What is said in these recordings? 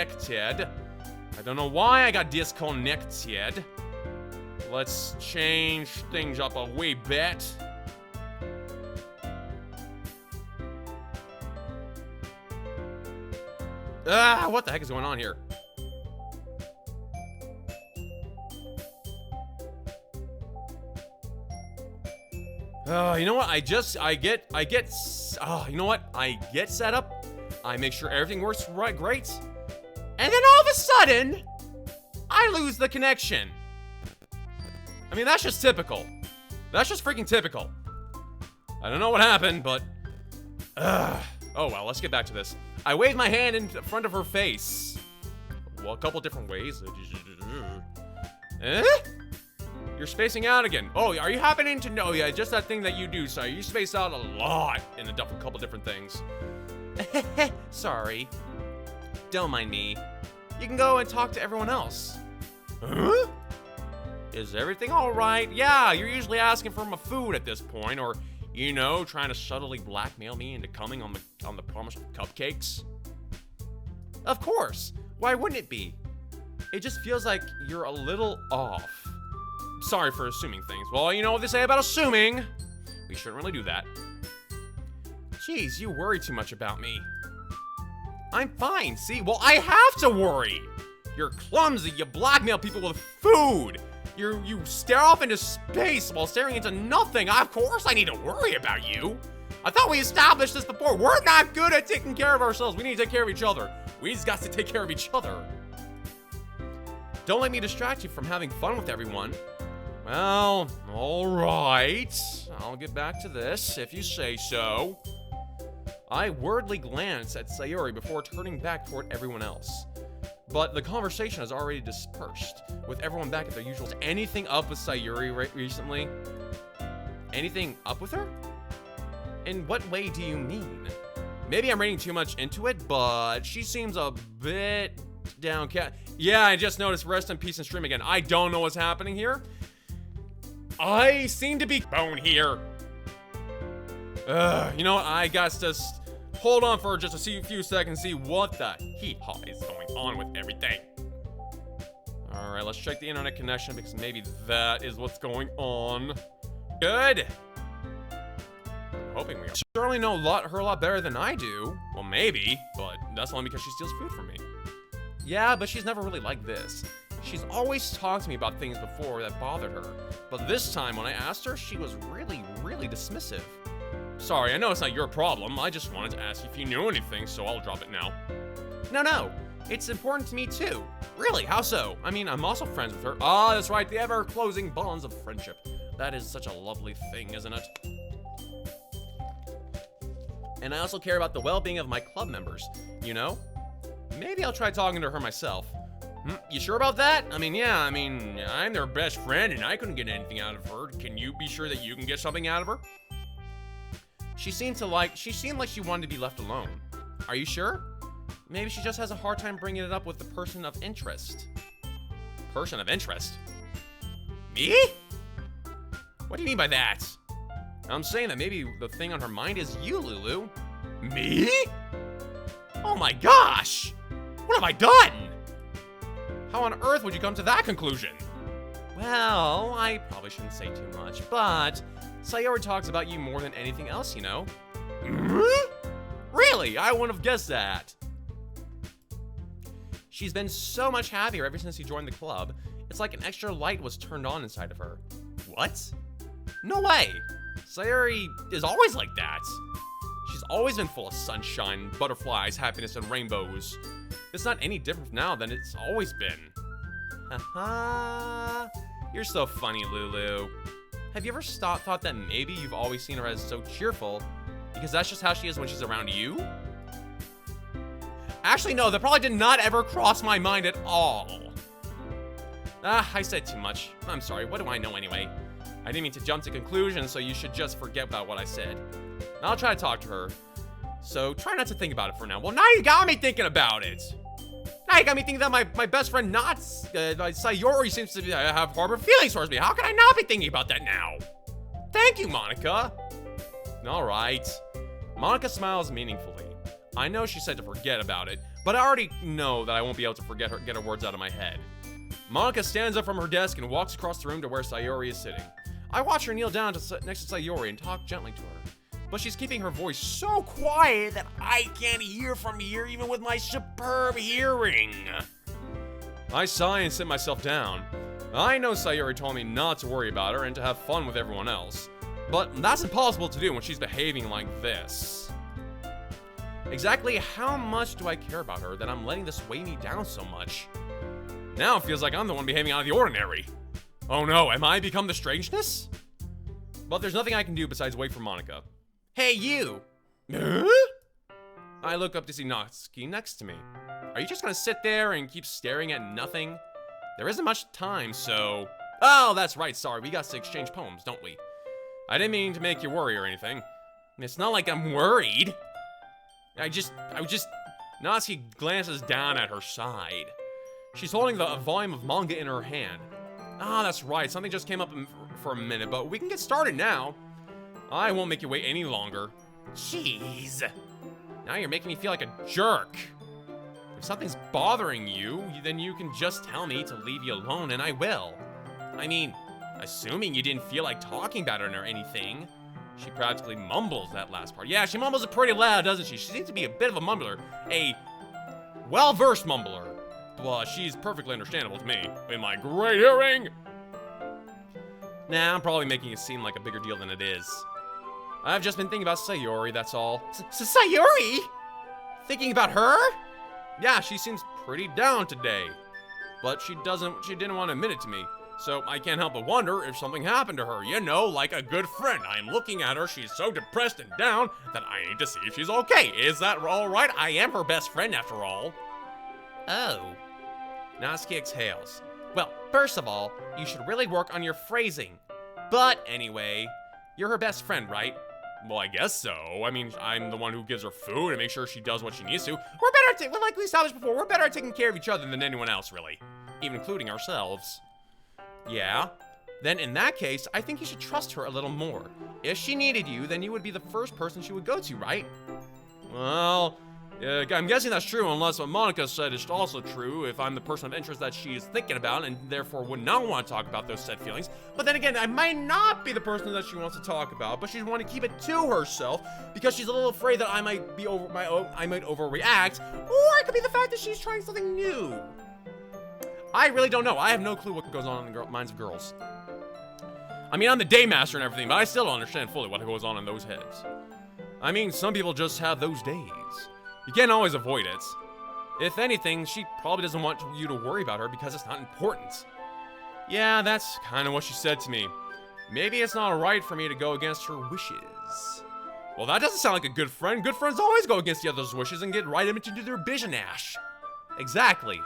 disconnected. I don't know why I got disconnected. Let's change things up a wee bit. What the heck is going on here? You know what? You know what? I get set up. I make sure everything works great. And then all of a sudden, I lose the connection. I mean, that's just typical. That's just freaking typical. I don't know what happened, but... oh well, let's get back to this. I waved my hand in front of her face. Well, a couple different ways. You're spacing out again. Oh, are you happening to know? Yeah, just that thing that you do, so you space out a lot in a couple different things. Sorry. Don't mind me. You can go and talk to everyone else. Huh? Is everything all right? Yeah, you're usually asking for my food at this point, or, you know, trying to subtly blackmail me into coming on the promised cupcakes. Of course. Why wouldn't it be? It just feels like you're a little off. Sorry for assuming things. Well, you know what they say about assuming. We shouldn't really do that. Jeez, you worry too much about me. I'm fine, see? Well, I have to worry. You're clumsy, you blackmail people with food. You stare off into space while staring into nothing. Of course I need to worry about you. I thought we established this before. We're not good at taking care of ourselves. We need to take care of each other. We just got to take care of each other. Don't let me distract you from having fun with everyone. Well, alright. I'll get back to this, if you say so. I wordly glanced at Sayori before turning back toward everyone else. But the conversation has already dispersed, with everyone back at their usuals. Anything up with Sayori recently? Anything up with her? In what way do you mean? Maybe I'm reading too much into it, but she seems a bit downcast. Yeah, I just noticed rest in peace and stream again. I don't know what's happening here. I seem to be bone here. You know what? I got to hold on for just a few seconds, see what the hee-haw is going on with everything. All right, let's check the internet connection because maybe that is what's going on. Good. I'm hoping we certainly know her a lot better than I do. Well, maybe, but that's only because she steals food from me. Yeah, but she's never really like this. She's always talked to me about things before that bothered her, but this time when I asked her, she was really, really dismissive. Sorry, I know it's not your problem. I just wanted to ask if you knew anything, so I'll drop it now. No, it's important to me too. Really, how so? I mean, I'm also friends with her. Ah, that's right, the ever-closing bonds of friendship. That is such a lovely thing, isn't it? And I also care about the well-being of my club members, you know? Maybe I'll try talking to her myself. You sure about that? I mean, yeah, I'm their best friend and I couldn't get anything out of her. Can you be sure that you can get something out of her? She seemed like she wanted to be left alone. Are you sure? Maybe she just has a hard time bringing it up with the person of interest. Person of interest? Me? What do you mean by that? I'm saying that maybe the thing on her mind is you, Lulu. Me? Oh my gosh! What have I done? How on earth would you come to that conclusion? Well, I probably shouldn't say too much, but Sayori talks about you more than anything else, you know? Really? I wouldn't have guessed that. She's been so much happier ever since you joined the club. It's like an extra light was turned on inside of her. What? No way! Sayori is always like that. She's always been full of sunshine, butterflies, happiness, and rainbows. It's not any different now than it's always been. Haha. You're so funny, Lulu. Have you ever thought that maybe you've always seen her as so cheerful because that's just how she is when she's around you? Actually, no, that probably did not ever cross my mind at all. I said too much. I'm sorry, what do I know anyway? I didn't mean to jump to conclusions, so you should just forget about what I said. I'll try to talk to her. So try not to think about it for now. Well, now you got me thinking about it. Now you got me thinking that my best friend, not Sayori, seems to have harbor feelings towards me. How can I not be thinking about that now? Thank you, Monika. All right. Monika smiles meaningfully. I know she said to forget about it, but I already know that I won't be able to get her words out of my head. Monika stands up from her desk and walks across the room to where Sayori is sitting. I watch her kneel down next to Sayori and talk gently to her, but she's keeping her voice so quiet that I can't hear from here even with my superb hearing. I sigh and sit myself down. I know Sayori told me not to worry about her and to have fun with everyone else, but that's impossible to do when she's behaving like this. Exactly how much do I care about her that I'm letting this weigh me down so much? Now it feels like I'm the one behaving out of the ordinary. Oh no, am I become the strangeness? But there's nothing I can do besides wait for Monika. Hey, you! I look up to see Natsuki next to me. Are you just gonna sit there and keep staring at nothing? There isn't much time, so... Oh, that's right, sorry, we got to exchange poems, don't we? I didn't mean to make you worry or anything. It's not like I'm worried. Natsuki glances down at her side. She's holding the volume of manga in her hand. Ah, that's right, something just came up for a minute, but we can get started now. I won't make you wait any longer. Jeez. Now you're making me feel like a jerk. If something's bothering you, then you can just tell me to leave you alone and I will. I mean, assuming you didn't feel like talking about it or anything. She practically mumbles that last part. Yeah, she mumbles it pretty loud, doesn't she? She seems to be a bit of a mumbler. A well-versed mumbler. Well, she's perfectly understandable to me. In my great hearing! Nah, I'm probably making it seem like a bigger deal than it is. I've just been thinking about Sayori, that's all. Sayori? Thinking about her? Yeah, she seems pretty down today. But she didn't want to admit it to me. So I can't help but wonder if something happened to her. You know, like a good friend. I'm looking at her, she's so depressed and down that I need to see if she's okay. Is that all right? I am her best friend after all. Oh. Natsuki exhales. Well, first of all, you should really work on your phrasing. But anyway, you're her best friend, right? Well, I guess so. I mean, I'm the one who gives her food and makes sure she does what she needs to. We're better at, like we established before, we're better at taking care of each other than anyone else, really. Even including ourselves. Yeah? Then in that case, I think you should trust her a little more. If she needed you, then you would be the first person she would go to, right? Well, I'm guessing that's true unless what Monika said is also true if I'm the person of interest that she is thinking about and therefore would not want to talk about those said feelings. But then again, I might not be the person that she wants to talk about, but she'd want to keep it to herself because she's a little afraid that I might overreact, or it could be the fact that she's trying something new. I really don't know. I have no clue what goes on in the minds of girls. I mean, I'm the day master and everything, but I still don't understand fully what goes on in those heads. I mean, some people just have those days. You can't always avoid it. If anything, she probably doesn't want you to worry about her because it's not important. Yeah, that's kind of what she said to me. Maybe it's not right for me to go against her wishes. Well, that doesn't sound like a good friend. Good friends always go against the other's wishes and get right into their bijonash. Exactly.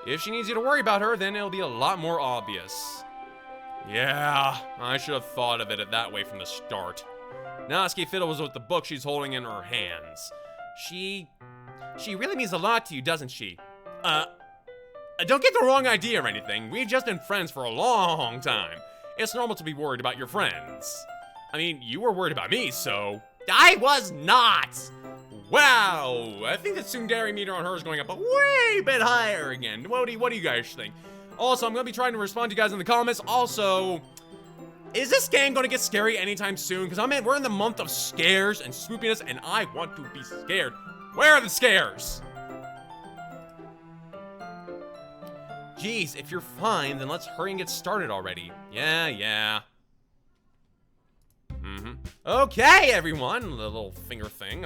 If she needs you to worry about her, then it'll be a lot more obvious. Yeah, I should have thought of it that way from the start. Natsuki fiddles with the book she's holding in her hands. She really means a lot to you, doesn't she? Don't get the wrong idea or anything. We've just been friends for a long time. It's normal to be worried about your friends. I mean, you were worried about me, so... I was not! Wow! I think the tsundere meter on her is going up a way bit higher again. What do you guys think? Also, I'm gonna be trying to respond to you guys in the comments. Also, is this game gonna get scary anytime soon? Because we're in the month of scares and spoopiness, and I want to be scared. Where are the scares? Geez, if you're fine, then let's hurry and get started already. Yeah. Okay, everyone, the little finger thing,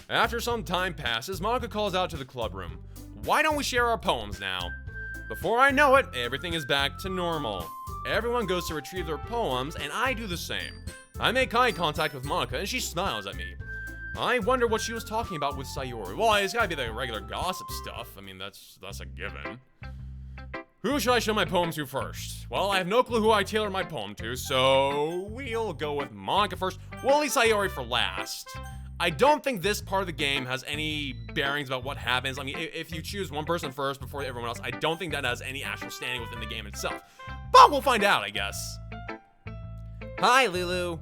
After some time passes, Monika calls out to the club room. Why don't we share our poems now? Before I know it, everything is back to normal. Everyone goes to retrieve their poems, and I do the same. I make eye contact with Monika, and she smiles at me. I wonder what she was talking about with Sayori. Well, it's gotta be the regular gossip stuff. I mean, that's a given. Who should I show my poem to first? Well, I have no clue who I tailor my poem to, so we'll go with Monika first. We'll leave Sayori for last. I don't think this part of the game has any bearings about what happens. I mean, if you choose one person first before everyone else, I don't think that has any actual standing within the game itself. But we'll find out, I guess. Hi, Lulu.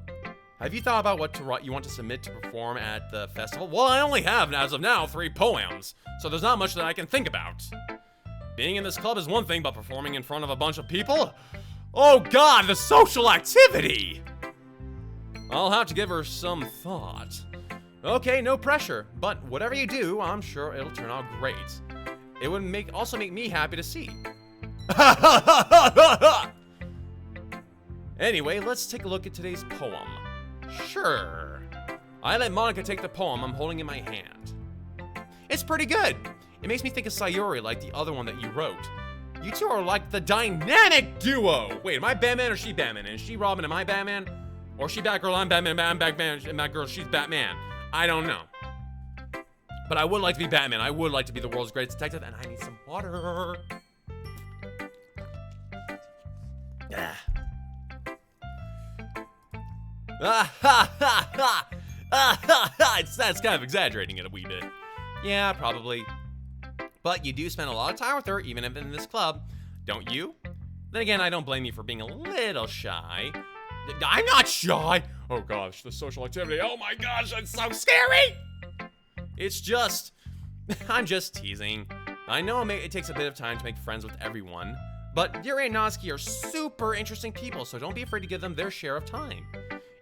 Have you thought about what you want to submit to perform at the festival? Well, I only have, as of now, 3 poems, so there's not much that I can think about. Being in this club is one thing, but performing in front of a bunch of people? Oh god, the social activity! I'll have to give her some thought. Okay, no pressure, but whatever you do, I'm sure it'll turn out great. It would also make me happy to see. Anyway, let's take a look at today's poem. Sure. I let Monika take the poem I'm holding in my hand. It's pretty good. It makes me think of Sayori like the other one that you wrote. You two are like the dynamic duo. Wait, am I Batman or she Batman? And is she Robin, am I Batman? Or she Batgirl, I'm Batman, I'm Batman, and Batgirl, she's Batman. I don't know. But I would like to be Batman. I would like to be the world's greatest detective, and I need some water. That's kind of exaggerating it a wee bit. Yeah, probably. But you do spend a lot of time with her, even if in this club, don't you? Then again, I don't blame you for being a little shy. I'm not shy! Oh gosh, the social activity. Oh my gosh, that's so scary! It's just... I'm just teasing. I know it takes a bit of time to make friends with everyone, but Yuri and Natsuki are super interesting people, so don't be afraid to give them their share of time.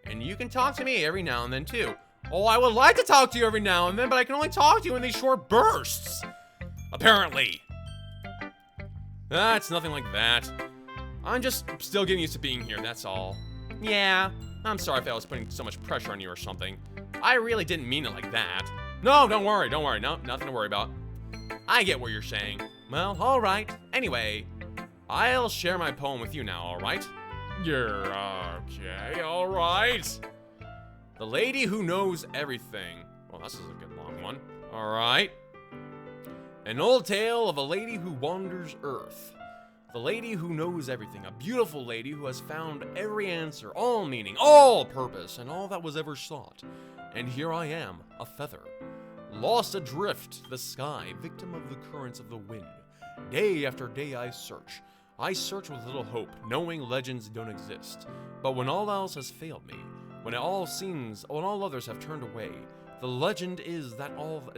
And you can talk to me every now and then too. Oh, I would like to talk to you every now and then, but I can only talk to you in these short bursts. Apparently. It's nothing like that. I'm just still getting used to being here, that's all. Yeah, I'm sorry if I was putting so much pressure on you or something. I really didn't mean it like that. No, don't worry. No, nothing to worry about. I get what you're saying. Well, alright. Anyway, I'll share my poem with you now, alright? You're okay, alright. The lady who knows everything. Well, this is a good long one. Alright. An old tale of a lady who wanders Earth. The lady who knows everything, a beautiful lady who has found every answer, all meaning, all purpose, and all that was ever sought. And here I am, a feather, lost adrift the sky, victim of the currents of the wind. Day after day I search with little hope, knowing legends don't exist. But when all else has failed me, when all others have turned away, the legend is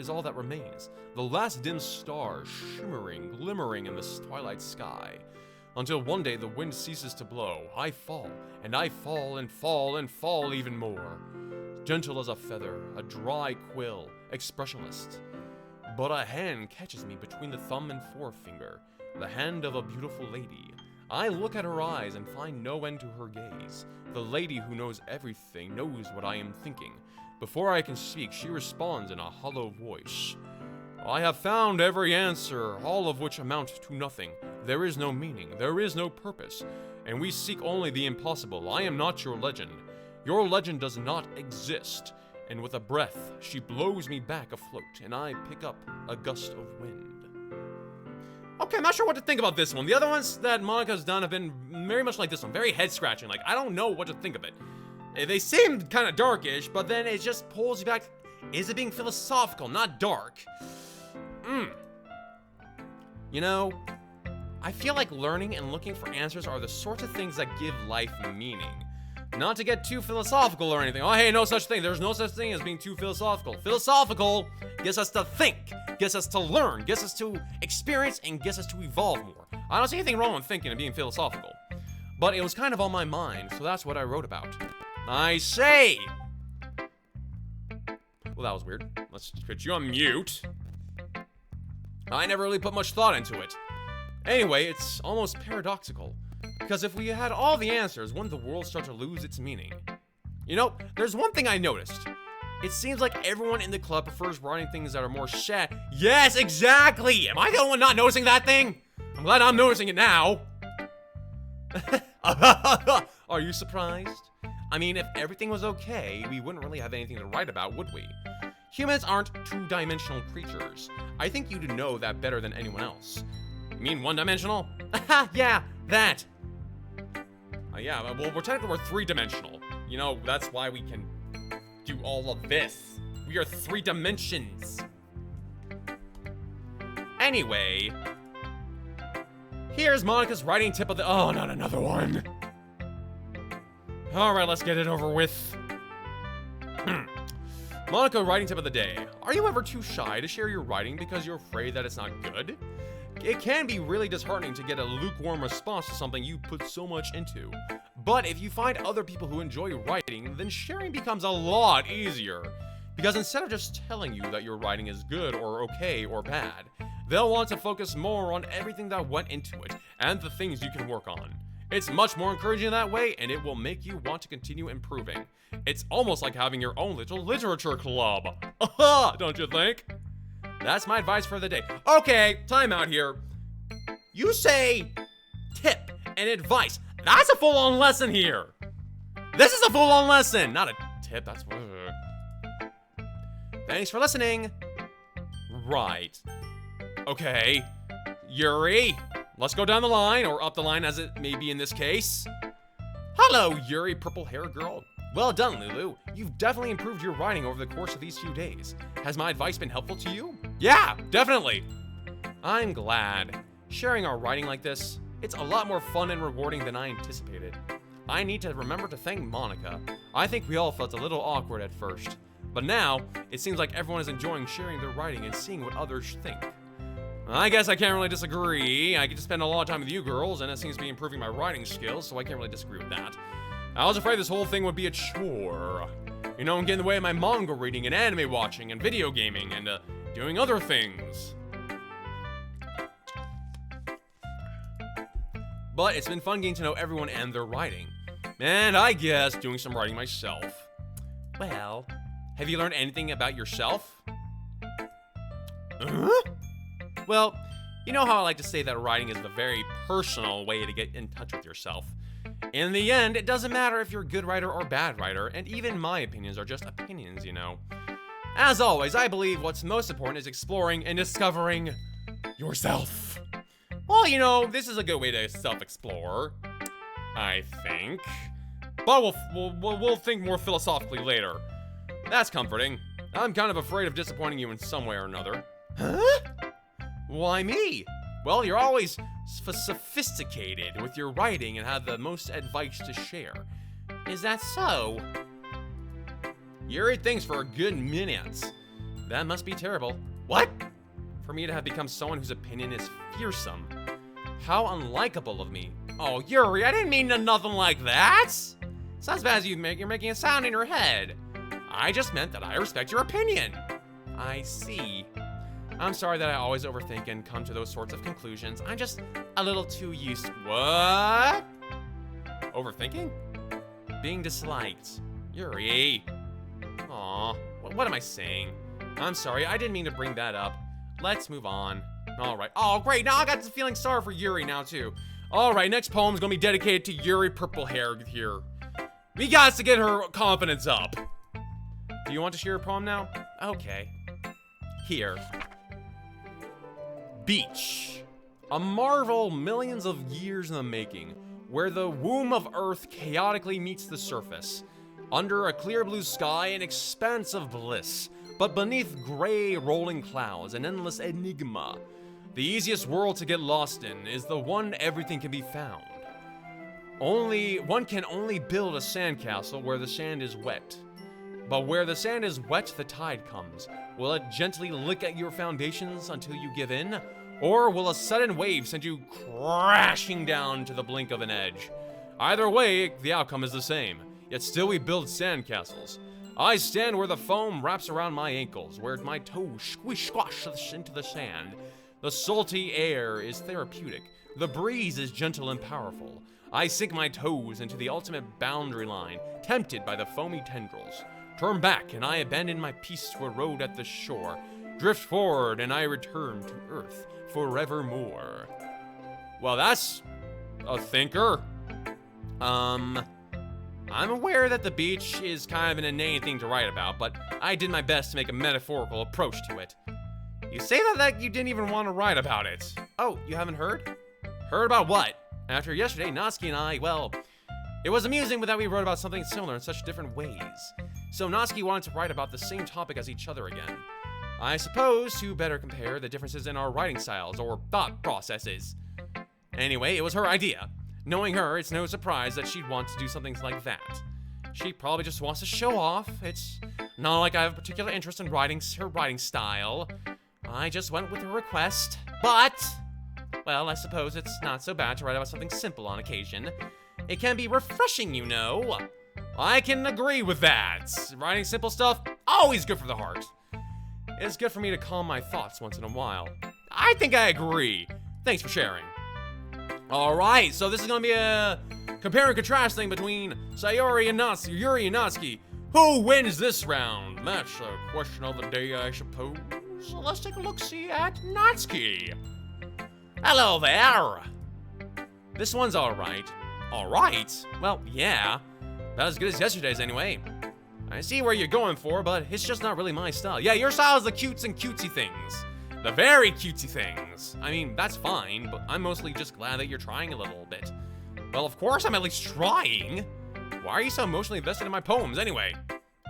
all that remains. The last dim star shimmering, glimmering in the twilight sky. Until one day the wind ceases to blow. I fall, and I fall, and fall, and fall even more. Gentle as a feather, a dry quill, expressionless. But a hand catches me between the thumb and forefinger. The hand of a beautiful lady. I look at her eyes and find no end to her gaze. The lady who knows everything knows what I am thinking. Before I can speak, she responds in a hollow voice. I have found every answer, all of which amount to nothing. There is no meaning, there is no purpose, and we seek only the impossible. I am not your legend. Your legend does not exist. And with a breath, she blows me back afloat, and I pick up a gust of wind. Okay, I'm not sure what to think about this one. The other ones that Monika's done have been very much like this one, very head-scratching. Like, I don't know what to think of it. They seem kind of darkish, but then it just pulls you back. Is it being philosophical, not dark? You know, I feel like learning and looking for answers are the sorts of things that give life meaning. Not to get too philosophical or anything. Oh, hey, no such thing. There's no such thing as being too philosophical. Philosophical gets us to think, gets us to learn, gets us to experience, and gets us to evolve more. I don't see anything wrong with thinking and being philosophical. But it was kind of on my mind, so that's what I wrote about. I say! Well, that was weird. Let's put you on mute. I never really put much thought into it. Anyway, it's almost paradoxical. Because if we had all the answers, wouldn't the world start to lose its meaning? You know, there's one thing I noticed. It seems like everyone in the club prefers writing things that are more Yes, exactly! Am I the only one not noticing that thing? I'm glad I'm noticing it now. Are you surprised? I mean, if everything was okay, we wouldn't really have anything to write about, would we? Humans aren't two-dimensional creatures. I think you'd know that better than anyone else. You mean one-dimensional? Yeah, that. Yeah, well, we're three-dimensional. You know, that's why we can do all of this. We are 3 dimensions. Anyway, here's Monika's writing tip of the- Oh, not another one. Alright, let's get it over with. Monica, writing tip of the day. Are you ever too shy to share your writing because you're afraid that it's not good? It can be really disheartening to get a lukewarm response to something you put so much into. But if you find other people who enjoy writing, then sharing becomes a lot easier. Because instead of just telling you that your writing is good or okay or bad, they'll want to focus more on everything that went into it and the things you can work on. It's much more encouraging that way, and it will make you want to continue improving. It's almost like having your own little literature club. Aha, don't you think? That's my advice for the day. Okay, time out here. You say tip and advice. That's a full-on lesson here. This is a full-on lesson, not a tip. That's what. Thanks for listening. Right. Okay. Yuri, let's go down the line, or up the line as it may be in this case. Hello, Yuri, purple hair girl. Well done, Lulu. You've definitely improved your writing over the course of these few days. Has my advice been helpful to you? Yeah, definitely. I'm glad. Sharing our writing like this, it's a lot more fun and rewarding than I anticipated. I need to remember to thank Monica. I think we all felt a little awkward at first. But now, it seems like everyone is enjoying sharing their writing and seeing what others think. I guess I can't really disagree. I get to spend a lot of time with you girls, and it seems to be improving my writing skills, so I can't really disagree with that. I was afraid this whole thing would be a chore. You know, and get in the way of my manga reading and anime watching and video gaming and doing other things. But it's been fun getting to know everyone and their writing. And I guess doing some writing myself. Well, have you learned anything about yourself? Well, you know how I like to say that writing is a very personal way to get in touch with yourself. In the end, it doesn't matter if you're a good writer or bad writer, and even my opinions are just opinions, you know. As always, I believe what's most important is exploring and discovering yourself. Well, you know, this is a good way to self-explore, I think. But we'll think more philosophically later. That's comforting. I'm kind of afraid of disappointing you in some way or another. Huh? Why me? Well, you're always sophisticated with your writing and have the most advice to share. Is that so? Yuri thinks for a good minute. That must be terrible. What? For me to have become someone whose opinion is fearsome. How unlikable of me. Oh, Yuri, I didn't mean nothing like that. It's not as bad as you're making it sound in your head. I just meant that I respect your opinion. I see. I'm sorry that I always overthink and come to those sorts of conclusions. I'm just a little too used to— What? Overthinking? Being disliked. Yuri. Aw, what am I saying? I'm sorry, I didn't mean to bring that up. Let's move on. Alright. Oh, great, now I got this feeling sorry for Yuri now, too. Alright, next poem's gonna be dedicated to Yuri Purple Hair here. We got to get her confidence up. Do you want to share a poem now? Okay. Here. Beach. A marvel millions of years in the making, where the womb of Earth chaotically meets the surface. Under a clear blue sky, an expanse of bliss, but beneath gray rolling clouds, an endless enigma. The easiest world to get lost in is the one everything can be found. One can only build a sandcastle where the sand is wet. But where the sand is wet, the tide comes. Will it gently lick at your foundations until you give in? Or will a sudden wave send you crashing down to the blink of an edge? Either way, the outcome is the same. Yet still we build sandcastles. I stand where the foam wraps around my ankles, where my toes squish into the sand. The salty air is therapeutic. The breeze is gentle and powerful. I sink my toes into the ultimate boundary line, tempted by the foamy tendrils. Turn back, and I abandon my peaceful road at the shore. Drift forward, and I return to Earth forevermore. Well, that's a thinker. I'm aware that the beach is kind of an inane thing to write about, but I did my best to make a metaphorical approach to it. You say that like you didn't even want to write about it. Oh, you haven't heard? Heard about what? After yesterday, Natsuki and I, well, it was amusing that we wrote about something similar in such different ways. So Natsuki wanted to write about the same topic as each other again. I suppose to better compare the differences in our writing styles or thought processes. Anyway, it was her idea. Knowing her, it's no surprise that she'd want to do something like that. She probably just wants to show off. It's not like I have a particular interest in her writing style. I just went with her request. But, well, I suppose it's not so bad to write about something simple on occasion. It can be refreshing, you know. I can agree with that. Writing simple stuff, always good for the heart. It's good for me to calm my thoughts once in a while. I think I agree. Thanks for sharing. Alright, so this is gonna be a compare and contrast thing between Sayori and Yuri and Natsuki. Who wins this round? That's a question of the day, I suppose. So let's take a look-see at Natsuki. Hello there. This one's alright. Alright? Well, yeah. About as good as yesterday's anyway. I see where you're going for, but it's just not really my style. Yeah, your style is the cutes and cutesy things. The very cutesy things. I mean, that's fine, but I'm mostly just glad that you're trying a little bit. Well, of course I'm at least trying. Why are you so emotionally invested in my poems anyway?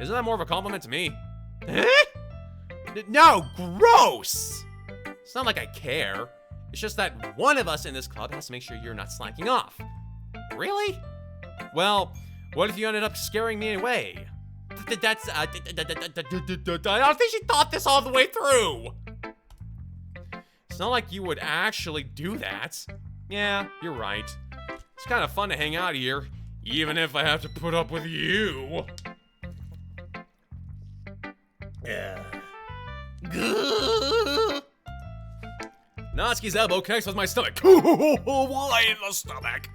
Isn't that more of a compliment to me? Eh? No, gross! It's not like I care. It's just that one of us in this club has to make sure you're not slacking off. Really? Well, what if you ended up scaring me away? That's, I don't think she thought this all the way through. It's not like you would actually do that. Yeah, you're right. It's kind of fun to hang out here, even if I have to put up with you. Yeah. Natsuki's elbow connects with my stomach. Why in the stomach?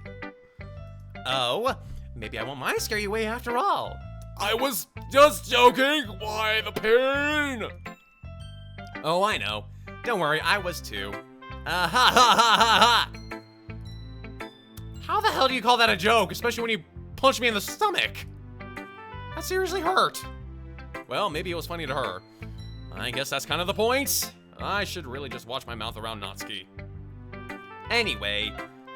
Oh, maybe I won't mind scare you away after all. I was just joking. Why the pain? Oh, I know. Don't worry, I was too. Ha ha ha ha ha! How the hell do you call that a joke, especially when you punch me in the stomach? That seriously hurt. Well, maybe it was funny to her. I guess that's kind of the point. I should really just watch my mouth around Natsuki. Anyway,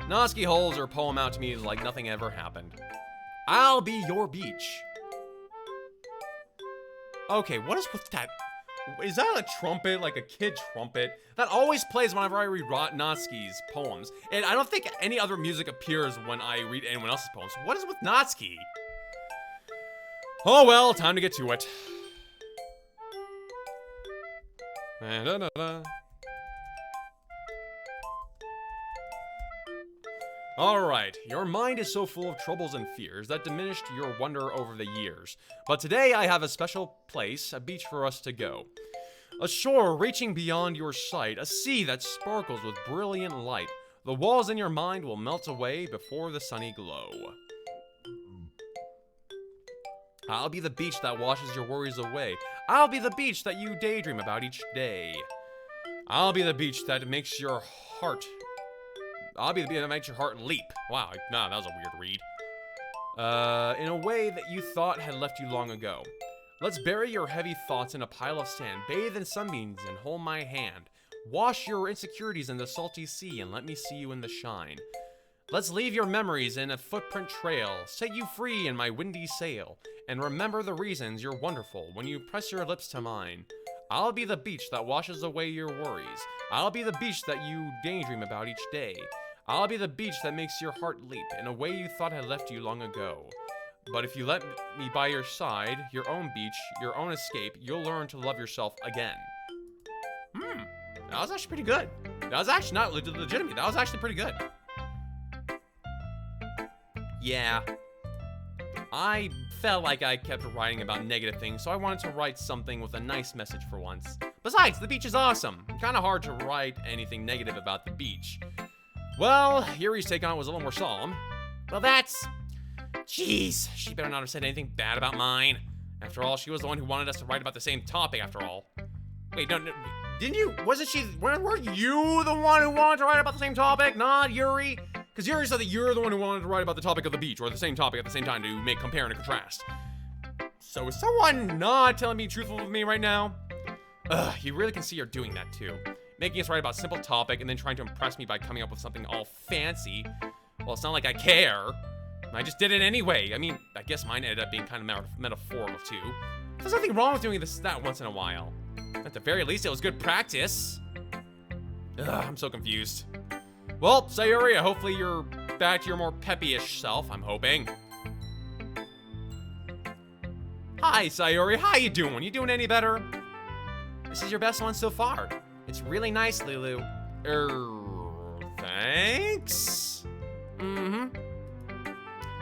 Natsuki holds her poem out to me like nothing ever happened. I'll be your beach. Okay, what is with that? Is that a trumpet, like a kid trumpet? That always plays whenever I read Natsuki's poems. And I don't think any other music appears when I read anyone else's poems. What is with Natsuki? Oh well, time to get to it. Alright, your mind is so full of troubles and fears that diminished your wonder over the years. But today I have a special place, a beach for us to go. A shore reaching beyond your sight, a sea that sparkles with brilliant light. The walls in your mind will melt away before the sunny glow. I'll be the beach that washes your worries away. I'll be the beach that you daydream about each day. I'll be the beach that makes your heart... I'll be the beach that makes your heart leap. Wow, nah, that was a weird read. In a way that you thought had left you long ago. Let's bury your heavy thoughts in a pile of sand, bathe in sunbeams and hold my hand. Wash your insecurities in the salty sea and let me see you in the shine. Let's leave your memories in a footprint trail, set you free in my windy sail, and remember the reasons you're wonderful when you press your lips to mine. I'll be the beach that washes away your worries. I'll be the beach that you daydream about each day. I'll be the beach that makes your heart leap in a way you thought had left you long ago. But if you let me by your side, your own beach, your own escape, you'll learn to love yourself again. That was actually pretty good. That was actually not legitimate. That was actually pretty good. Yeah. I felt like I kept writing about negative things, so I wanted to write something with a nice message for once. Besides, the beach is awesome. Kind of hard to write anything negative about the beach. Well, Yuri's take on it was a little more solemn. Well, that's... Jeez, she better not have said anything bad about mine. After all, she was the one who wanted us to write about the same topic, after all. Wait, no, didn't you? Weren't you the one who wanted to write about the same topic, not Yuri? Because Yuri said that you're the one who wanted to write about the topic of the beach, or the same topic at the same time to make compare and contrast. So is someone not telling me truthful with me right now? Ugh, you really can see you're doing that too. Making us write about a simple topic and then trying to impress me by coming up with something all fancy. Well, it's not like I care. I just did it anyway. I mean, I guess mine ended up being kind of metaphorical too. There's nothing wrong with doing that once in a while. At the very least, it was good practice. Ugh, I'm so confused. Well, Sayori, hopefully you're back to your more peppy-ish self, I'm hoping. Hi, Sayori. How you doing? You doing any better? This is your best one so far. It's really nice, Lulu. Thanks? Mm-hmm.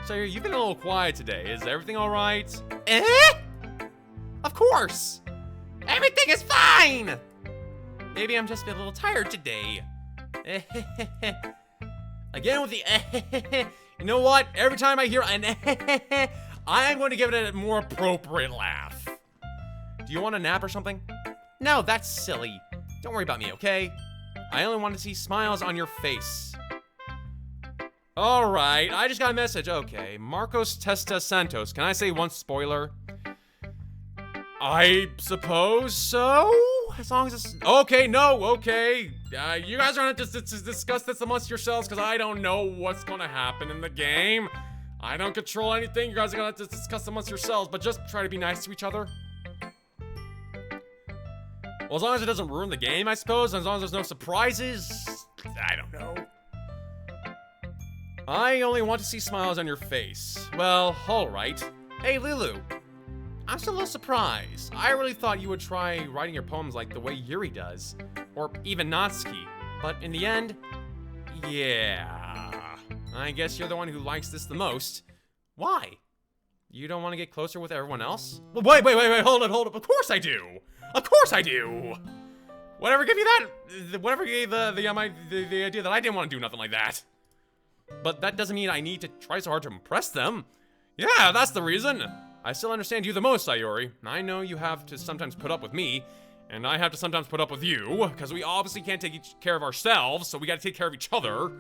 Sayori, you've been a little quiet today. Is everything all right? Of course. Everything is fine. Maybe I'm just a little tired today. Again with the You know what? Every time I hear an I'm going to give it a more appropriate laugh. Do you want a nap or something? No, that's silly. Don't worry about me, okay? I only want to see smiles on your face. Alright, I just got a message. Okay, Marcos Testa Santos. Can I say one spoiler? I suppose so? As long as it's... Okay, no, okay. You guys are gonna discuss this amongst yourselves because I don't know what's gonna happen in the game. I don't control anything. You guys are gonna have to discuss amongst yourselves, but just try to be nice to each other. Well, as long as it doesn't ruin the game, I suppose. As long as there's no surprises. I don't know. I only want to see smiles on your face. Well, alright. Hey, Lulu. I'm still a little surprised. I really thought you would try writing your poems like the way Yuri does. Or even Natsuki. But in the end, yeah. I guess you're the one who likes this the most. Why? You don't want to get closer with everyone else? Well, wait, hold up. Of course I do. Of course I do. Whatever gave you that? Whatever gave the idea that I didn't want to do nothing like that. But that doesn't mean I need to try so hard to impress them. Yeah, that's the reason. I still understand you the most, Sayori. I know you have to sometimes put up with me, and I have to sometimes put up with you, because we obviously can't take care of ourselves, so we gotta take care of each other.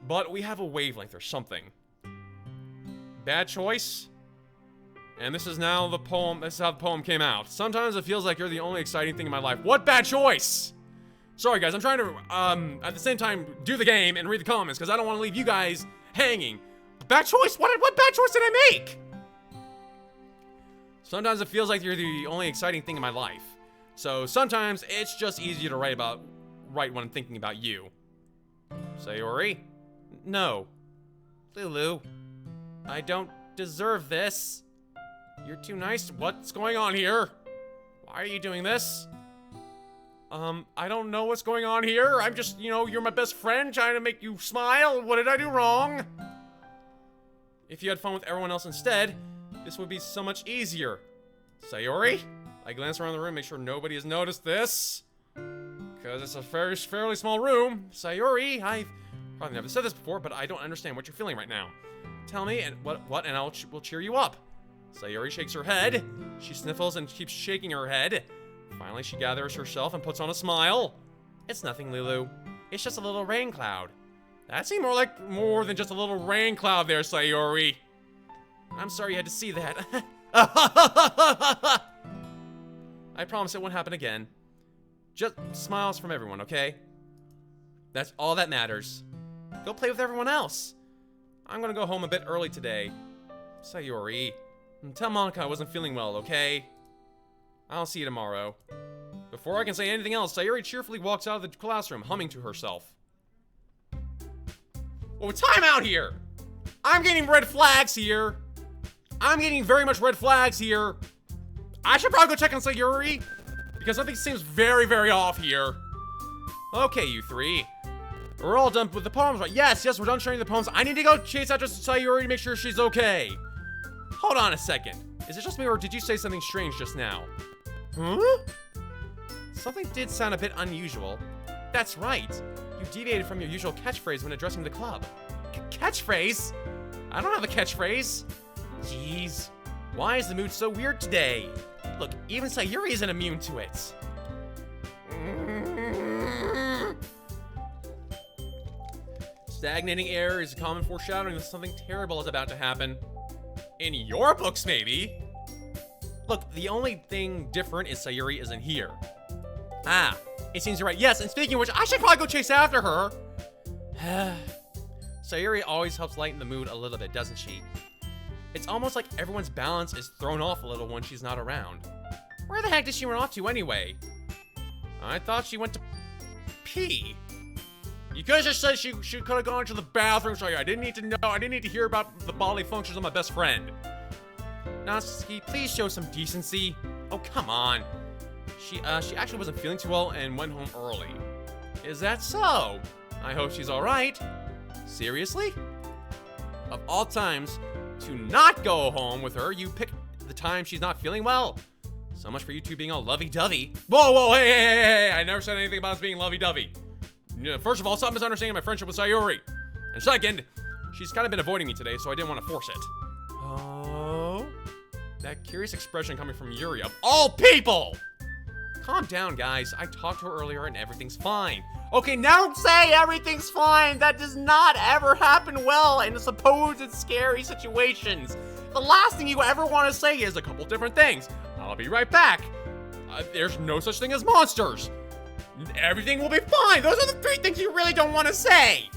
But we have a wavelength or something. Bad choice? And this is now the poem, this is how the poem came out. Sometimes it feels like you're the only exciting thing in my life. What bad choice? Sorry guys, I'm trying to, at the same time, do the game and read the comments, because I don't want to leave you guys hanging. Bad choice? What bad choice did I make? Sometimes it feels like you're the only exciting thing in my life. So sometimes it's just easier to write when I'm thinking about you. Sayori? No. Lulu. I don't deserve this. You're too nice. What's going on here? Why are you doing this? I don't know what's going on here. I'm just, you know, you're my best friend trying to make you smile. What did I do wrong? If you had fun with everyone else instead, this would be so much easier. Sayori? I glance around the room, make sure nobody has noticed this. Because it's a fairly small room. Sayori, I've probably never said this before, but I don't understand what you're feeling right now. Tell me, and what, and we'll cheer you up. Sayori shakes her head. She sniffles and keeps shaking her head. Finally, she gathers herself and puts on a smile. It's nothing, Lulu. It's just a little rain cloud. That seemed more than just a little rain cloud there, Sayori. I'm sorry you had to see that. I promise it won't happen again. Just smiles from everyone, okay? That's all that matters. Go play with everyone else. I'm gonna go home a bit early today. Sayori, tell Monika I wasn't feeling well, okay? I'll see you tomorrow. Before I can say anything else, Sayori cheerfully walks out of the classroom, humming to herself. Well, time out here! I'm getting red flags here! I'm getting very much red flags here! I should probably go check on Sayori, because something seems very, very off here. Okay, you three. We're all done with the poems, right? Yes, we're done sharing the poems. I need to go chase after Sayori to make sure she's okay. Hold on a second. Is it just me, or did you say something strange just now? Huh? Something did sound a bit unusual. That's right. You deviated from your usual catchphrase when addressing the club. Catchphrase? I don't have a catchphrase. Jeez. Why is the mood so weird today? Look, even Sayuri isn't immune to it. Stagnating air is a common foreshadowing that something terrible is about to happen. In your books, maybe. Look, the only thing different is Sayuri isn't here. Ah, it seems you're right. Yes, and speaking of which, I should probably go chase after her. Sayuri always helps lighten the mood a little bit, doesn't she? It's almost like everyone's balance is thrown off a little when she's not around. Where the heck did she run off to anyway? I thought she went to pee. You could have just said she could have gone to the bathroom. Sorry, I didn't need to know. I didn't need to hear about the bodily functions of my best friend. Natsuki, please show some decency. Oh, come on. She actually wasn't feeling too well and went home early. Is that so? I hope she's alright. Seriously? Of all times to not go home with her, you picked the time she's not feeling well. So much for you two being all lovey-dovey. Whoa, hey, I never said anything about us being lovey-dovey. First of all, stop misunderstanding my friendship with Sayori. And second, she's kind of been avoiding me today, so I didn't want to force it. Oh? That curious expression coming from Yuri, of all people! Calm down, guys. I talked to her earlier and everything's fine. Okay, now don't say everything's fine. That does not ever happen well in supposed scary situations. The last thing you ever want to say is a couple different things. I'll be right back. There's no such thing as monsters. Everything will be fine. Those are the three things you really don't want to say.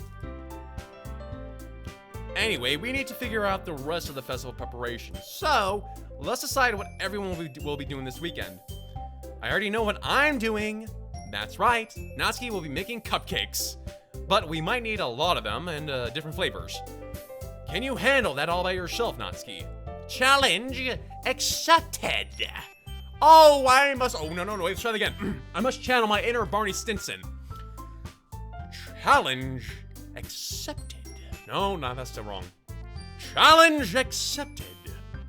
Anyway, we need to figure out the rest of the festival preparations. So, let's decide what everyone will be doing this weekend. I already know what I'm doing. That's right, Natsuki will be making cupcakes. But we might need a lot of them and different flavors. Can you handle that all by yourself, Natsuki? Challenge accepted. Oh, no, wait, let's try that again. I must channel my inner Barney Stinson. Challenge accepted. No, that's still wrong. Challenge accepted.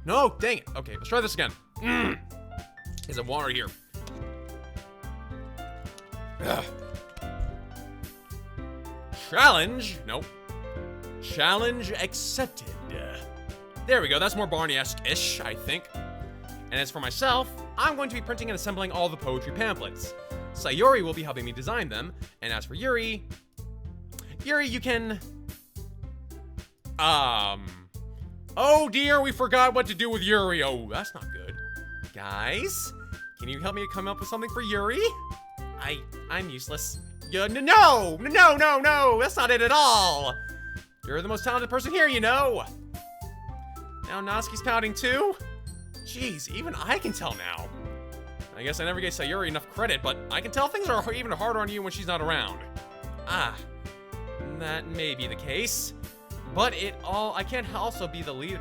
No, dang it. Okay, let's try this again. There's some water here. Ugh. Challenge. Nope. Challenge accepted. There we go. That's more Barney-esque-ish, I think. And as for myself, I'm going to be printing and assembling all the poetry pamphlets. Sayori will be helping me design them. And as for Yuri, you can... Oh dear, we forgot what to do with Yuri. Oh, that's not good. Guys, can you help me come up with something for Yuri? I'm useless. No, that's not it at all. You're the most talented person here, you know. Now Natsuki's pouting too? Jeez, even I can tell now. I guess I never gave Sayori enough credit, but I can tell things are even harder on you when she's not around. Ah, that may be the case. But I can't also be the leader.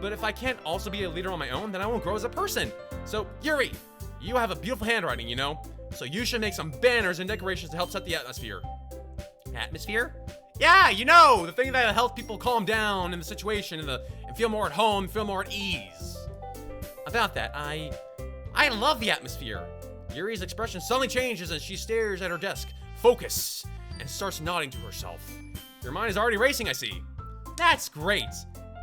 But if I can't also be a leader on my own, then I won't grow as a person. So, Yuri, you have a beautiful handwriting, you know? So you should make some banners and decorations to help set the atmosphere. Atmosphere? Yeah, you know, the thing that helps people calm down in the situation and feel more at home, feel more at ease. About that, I love the atmosphere. Yuri's expression suddenly changes as she stares at her desk. Focus. And starts nodding to herself. Your mind is already racing, I see. That's great.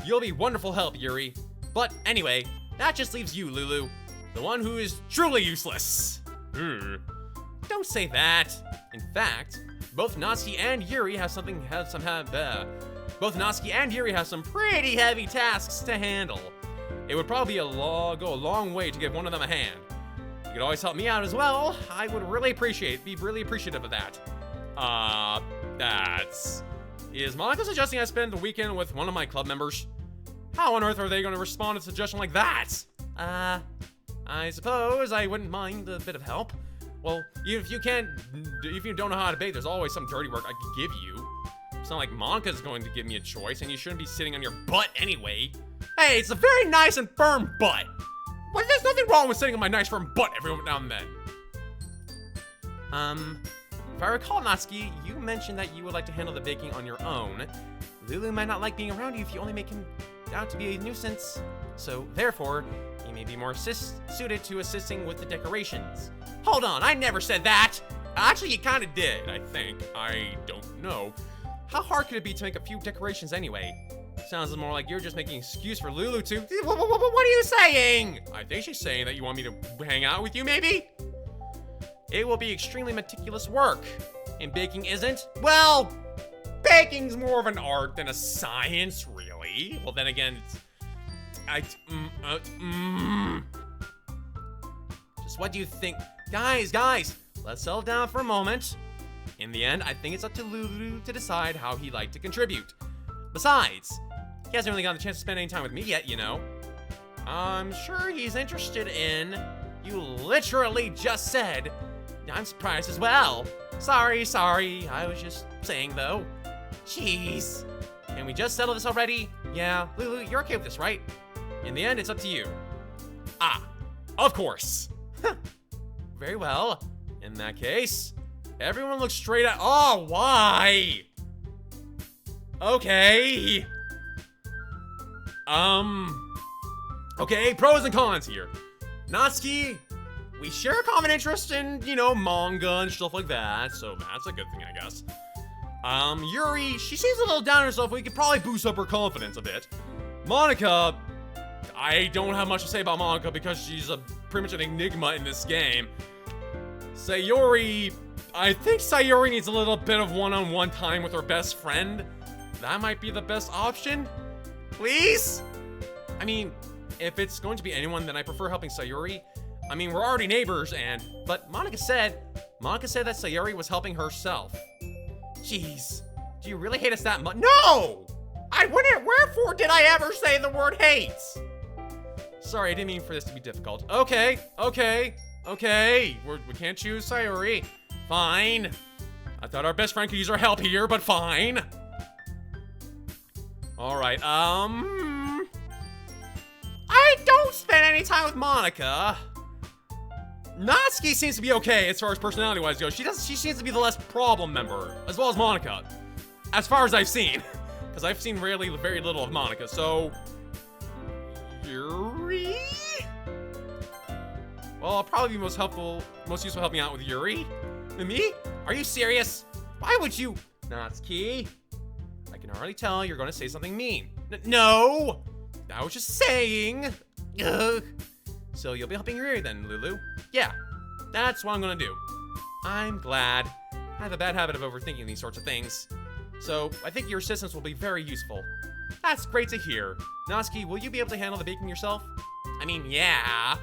You'll be wonderful help, Yuri. But anyway, that just leaves you, Lulu. The one who is truly useless. Don't say that. In fact, both Natsuki and Yuri have some pretty heavy tasks to handle. It would probably go a long way to give one of them a hand. You could always help me out as well. I would be really appreciative of that. Is Monica suggesting I spend the weekend with one of my club members? How on earth are they going to respond to a suggestion like that? I suppose I wouldn't mind a bit of help. Well, if you don't know how to bake, there's always some dirty work I could give you. It's not like Monica's going to give me a choice, and you shouldn't be sitting on your butt anyway. Hey, it's a very nice and firm butt. Well, there's nothing wrong with sitting on my nice firm butt every now and then. If I recall, Natsuki, you mentioned that you would like to handle the baking on your own. Lulu might not like being around you if you only make him out to be a nuisance. So, therefore, he may be more suited to assisting with the decorations. Hold on, I never said that! Actually, you kinda did, I think. I don't know. How hard could it be to make a few decorations anyway? Sounds more like you're just making an excuse for Lulu to... What are you saying? I think she's saying that you want me to hang out with you, maybe? It will be extremely meticulous work. And baking isn't? Well, baking's more of an art than a science, really. Well, then again, Just what do you think? Guys, let's settle down for a moment. In the end, I think it's up to Lulu to decide how he'd like to contribute. Besides, he hasn't really gotten the chance to spend any time with me yet, you know. I'm sure he's interested in... You literally just said... I'm surprised as well. Sorry. I was just saying, though. Jeez. Can we just settle this already? Yeah, Lulu, you're okay with this, right? In the end, it's up to you. Ah, of course. Very well. In that case, everyone looks straight at— oh, why? Okay. Okay, pros and cons here. Natsuki, we share a common interest in, you know, manga and stuff like that, so that's a good thing, I guess. Yuri, she seems a little down on herself. We could probably boost up her confidence a bit. Monika, I don't have much to say about Monika because she's pretty much an enigma in this game. Sayori, I think Sayori needs a little bit of one-on-one time with her best friend. That might be the best option. Please? I mean, if it's going to be anyone, then I prefer helping Sayori. I mean, we're already neighbors but Monika said that Sayori was helping herself. Jeez, do you really hate us that much? No! Wherefore did I ever say the word hate? Sorry, I didn't mean for this to be difficult. Okay. We can't choose Sayori. Fine. I thought our best friend could use our help here, but fine. All right, I don't spend any time with Monika. Natsuki seems to be okay as far as personality-wise goes. She seems to be the less problem member, as well as Monika. As far as I've seen. Because I've seen very little of Monika, so... Yuri? Well, I'll probably be most useful helping out with Yuri. And me? Are you serious? Why would you... Natsuki? I can already tell you're going to say something mean. No! I was just saying. Ugh. So you'll be helping Yuri then, Lulu? Yeah, that's what I'm gonna do. I'm glad. I have a bad habit of overthinking these sorts of things. So I think your assistance will be very useful. That's great to hear. Natsuki, will you be able to handle the baking yourself? I mean, yeah.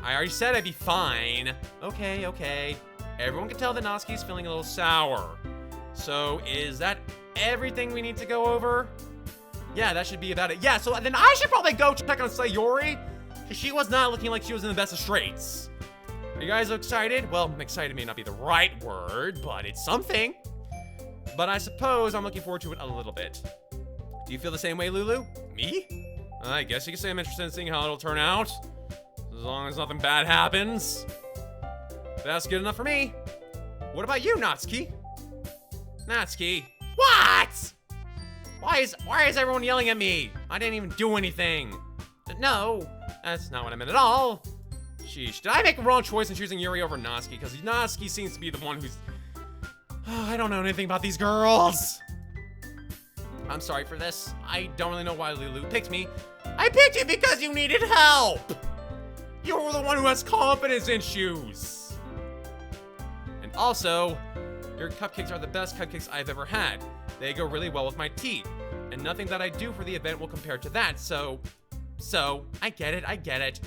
I already said I'd be fine. Okay. Everyone can tell that Natsuki's feeling a little sour. So is that everything we need to go over? Yeah, that should be about it. Yeah, so then I should probably go check on Sayori, because she was not looking like she was in the best of straits. Are you guys excited? Well, excited may not be the right word, but it's something. But I suppose I'm looking forward to it a little bit. Do you feel the same way, Lulu? Me? I guess you can say I'm interested in seeing how it'll turn out. As long as nothing bad happens. That's good enough for me. What about you, Natsuki? Natsuki? What? Why is everyone yelling at me? I didn't even do anything. No, that's not what I meant at all. Sheesh, did I make a wrong choice in choosing Yuri over Natsuki? Because Natsuki seems to be the one who's... I don't know anything about these girls. I'm sorry for this. I don't really know why Lulu picked me. I picked you because you needed help. You're the one who has confidence issues. And also, your cupcakes are the best cupcakes I've ever had. They go really well with my tea. And nothing that I do for the event will compare to that, so, I get it.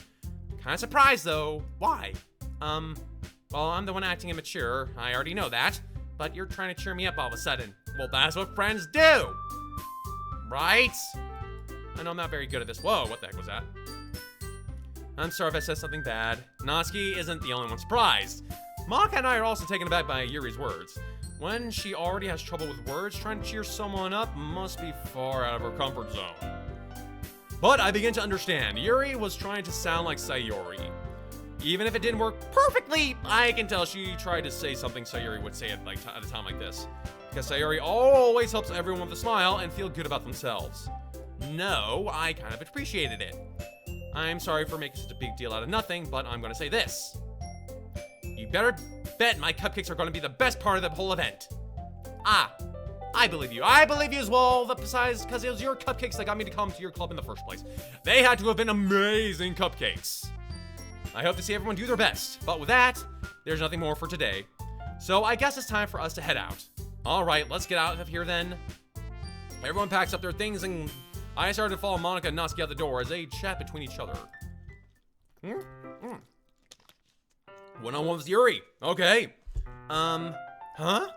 Kinda surprised though. Why? Well, I'm the one acting immature. I already know that. But you're trying to cheer me up all of a sudden. Well, that's what friends do! Right? I know I'm not very good at this. Whoa, what the heck was that? I'm sorry if I said something bad. Natsuki isn't the only one surprised. Monika and I are also taken aback by Yuri's words. When she already has trouble with words, trying to cheer someone up must be far out of her comfort zone. But I begin to understand. Yuri was trying to sound like Sayori. Even if it didn't work perfectly, I can tell she tried to say something Sayori would say at a time like this. Because Sayori always helps everyone with a smile and feel good about themselves. No, I kind of appreciated it. I'm sorry for making such a big deal out of nothing, but I'm gonna say this. You better bet my cupcakes are gonna be the best part of the whole event. I believe you. I believe you as well, besides, because it was your cupcakes that got me to come to your club in the first place. They had to have been amazing cupcakes. I hope to see everyone do their best. But with that, there's nothing more for today. So I guess it's time for us to head out. All right, let's get out of here then. Everyone packs up their things and I started to follow Monika and Natsuki out the door as they chat between each other. One-on-one with Yuri. Okay. Huh?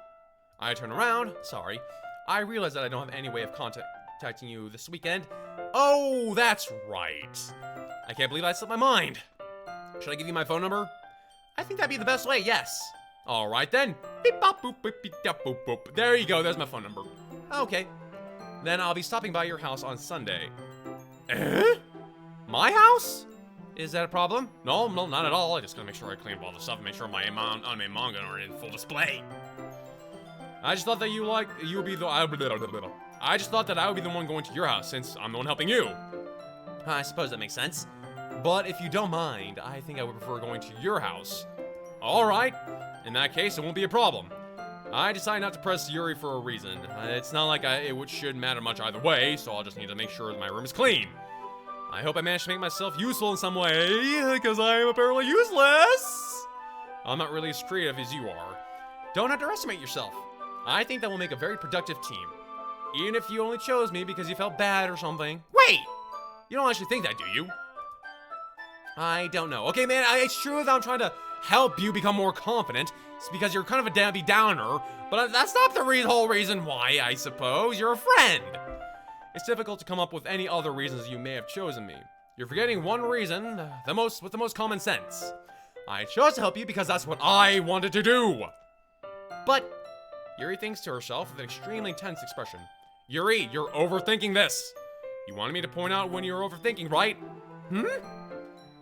I turn around. Sorry. I realize that I don't have any way of contacting you this weekend. Oh, that's right. I can't believe I slipped my mind. Should I give you my phone number? I think that'd be the best way, yes. All right then. Beep bop boop beep beep bop boop boop. There you go, there's my phone number. Okay. Then I'll be stopping by your house on Sunday. Eh? My house? Is that a problem? No, not at all. I just gotta make sure I clean up all the stuff and make sure my anime manga are in full display. I just thought that you would be the... I just thought that I would be the one going to your house since I'm the one helping you. I suppose that makes sense. But if you don't mind, I think I would prefer going to your house. Alright. In that case, it won't be a problem. I decided not to press Yuri for a reason. It's not like it should matter much either way, so I'll just need to make sure that my room is clean. I hope I managed to make myself useful in some way, because I am apparently useless. I'm not really as creative as you are. Don't underestimate yourself. I think that will make a very productive team. Even if you only chose me because you felt bad or something. Wait! You don't actually think that, do you? I don't know. Okay, man, it's true that I'm trying to help you become more confident. It's because you're kind of a Debbie Downer, but that's not the whole reason why, I suppose. You're a friend. It's difficult to come up with any other reasons you may have chosen me. You're forgetting one reason, with the most common sense. I chose to help you because that's what I wanted to do. But Yuri thinks to herself with an extremely tense expression. Yuri, you're overthinking this. You wanted me to point out when you're overthinking, right?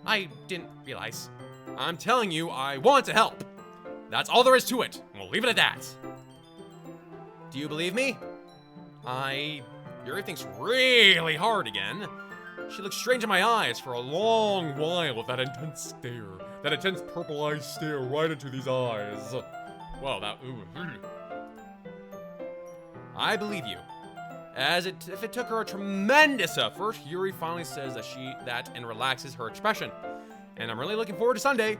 I didn't realize. I'm telling you, I want to help. That's all there is to it. We'll leave it at that. Do you believe me? Yuri thinks really hard again. She looks straight into my eyes for a long while with that intense stare. That intense purple-eyed stare right into these eyes. Well, I believe you. If it took her a tremendous effort, Yuri finally says that and relaxes her expression. And I'm really looking forward to Sunday.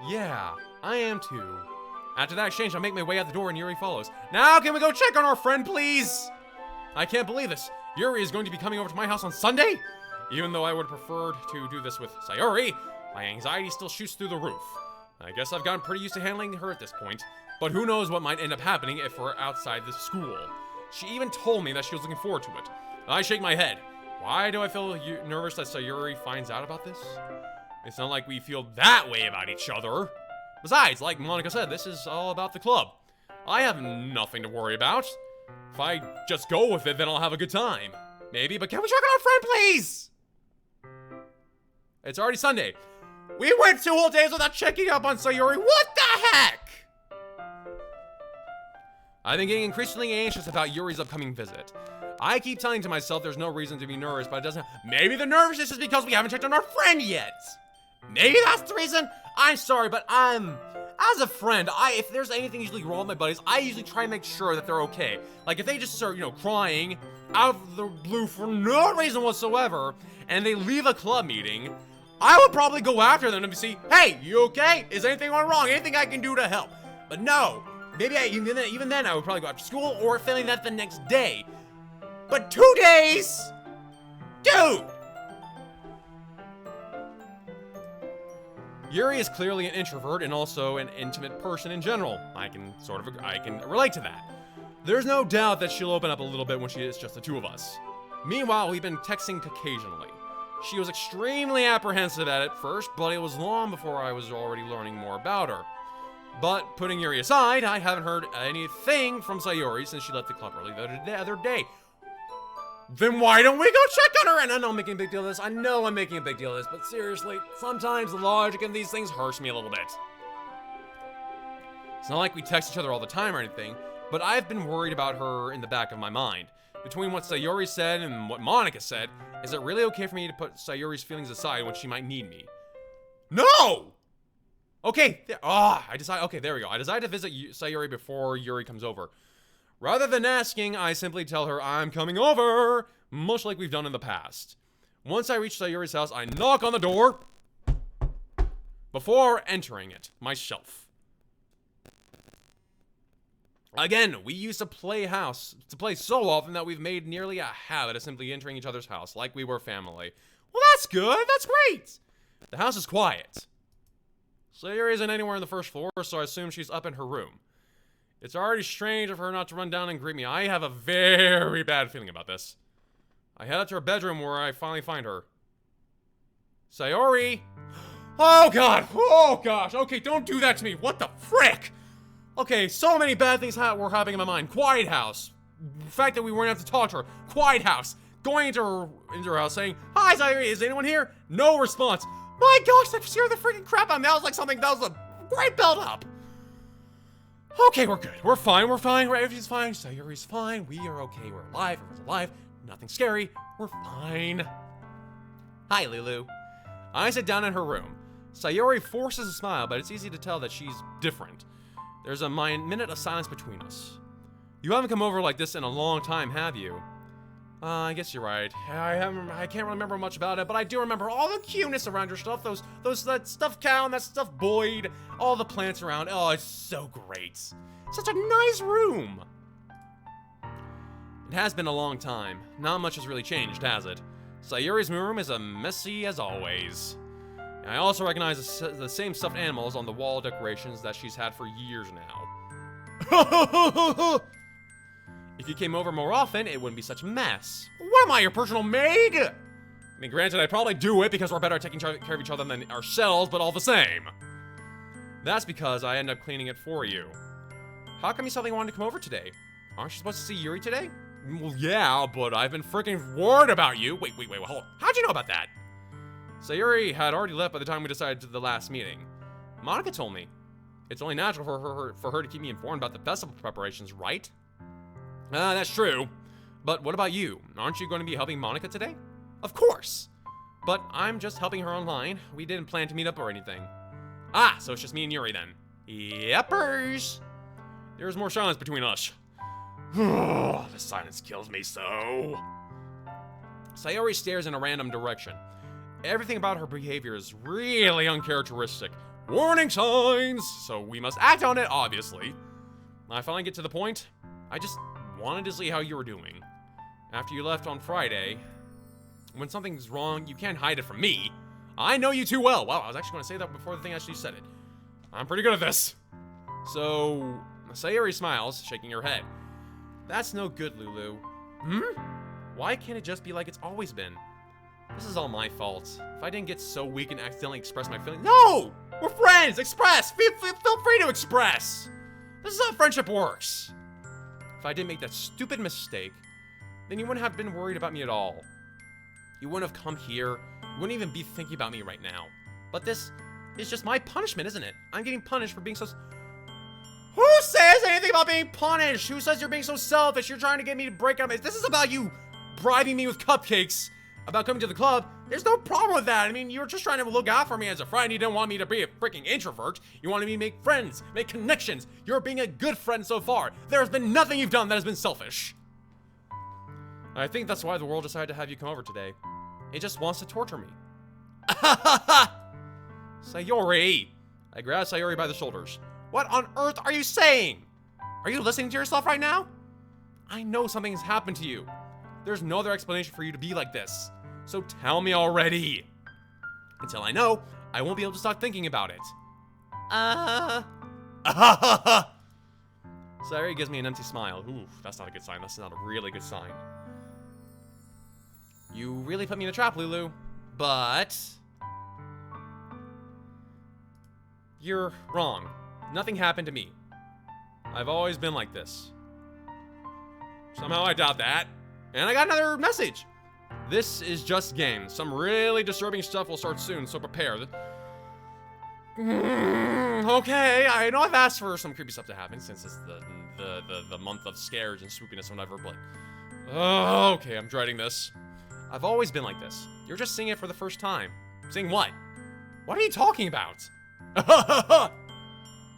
Yeah, I am too. After that exchange, I'll make my way out the door and Yuri follows. Now can we go check on our friend, please? I can't believe this. Yuri is going to be coming over to my house on Sunday? Even though I would have preferred to do this with Sayori, my anxiety still shoots through the roof. I guess I've gotten pretty used to handling her at this point, but who knows what might end up happening if we're outside the school. She even told me that she was looking forward to it. I shake my head. Why do I feel nervous that Sayori finds out about this? It's not like we feel that way about each other. Besides, like Monika said, this is all about the club. I have nothing to worry about. If I just go with it, then I'll have a good time. Maybe, but can we check on our friend, please? It's already Sunday. We went 2 whole days without checking up on Sayori. What the heck? I've been getting increasingly anxious about Yuri's upcoming visit. I keep telling to myself there's no reason to be nervous, but it doesn't. Maybe the nervousness is because we haven't checked on our friend yet. Maybe that's the reason. I'm sorry, but as a friend, if there's anything usually wrong with my buddies, I usually try and make sure that they're okay. Like if they just start, crying out of the blue for no reason whatsoever, and they leave a club meeting, I would probably go after them and see, hey, you okay? Is anything wrong? Anything I can do to help? But no. Maybe even then I would probably go after school or failing that the next day. But 2 days? Dude! Yuri is clearly an introvert and also an intimate person in general. I can relate to that. There's no doubt that she'll open up a little bit when it's just the two of us. Meanwhile, we've been texting occasionally. She was extremely apprehensive at it first, but it was long before I was already learning more about her. But putting Yuri aside, I haven't heard anything from Sayori since she left the club early the other day. Then why don't we go check on her? And I know I'm making a big deal of this. I know I'm making a big deal of this, but seriously, sometimes the logic in these things hurts me a little bit. It's not like we text each other all the time or anything, but I've been worried about her in the back of my mind. Between what Sayori said and what Monika said, is it really okay for me to put Sayori's feelings aside when she might need me? No! Okay, there we go. I decided to visit Sayori before Yuri comes over. Rather than asking, I simply tell her I'm coming over, much like we've done in the past. Once I reach Sayori's house, I knock on the door before entering it myself. Again, we used to play so often that we've made nearly a habit of simply entering each other's house like we were family. Well, that's good. That's great. The house is quiet. Sayori isn't anywhere on the first floor, so I assume she's up in her room. It's already strange of her not to run down and greet me. I have a very bad feeling about this. I head up to her bedroom where I finally find her. Sayori! Oh god! Oh gosh! Okay, don't do that to me! What the frick? Okay, so many bad things were happening in my mind. Quiet house. fact that we weren't able to talk to her. Quiet house. Going into her house saying, "Hi, Sayori, is anyone here?" No response. My gosh, that scared the freaking crap out of me. That was like something, that was a great build up. Okay, we're good. We're fine. Everything's fine. Sayori's fine. We are okay. We're alive. Everyone's alive. Nothing scary. We're fine. Hi, Lulu. I sit down in her room. Sayori forces a smile, but it's easy to tell that she's different. There's a minute of silence between us. You haven't come over like this in a long time, have you? I guess you're right. I can't remember much about it, but I do remember all the cuteness around your stuff. That stuffed cow and that stuffed Boyd. All the plants around. Oh, it's so great. Such a nice room. It has been a long time. Not much has really changed, has it? Sayori's room is a messy as always. I also recognize the same stuffed animals on the wall decorations that she's had for years now. If you came over more often, it wouldn't be such a mess. What am I, your personal maid? I mean, granted, I'd probably do it because we're better at taking care of each other than ourselves, but all the same. That's because I end up cleaning it for you. How come you suddenly wanted to come over today? Aren't you supposed to see Yuri today? Well, yeah, but I've been freaking worried about you. Wait, hold on. How'd you know about that? Sayori had already left by the time we decided to the last meeting. Monika told me. It's only natural for her to keep me informed about the festival preparations, right? That's true. But what about you? Aren't you going to be helping Monika today? Of course. But I'm just helping her online. We didn't plan to meet up or anything. Ah, so it's just me and Yuri then. Yepers. There's more silence between us. The silence kills me so. Sayori stares in a random direction. Everything about her behavior is really uncharacteristic. Warning signs! So we must act on it, obviously. I finally get to the point. I just wanted to see how you were doing. After you left on Friday, when something's wrong, you can't hide it from me. I know you too well. Wow, I was actually going to say that before the thing actually said it. I'm pretty good at this. So, Sayori smiles, shaking her head. That's no good, Lulu. Why can't it just be like it's always been? This is all my fault. If I didn't get so weak and accidentally express my feelings— No! We're friends! Express! Feel free to express! This is how friendship works. If I didn't make that stupid mistake, then you wouldn't have been worried about me at all. You wouldn't have come here. You wouldn't even be thinking about me right now. But this is just my punishment, isn't it? I'm getting punished for being so— Who says anything about being punished? Who says you're being so selfish? You're trying to get me to break up. This is about you bribing me with cupcakes, about coming to the club. There's no problem with that. I mean, you're just trying to look out for me as a friend. You didn't want me to be a freaking introvert. You wanted me to make friends, make connections. You're being a good friend so far. There's been nothing you've done that has been selfish. I think that's why the world decided to have you come over today. It just wants to torture me. Sayori. I grab Sayori by the shoulders. What on earth are you saying? Are you listening to yourself right now? I know something has happened to you. There's no other explanation for you to be like this. So tell me already. Until I know, I won't be able to stop thinking about it. Sayori gives me an empty smile. Ooh, that's not a good sign. That's not a really good sign. You really put me in a trap, Lulu. But you're wrong. Nothing happened to me. I've always been like this. Somehow I doubt that. And I got another message. This is just games. Some really disturbing stuff will start soon, so prepare. Okay, I know I've asked for some creepy stuff to happen since it's the month of scares and spookiness or whatever, but okay, I'm dreading this. I've always been like this. You're just seeing it for the first time. Seeing what? What are you talking about?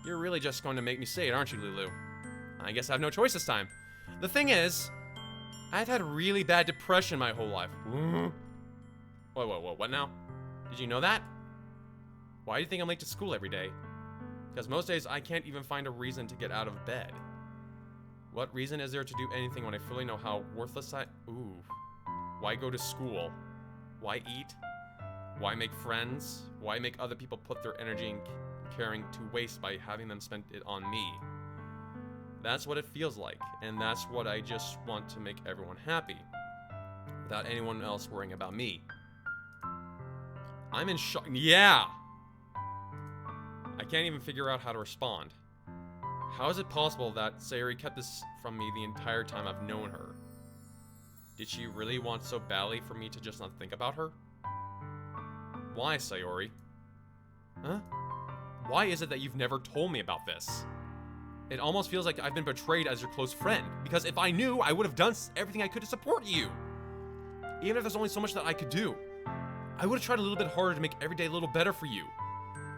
You're really just going to make me say it, aren't you, Lulu? I guess I have no choice this time. The thing is, I've had really bad depression my whole life. Whoa, what now? Did you know that? Why do you think I'm late to school every day? Because most days I can't even find a reason to get out of bed. What reason is there to do anything when I fully know how worthless Ooh. Why go to school? Why eat? Why make friends? Why make other people put their energy and caring to waste by having them spend it on me? That's what it feels like, and that's what I just want to make everyone happy, without anyone else worrying about me. I'm in shock. Yeah! I can't even figure out how to respond. How is it possible that Sayori kept this from me the entire time I've known her? Did she really want so badly for me to just not think about her? Why, Sayori? Huh? Why is it that you've never told me about this? It almost feels like I've been betrayed as your close friend, because if I knew, I would have done everything I could to support you. Even if there's only so much that I could do. I would have tried a little bit harder to make every day a little better for you.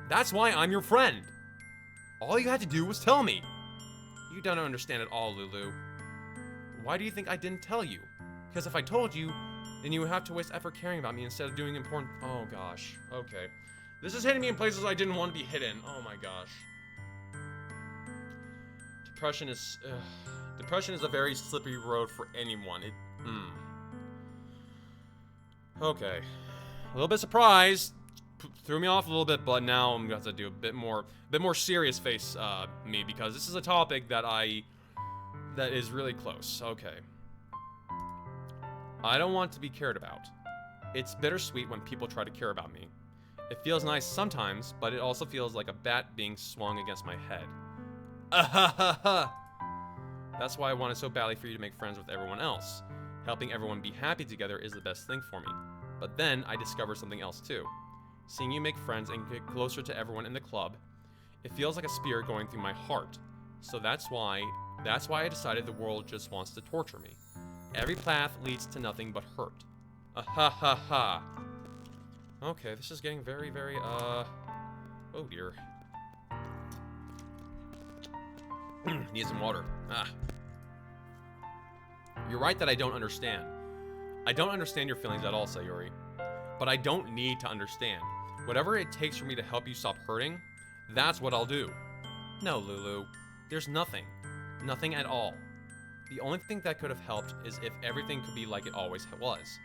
That's why I'm your friend. All you had to do was tell me. You don't understand at all, Lulu. Why do you think I didn't tell you? Because if I told you, then you would have to waste effort caring about me instead of doing important... Oh, gosh. Okay. This is hitting me in places I didn't want to be hit in. Oh, my gosh. Depression is a very slippery road for anyone. Okay. A little bit surprised. Threw me off a little bit, but now I'm gonna have to do a bit more serious face me, because this is a topic that is really close. Okay. I don't want to be cared about. It's bittersweet when people try to care about me. It feels nice sometimes, but it also feels like a bat being swung against my head. That's why I wanted so badly for you to make friends with everyone else. Helping everyone be happy together is the best thing for me. But then I discovered something else too. Seeing you make friends and get closer to everyone in the club, it feels like a spear going through my heart. So that's why I decided the world just wants to torture me. Every path leads to nothing but hurt. Okay, this is getting very, very, oh dear. Need some water. You're right that I don't understand. I don't understand your feelings at all, Sayori. But I don't need to understand. Whatever it takes for me to help you stop hurting, that's what I'll do. No, Lulu. There's nothing. Nothing at all. The only thing that could have helped is if everything could be like it always was.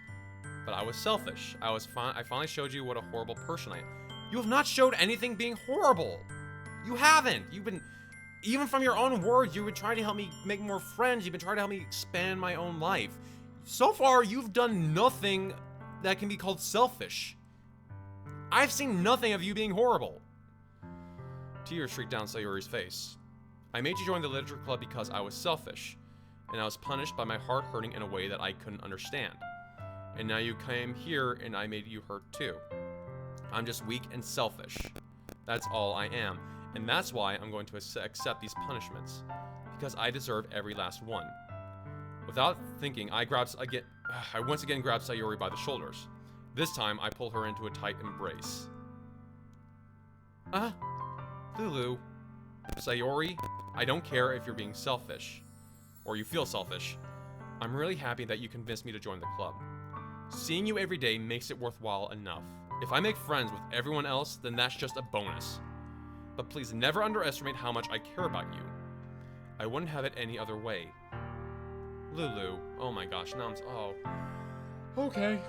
But I was selfish. I finally showed you what a horrible person I am. You have not showed anything being horrible. You haven't. You've been... Even from your own words, you've been trying to help me make more friends. You've been trying to help me expand my own life. So far, you've done nothing that can be called selfish. I've seen nothing of you being horrible. Tears streaked down Sayori's face. I made you join the literature club because I was selfish, and I was punished by my heart hurting in a way that I couldn't understand. And now you came here and I made you hurt too. I'm just weak and selfish. That's all I am. And that's why I'm going to accept these punishments, because I deserve every last one. Without thinking, I once again grabbed Sayori by the shoulders. This time, I pull her into a tight embrace. Lulu. Sayori, I don't care if you're being selfish, or you feel selfish. I'm really happy that you convinced me to join the club. Seeing you every day makes it worthwhile enough. If I make friends with everyone else, then that's just a bonus. But please never underestimate how much I care about you. I wouldn't have it any other way. Lulu. Oh my gosh, now okay.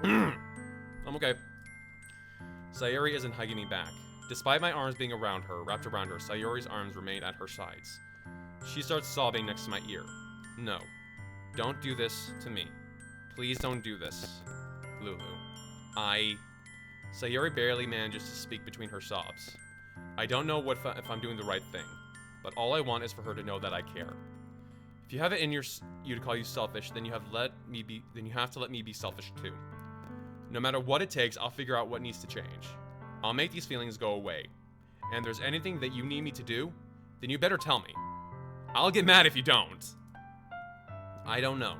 I'm okay. Sayori isn't hugging me back. Despite my arms being wrapped around her, Sayori's arms remain at her sides. She starts sobbing next to my ear. No. Don't do this to me. Please don't do this. Lulu. Sayori barely manages to speak between her sobs. I don't know if I'm doing the right thing, but all I want is for her to know that I care. If you have it in you to call you selfish, then you have to let me be selfish too. No matter what it takes, I'll figure out what needs to change. I'll make these feelings go away. And if there's anything that you need me to do, then you better tell me. I'll get mad if you don't. I don't know.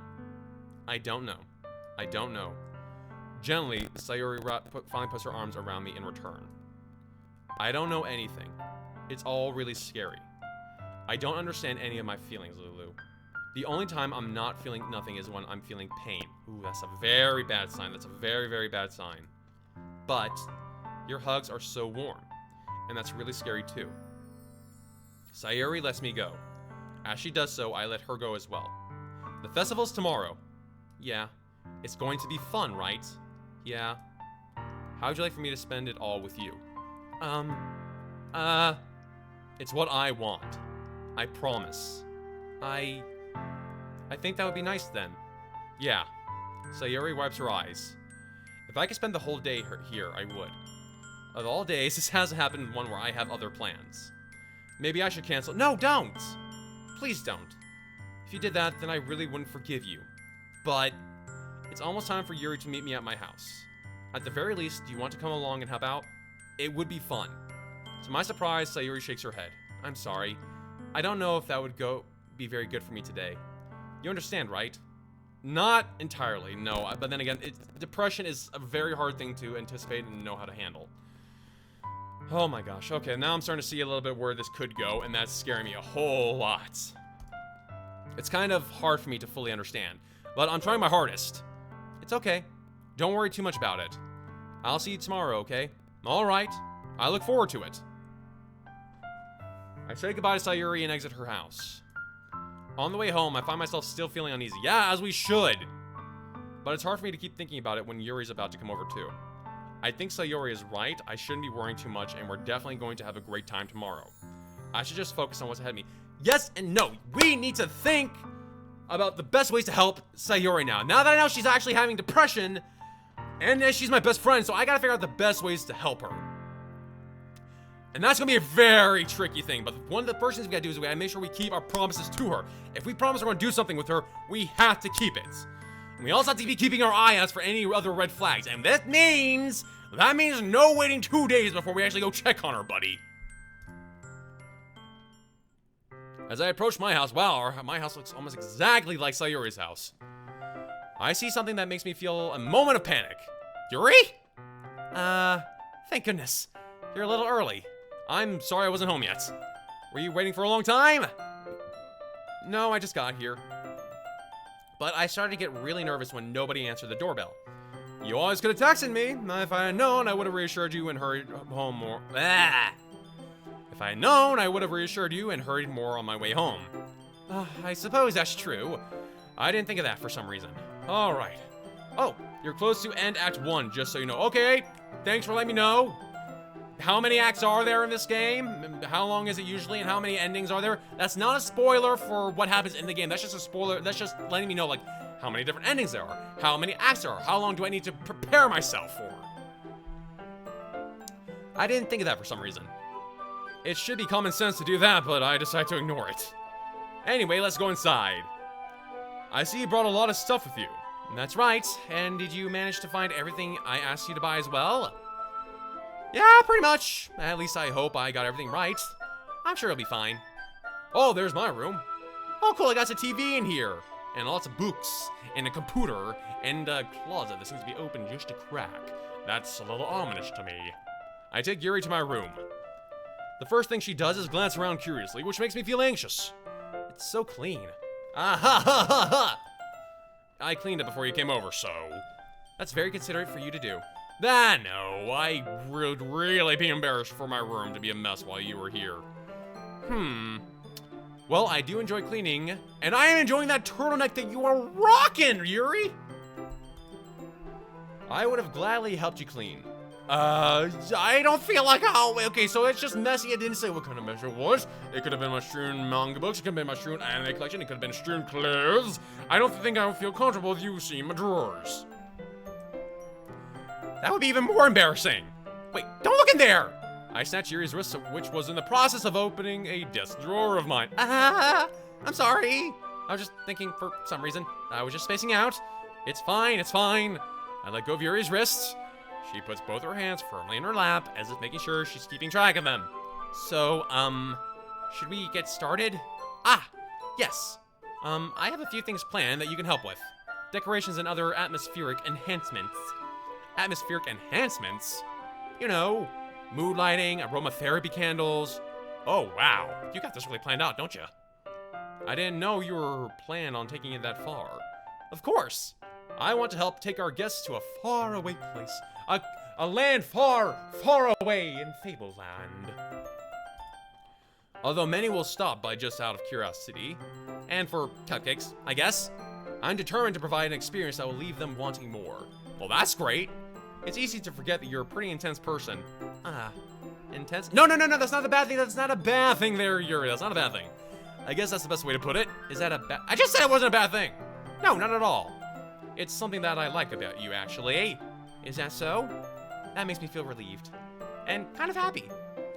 Gently, Sayori finally puts her arms around me in return. I don't know anything. It's all really scary. I don't understand any of my feelings, Lulu. The only time I'm not feeling nothing is when I'm feeling pain. Ooh, that's a very bad sign. That's a very, very bad sign. But your hugs are so warm, and that's really scary too. Sayori lets me go. As she does so, I let her go as well. The festival's tomorrow. Yeah. It's going to be fun, right? Yeah. How would you like for me to spend it all with you? It's what I want. I promise. I think that would be nice then. Yeah. Sayori wipes her eyes. If I could spend the whole day here, I would. Of all days, this hasn't happened one where I have other plans. Maybe I should cancel. No, don't! Please don't. If you did that, then I really wouldn't forgive you. But it's almost time for Yuri to meet me at my house. At the very least, do you want to come along and help out? It would be fun. To my surprise, Sayuri shakes her head. I'm sorry. I don't know if that would be very good for me today. You understand, right? Not entirely, no. But then again, depression is a very hard thing to anticipate and know how to handle. Oh my gosh. Okay, now I'm starting to see a little bit where this could go, and that's scaring me a whole lot. It's kind of hard for me to fully understand, but I'm trying my hardest. It's okay. Don't worry too much about it. I'll see you tomorrow, okay? Alright. I look forward to it. I say goodbye to Sayuri and exit her house. On the way home, I find myself still feeling uneasy. Yeah, as we should. But it's hard for me to keep thinking about it when Yuri's about to come over too. I think Sayuri is right. I shouldn't be worrying too much, and we're definitely going to have a great time tomorrow. I should just focus on what's ahead of me. Yes and no. We need to think about the best ways to help Sayuri now. Now that I know she's actually having depression, and she's my best friend, so I gotta figure out the best ways to help her. And that's gonna be a very tricky thing, but one of the first things we gotta do is we gotta make sure we keep our promises to her. If we promise we're gonna do something with her, we have to keep it. And we also have to be keeping our eye out for any other red flags, and that means no waiting 2 days before we actually go check on her, buddy. As I approach my house, wow, my house looks almost exactly like Sayuri's house. I see something that makes me feel a moment of panic. Yuri? Thank goodness. You're a little early. I'm sorry I wasn't home yet. Were you waiting for a long time? No, I just got here. But I started to get really nervous when nobody answered the doorbell. You always could have texted me. If I had known, I would have reassured you and hurried home more. If I had known, I would have reassured you and hurried more on my way home. I suppose that's true. I didn't think of that for some reason. All right. Oh, you're close to end Act 1, just so you know. Okay, thanks for letting me know. How many acts are there in this game? How long is it usually, and how many endings are there? That's not a spoiler for what happens in the game. That's just a spoiler. That's just letting me know, like, how many different endings there are, how many acts there are, how long do I need to prepare myself for. I didn't think of that for some reason. It should be common sense to do that, but I decided to ignore it. Anyway, let's go inside. I see you brought a lot of stuff with you. That's right. And did you manage to find everything I asked you to buy as well? Yeah, pretty much. At least I hope I got everything right. I'm sure it'll be fine. Oh, there's my room. Oh, cool, I got a TV in here. And lots of books, and a computer, and a closet that seems to be open just a crack. That's a little ominous to me. I take Yuri to my room. The first thing she does is glance around curiously, which makes me feel anxious. It's so clean. Ah ha ha ha ha! I cleaned it before you came over, so... That's very considerate for you to do. No, I would really be embarrassed for my room to be a mess while you were here. Well, I do enjoy cleaning, and I am enjoying that turtleneck that you are rocking, Yuri! I would have gladly helped you clean. I don't feel like okay, so it's just messy. It didn't say what kind of mess it was. It could have been my strewn manga books, it could have been my strewn anime collection, it could have been strewn clothes. I don't think I would feel comfortable with you seeing my drawers. That would be even more embarrassing. Wait, don't look in there! I snatched Yuri's wrist, which was in the process of opening a desk drawer of mine. I'm sorry. I was just thinking for some reason. I was just spacing out. It's fine, it's fine. I let go of Yuri's wrists. She puts both her hands firmly in her lap, as if making sure she's keeping track of them. So, should we get started? Yes. I have a few things planned that you can help with. Decorations and other atmospheric enhancements. Atmospheric enhancements? You know, mood lighting, aromatherapy candles. Oh, wow. You got this really planned out, don't you? I didn't know you were planning on taking it that far. Of course. I want to help take our guests to a faraway place. A land far, far away in Fableland. Although many will stop by just out of curiosity, and for cupcakes, I guess, I'm determined to provide an experience that will leave them wanting more. Well, that's great. It's easy to forget that you're a pretty intense person. Intense? No, that's not a bad thing. That's not a bad thing there, Yuri. That's not a bad thing. I guess that's the best way to put it. Is that a bad... I just said it wasn't a bad thing. No, not at all. It's something that I like about you, actually. Is that so? That makes me feel relieved. And kind of happy.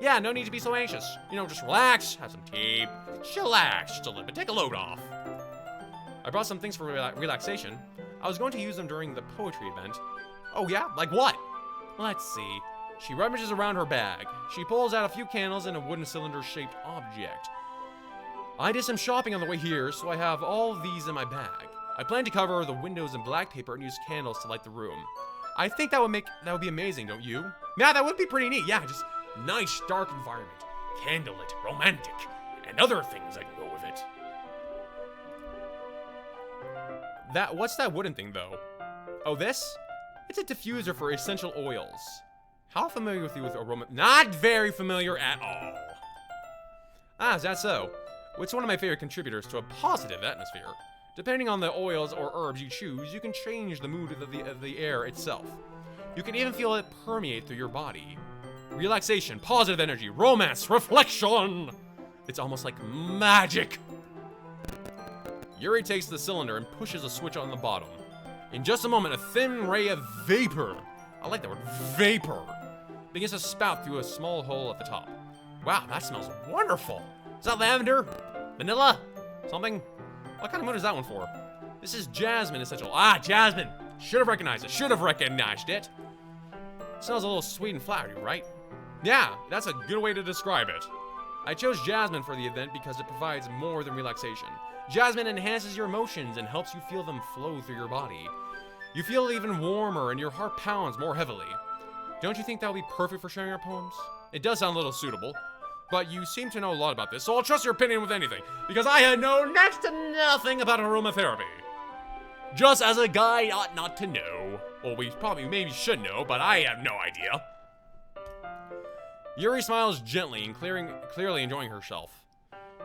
Yeah, no need to be so anxious. You know, just relax, have some tea, chillax just a little bit, take a load off. I brought some things for relaxation. I was going to use them during the poetry event. Oh yeah? Like what? Let's see. She rummages around her bag. She pulls out a few candles and a wooden cylinder-shaped object. I did some shopping on the way here, so I have all of these in my bag. I plan to cover the windows in black paper and use candles to light the room. I think that would be amazing, don't you? Yeah, that would be pretty neat. Yeah, just nice dark environment, candlelit, romantic, and other things that can go with it. What's that wooden thing though? Oh, this? It's a diffuser for essential oils. How familiar with you with aroma? Not very familiar at all. Ah, is that so? It's one of my favorite contributors to a positive atmosphere. Depending on the oils or herbs you choose, you can change the mood of the air itself. You can even feel it permeate through your body. Relaxation, positive energy, romance, reflection! It's almost like magic! Yuri takes the cylinder and pushes a switch on the bottom. In just a moment, a thin ray of vapor, I like that word, vapor, begins to spout through a small hole at the top. Wow, that smells wonderful! Is that lavender? Vanilla? Something? What kind of mood is that one for? This is jasmine essential. Ah, jasmine! Should have recognized it. Should have recognized it. Smells a little sweet and flowery, right? Yeah, that's a good way to describe it. I chose jasmine for the event because it provides more than relaxation. Jasmine enhances your emotions and helps you feel them flow through your body. You feel even warmer and your heart pounds more heavily. Don't you think that would be perfect for sharing our poems? It does sound a little suitable, but you seem to know a lot about this, so I'll trust your opinion with anything, because I know next to nothing about aromatherapy. Just as a guy ought not to know. Well, we maybe should know, but I have no idea. Yuri smiles gently and clearly enjoying herself.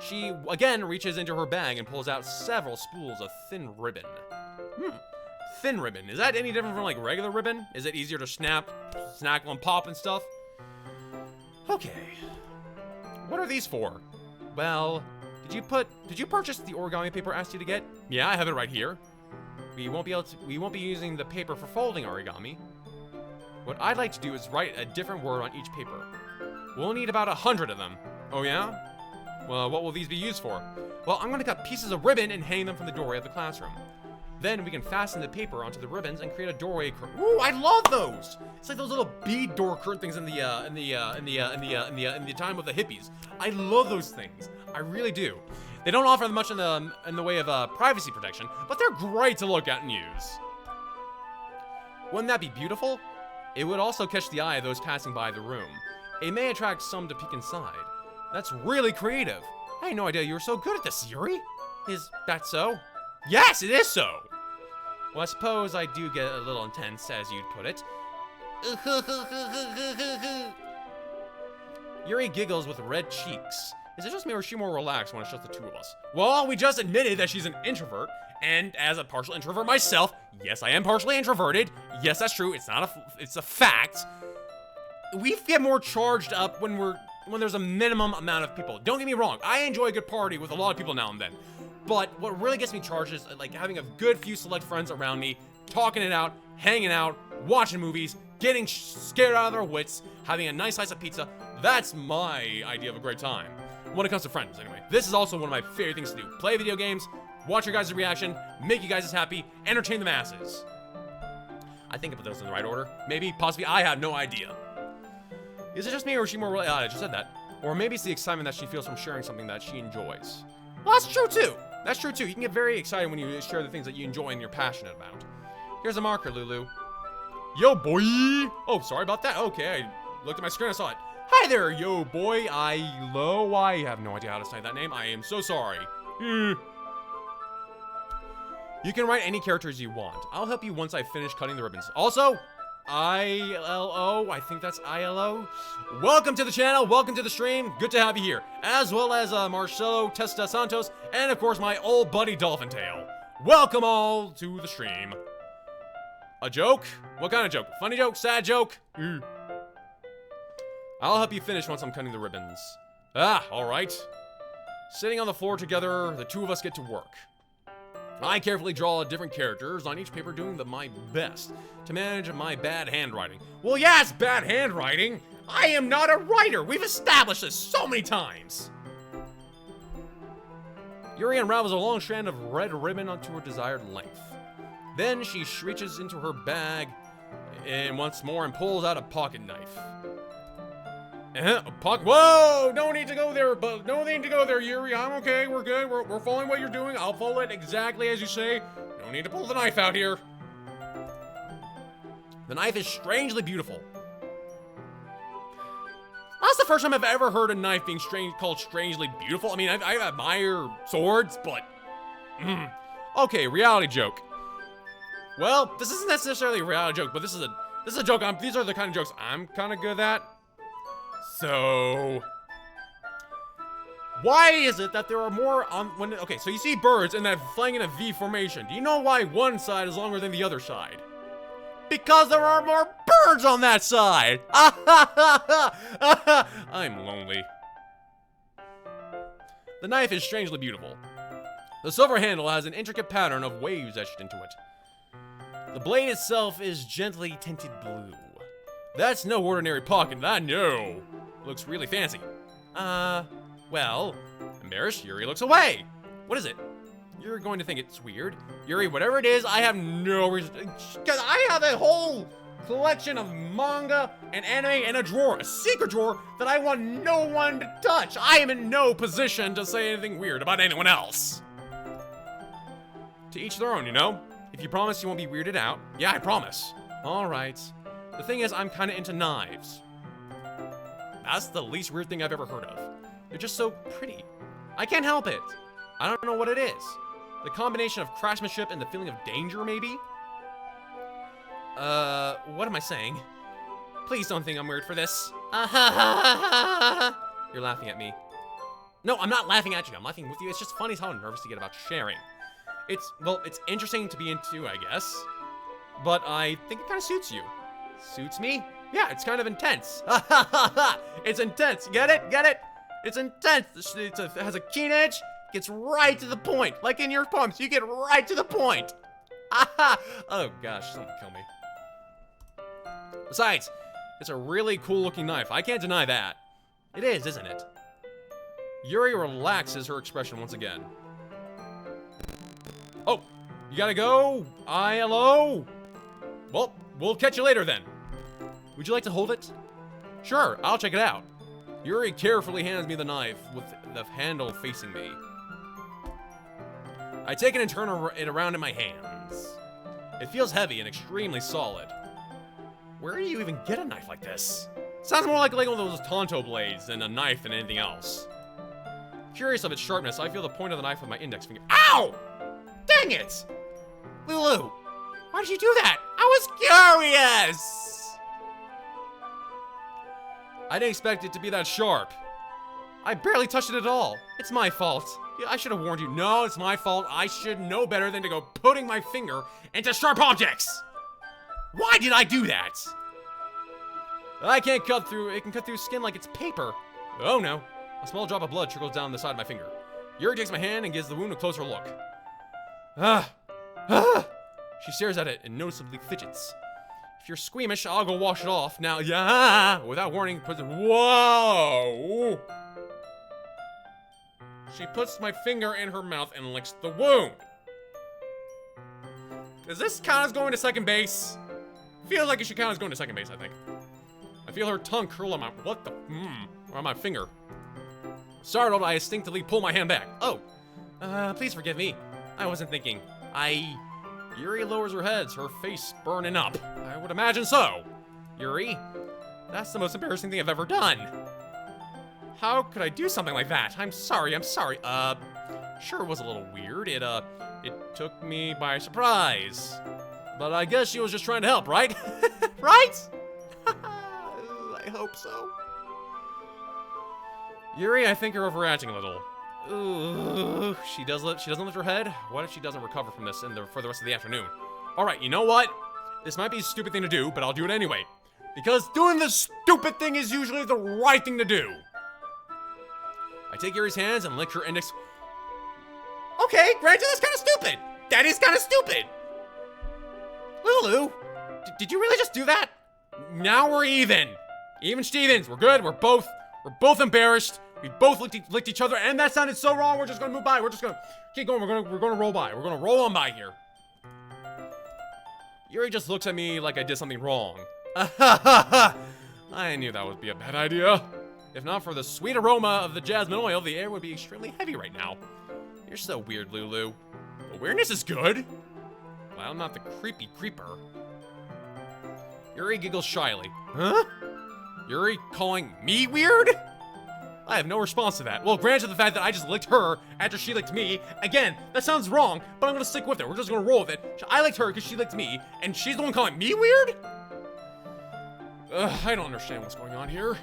She, again, reaches into her bag and pulls out several spools of thin ribbon. Thin ribbon. Is that any different from, like, regular ribbon? Is it easier to snap, snackle, and pop and stuff? Okay. What are these for? Well, did you purchase the origami paper I asked you to get? Yeah, I have it right here. We won't be using the paper for folding origami. What I'd like to do is write a different word on each paper. We'll need about 100 of them. Oh yeah? Well, what will these be used for? Well, I'm gonna cut pieces of ribbon and hang them from the doorway of the classroom. Then we can fasten the paper onto the ribbons and create a doorway curtain. Ooh, I love those! It's like those little bead door curtain things in the time of the hippies. I love those things. I really do. They don't offer much in the way of privacy protection, but they're great to look at and use. Wouldn't that be beautiful? It would also catch the eye of those passing by the room. It may attract some to peek inside. That's really creative. I had no idea you were so good at this, Yuri. Is that so? Yes, it is so. Well, I suppose I do get a little intense, as you'd put it. Yuri giggles with red cheeks. Is it just me or is she more relaxed when it's just the two of us? Well, we just admitted that she's an introvert, and as a partial introvert myself, yes, I am partially introverted. Yes, that's true. It's a fact. We get more charged up when there's a minimum amount of people. Don't get me wrong. I enjoy a good party with a lot of people now and then. But what really gets me charged is like having a good few select friends around me, talking it out, hanging out, watching movies, getting scared out of their wits, having a nice slice of pizza. That's my idea of a great time. When it comes to friends, anyway. This is also one of my favorite things to do. Play video games, watch your guys' reaction, make you guys happy, entertain the masses. I think I put those in the right order. Maybe, possibly, I have no idea. Is it just me or is she more I just said that. Or maybe it's the excitement that she feels from sharing something that she enjoys. Well, that's true too. That's true too. You can get very excited when you share the things that you enjoy and you're passionate about. Here's a marker, Lulu. Yo, boy. Oh, sorry about that. Okay, I looked at my screen and saw it. Hi there, yo, boy. I have no idea how to say that name. I am so sorry. You can write any characters you want. I'll help you once I finish cutting the ribbons. Also, ILO, I think that's ILO. Welcome to the channel, welcome to the stream. Good to have you here. As well as Marcelo Testa Santos, and of course my old buddy Dolphin Tail. Welcome all to the stream. A joke? What kind of joke? Funny joke? Sad joke? I'll help you finish once I'm cutting the ribbons. Ah, alright. Sitting on the floor together, the two of us get to work. I carefully draw different characters on each paper, doing my best to manage my bad handwriting. Well, yeah, it's bad handwriting. I am not a writer. We've established this so many times. Yuri unravels a long strand of red ribbon onto her desired length. Then she reaches into her bag and once more and pulls out a pocket knife. A pocket. Whoa! No need to go there, but no need to go there, Yuri. I'm okay. We're good. We're following what you're doing. I'll follow it exactly as you say. No need to pull the knife out here. The knife is strangely beautiful. That's the first time I've ever heard a knife being called strangely beautiful. I mean, I admire swords, but... Okay, reality joke. Well, this isn't necessarily a reality joke, but this is a joke. These are the kind of jokes I'm kind of good at. So... Why is it that there are more okay, so you see birds and they're flying in a V formation. Do you know why one side is longer than the other side? Because there are more birds on that side! I'm lonely. The knife is strangely beautiful. The silver handle has an intricate pattern of waves etched into it. The blade itself is gently tinted blue. That's no ordinary pocket, I know. Looks really fancy. Well, embarrassed, Yuri looks away. What is it? You're going to think it's weird. Yuri, whatever it is, I have no reason. Because I have a whole collection of manga and anime in a drawer, a secret drawer that I want no one to touch. I am in no position to say anything weird about anyone else. To each their own, you know? If you promise you won't be weirded out. Yeah, I promise. All right. The thing is, I'm kind of into knives. That's the least weird thing I've ever heard of. They're just so pretty. I can't help it. I don't know what it is. The combination of craftsmanship and the feeling of danger, maybe? What am I saying? Please don't think I'm weird for this. You're laughing at me. No, I'm not laughing at you. I'm laughing with you. It's just funny how nervous you get about sharing. Well, it's interesting to be into, I guess. But I think it kind of suits you. Suits me? Yeah, it's kind of intense. It's intense. Get it? Get it? It's intense. It has a keen edge. Gets right to the point. Like in your poems, you get right to the point. Oh gosh, someone kill me. Besides, it's a really cool looking knife. I can't deny that. It is, isn't it? Yuri relaxes her expression once again. Oh, you gotta go? Hello? Well, we'll catch you later then. Would you like to hold it? Sure, I'll check it out. Yuri carefully hands me the knife with the handle facing me. I take it and turn it around in my hands. It feels heavy and extremely solid. Where do you even get a knife like this? Sounds more like one of those Tonto blades than a knife than anything else. Curious of its sharpness, I feel the point of the knife with my index finger. Ow! Dang it! Lulu, why did you do that? I was curious! I didn't expect it to be that sharp. I barely touched it at all. It's my fault. Yeah, I should have warned you. No, it's my fault. I should know better than to go putting my finger into sharp objects. Why did I do that? I can't cut through. It can cut through skin like it's paper. Oh no. A small drop of blood trickles down the side of my finger. Yuri takes my hand and gives the wound a closer look. She stares at it and noticeably fidgets. If you're squeamish, I'll go wash it off. Now, yeah, without warning, whoa! She puts my finger in her mouth and licks the wound. Does this count as going to second base? Feels like it should count as going to second base, I think. I feel her tongue curl on my, on my finger. Startled, I instinctively pull my hand back. Oh, please forgive me. I wasn't thinking. Yuri lowers her head, her face burning up. I would imagine so. Yuri, that's the most embarrassing thing I've ever done. How could I do something like that? I'm sorry. Sure it was a little weird. It took me by surprise. But I guess she was just trying to help, right? Right? I hope so. Yuri, I think you're overreacting a little. Ooh, she doesn't lift her head. What if she doesn't recover from this for the rest of the afternoon? All right, you know what? This might be a stupid thing to do, but I'll do it anyway. Because doing this stupid thing is usually the right thing to do. I take Yuri's hands and lick her index. Okay, granted, that's kind of stupid. That is kind of stupid. Lulu, did you really just do that? Now we're even. Even Stevens, we're good. We're both embarrassed. We both licked each other, and that sounded so wrong. We're just gonna move by. We're just gonna keep going. We're gonna roll by. We're gonna roll on by here. Yuri just looks at me like I did something wrong. I knew that would be a bad idea. If not for the sweet aroma of the jasmine oil, the air would be extremely heavy right now. You're so weird, Lulu. Awareness is good. Well, I'm not the creepy creeper. Yuri giggles shyly. Huh? Yuri calling me weird? I have no response to that. Well, granted the fact that I just licked her after she licked me. Again, that sounds wrong, but I'm gonna stick with it. We're just gonna roll with it. I licked her because she licked me, and she's the one calling me weird? I don't understand what's going on here.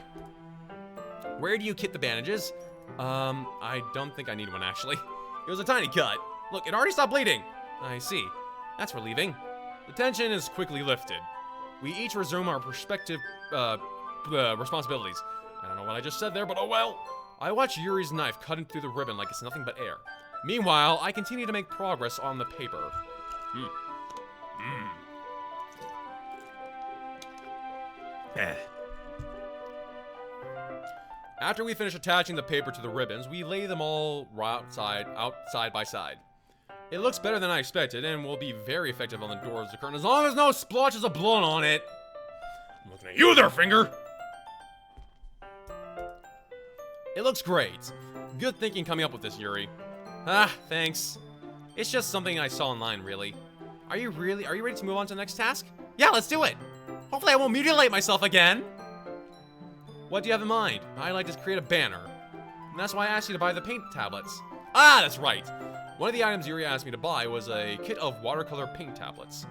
Where do you keep the bandages? I don't think I need one, actually. It was a tiny cut. Look, it already stopped bleeding. I see. That's relieving. The tension is quickly lifted. We each resume our respective, responsibilities. I don't know what I just said there, but oh well. I watch Yuri's knife cutting through the ribbon like it's nothing but air. Meanwhile, I continue to make progress on the paper. After we finish attaching the paper to the ribbons, we lay them all outside by side. It looks better than I expected and will be very effective on the doors of the curtain as long as no splotches of blood on it. I'm looking at you there, finger! It looks great. Good thinking coming up with this, Yuri. Thanks. It's just something I saw online, really. Are you ready to move on to the next task? Yeah, let's do it! Hopefully I won't mutilate myself again! What do you have in mind? I'd like to create a banner. And that's why I asked you to buy the paint tablets. Ah, that's right! One of the items Yuri asked me to buy was a kit of watercolor paint tablets.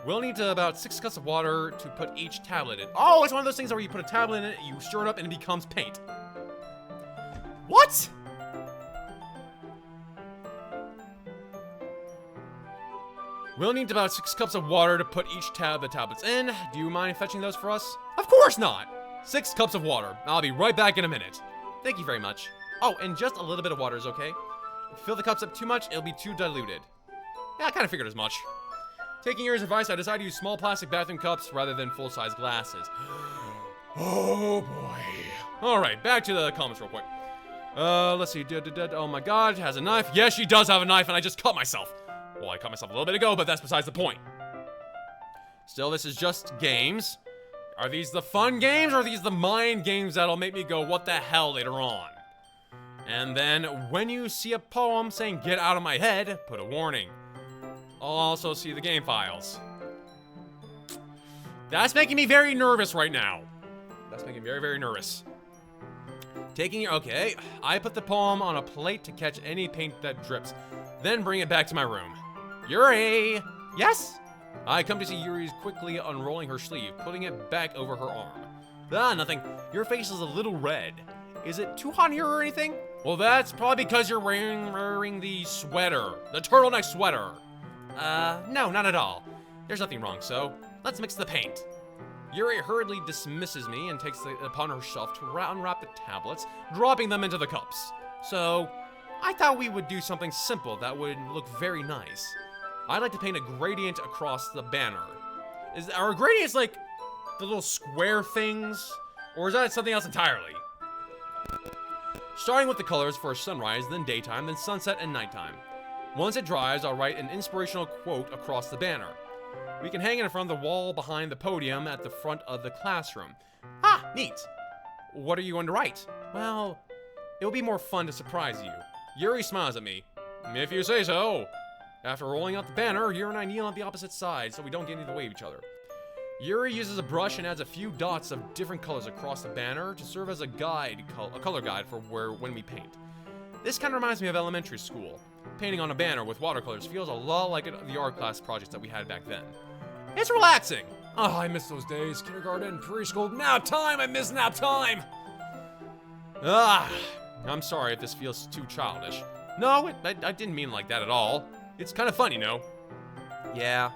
We'll need about 6 cups of water to put each tablet in. Oh, it's one of those things where you put a tablet in it, you stir it up, and it becomes paint. What? We'll need about 6 cups of water to put each the tablets in. Do you mind fetching those for us? Of course not! 6 cups of water. I'll be right back in a minute. Thank you very much. Oh, and just a little bit of water is okay. If you fill the cups up too much, it'll be too diluted. Yeah, I kind of figured as much. Taking Yuri's advice, I decided to use small plastic bathroom cups rather than full-size glasses. Oh boy. Alright, back to the comments real quick. Let's see. Oh my god, has a knife. Yes, she does have a knife, and I just cut myself. Well, I cut myself a little bit ago, but that's besides the point. Still, this is just games. Are these the fun games, or are these the mind games that'll make me go, what the hell, later on? And then, when you see a poem saying, get out of my head, put a warning. I'll also see the game files. That's making me very nervous right now. That's making me very, very nervous. Okay, I put the poem on a plate to catch any paint that drips, then bring it back to my room. Yuri! Yes? I come to see Yuri's quickly unrolling her sleeve, putting it back over her arm. Nothing. Your face is a little red. Is it too hot here or anything? Well, that's probably because you're wearing the sweater. The turtleneck sweater. No, not at all. There's nothing wrong, so let's mix the paint. Yuri hurriedly dismisses me and takes it upon herself to unwrap the tablets, dropping them into the cups. So, I thought we would do something simple that would look very nice. I'd like to paint a gradient across the banner. Are gradients like the little square things? Or is that something else entirely? Starting with the colors for sunrise, then daytime, then sunset and nighttime. Once it dries, I'll write an inspirational quote across the banner. We can hang it in front of the wall behind the podium at the front of the classroom. Ah, neat. What are you going to write? Well, it'll be more fun to surprise you. Yuri smiles at me. If you say so. After rolling out the banner, Yuri and I kneel on the opposite side so we don't get in the way of each other. Yuri uses a brush and adds a few dots of different colors across the banner to serve as a color guide for when we paint. This kind of reminds me of elementary school. Painting on a banner with watercolors feels a lot like the art class projects that we had back then. It's relaxing. Oh, I miss those days. Kindergarten, preschool, nap time. I miss nap time. I'm sorry if this feels too childish. No, I didn't mean like that at all. It's kind of fun, you know. Yeah,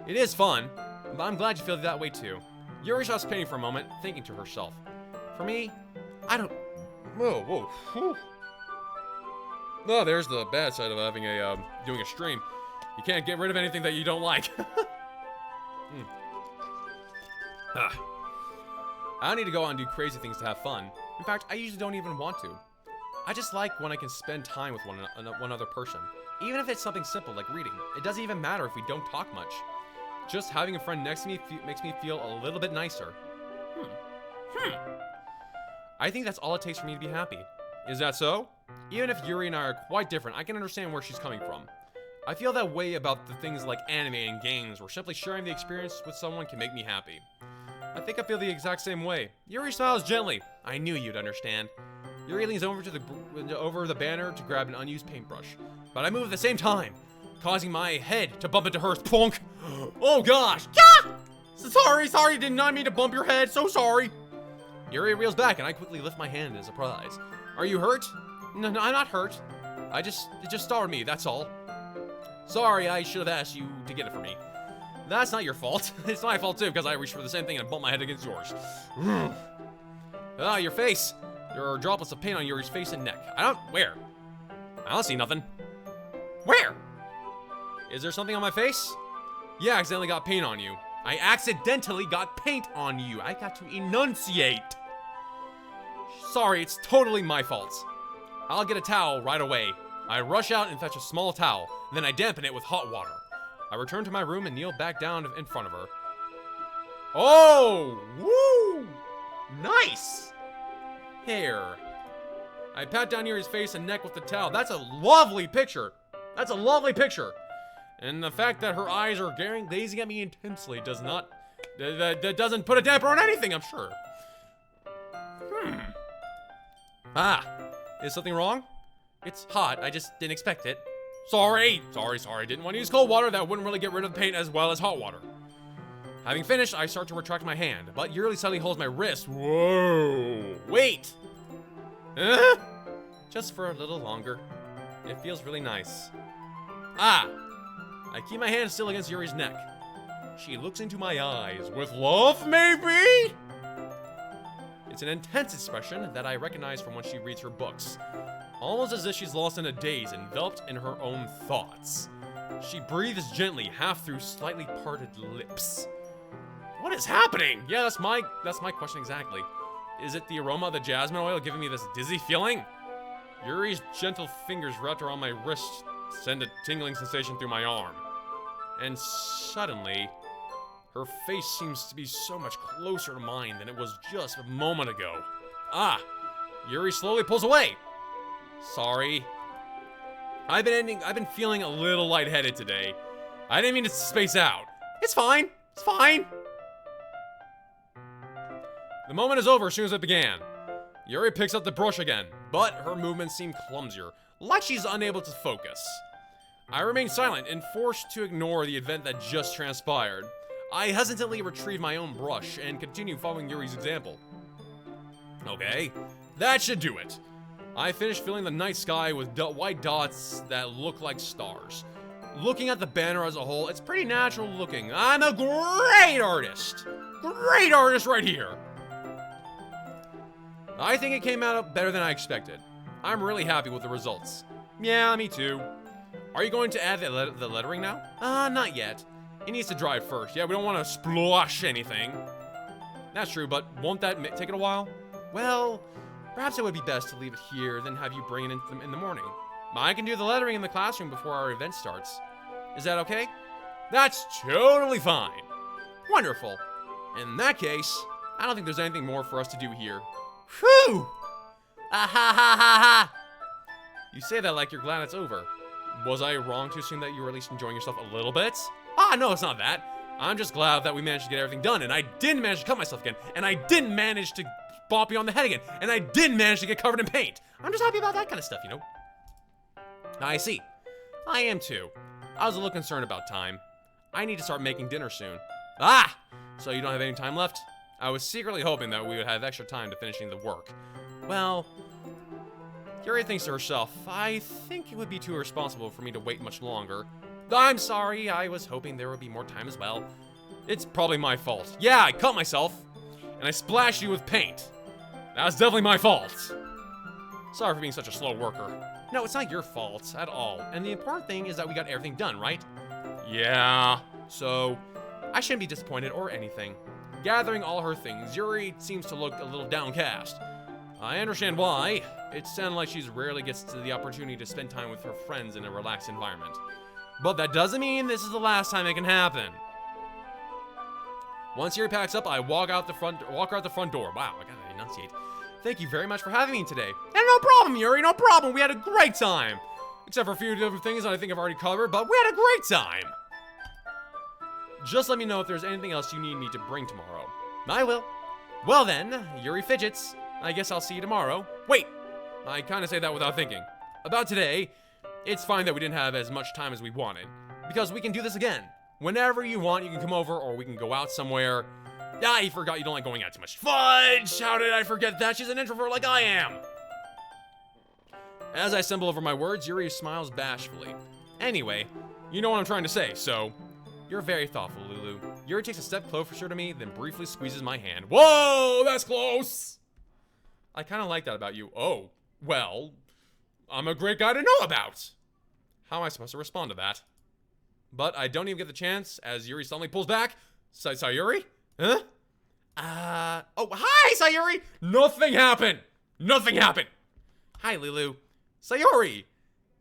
it is fun, but I'm glad you feel that way too. Yuri stops painting for a moment, thinking to herself. For me, I don't... Whoa. Whew. Oh, there's the bad side of having doing a stream. You can't get rid of anything that you don't like. I don't need to go out and do crazy things to have fun. In fact, I usually don't even want to. I just like when I can spend time with one other person. Even if it's something simple like reading. It doesn't even matter if we don't talk much. Just having a friend next to me makes me feel a little bit nicer. I think that's all it takes for me to be happy. Is that so? Even if Yuri and I are quite different, I can understand where she's coming from. I feel that way about the things like anime and games, where simply sharing the experience with someone can make me happy. I think I feel the exact same way. Yuri smiles gently. I knew you'd understand. Yuri leans over the banner to grab an unused paintbrush, but I move at the same time, causing my head to bump into hers. Plonk! Oh gosh! Ah! Sorry, did not mean to bump your head. So sorry. Yuri reels back, and I quickly lift my hand in surprise. Are you hurt? No, I'm not hurt. It just startled me. That's all. Sorry, I should have asked you to get it for me. That's not your fault. It's my fault too, because I reached for the same thing and bumped my head against yours. Your face. There are droplets of paint on Yuri's face and neck. Where? I don't see nothing. Where? Is there something on my face? Yeah, I accidentally got paint on you. I accidentally got paint on you. I got to enunciate. Sorry, it's totally my fault. I'll get a towel right away. I rush out and fetch a small towel, then I dampen it with hot water. I return to my room and kneel back down in front of her. Oh, woo! Nice! Hair. I pat down Yuri's face and neck with the towel. That's a lovely picture. That's a lovely picture. And the fact that her eyes are gazing at me intensely does not... That doesn't put a damper on anything, I'm sure. Is something wrong? It's hot, I just didn't expect it. Sorry. Didn't want to use cold water. That wouldn't really get rid of the paint as well as hot water. Having finished, I start to retract my hand, but Yuri suddenly holds my wrist. Whoa. Wait. Just for a little longer. It feels really nice. I keep my hand still against Yuri's neck. She looks into my eyes with love, maybe? It's an intense expression that I recognize from when she reads her books. Almost as if she's lost in a daze, enveloped in her own thoughts. She breathes gently, half through slightly parted lips. What is happening? Yeah, that's my question exactly. Is it the aroma of the jasmine oil giving me this dizzy feeling? Yuri's gentle fingers wrapped around my wrist send a tingling sensation through my arm. And suddenly, her face seems to be so much closer to mine than it was just a moment ago. Yuri slowly pulls away. Sorry. I've been feeling a little lightheaded today. I didn't mean to space out. It's fine. It's fine. The moment is over as soon as it began. Yuri picks up the brush again, but her movements seem clumsier, like she's unable to focus. I remain silent and forced to ignore the event that just transpired. I hesitantly retrieve my own brush and continue following Yuri's example. Okay, that should do it. I finish filling the night sky with white dots that look like stars. Looking at the banner as a whole, it's pretty natural looking. I'm a great artist! Great artist right here! I think it came out better than I expected. I'm really happy with the results. Yeah, me too. Are you going to add the lettering now? Not yet. It needs to dry first. Yeah, we don't want to splosh anything. That's true, but won't that take it a while? Well, perhaps it would be best to leave it here, then have you bring it in the morning. I can do the lettering in the classroom before our event starts. Is that okay? That's totally fine. Wonderful. In that case, I don't think there's anything more for us to do here. Whew! Ha! You say that like you're glad it's over. Was I wrong to assume that you were at least enjoying yourself a little bit? No, it's not that. I'm just glad that we managed to get everything done, and I didn't manage to cut myself again, and I didn't manage to bop you on the head again, and I didn't manage to get covered in paint. I'm just happy about that kind of stuff, you know? I see. I am too. I was a little concerned about time. I need to start making dinner soon. So you don't have any time left? I was secretly hoping that we would have extra time to finishing the work. Well, Yuri thinks to herself, I think it would be too irresponsible for me to wait much longer. I'm sorry, I was hoping there would be more time as well. It's probably my fault. Yeah, I cut myself, and I splashed you with paint. That was definitely my fault. Sorry for being such a slow worker. No, it's not your fault at all, and the important thing is that we got everything done, right? Yeah, so I shouldn't be disappointed or anything. Gathering all her things, Yuri seems to look a little downcast. I understand why. It sounds like she rarely gets to the opportunity to spend time with her friends in a relaxed environment. But that doesn't mean this is the last time it can happen. Once Yuri packs up, I walk out the front door. Wow, I gotta enunciate. Thank you very much for having me today. And no problem, Yuri, no problem. We had a great time. Except for a few different things that I think I've already covered, but we had a great time. Just let me know if there's anything else you need me to bring tomorrow. I will. Well then, Yuri fidgets. I guess I'll see you tomorrow. Wait, I kind of say that without thinking. About today, it's fine that we didn't have as much time as we wanted, because we can do this again. Whenever you want, you can come over, or we can go out somewhere. Ah, you forgot you don't like going out too much. Fudge! How did I forget that? She's an introvert like I am. As I stumble over my words, Yuri smiles bashfully. Anyway, you know what I'm trying to say, so... You're very thoughtful, Lulu. Yuri takes a step closer to me, then briefly squeezes my hand. Whoa, that's close! I kind of like that about you. Oh, well, I'm a great guy to know about. How am I supposed to respond to that? But I don't even get the chance, as Yuri suddenly pulls back. Sayuri? Huh? Oh, hi, Sayuri! Nothing happened! Nothing happened! Hi, Lulu. Sayuri!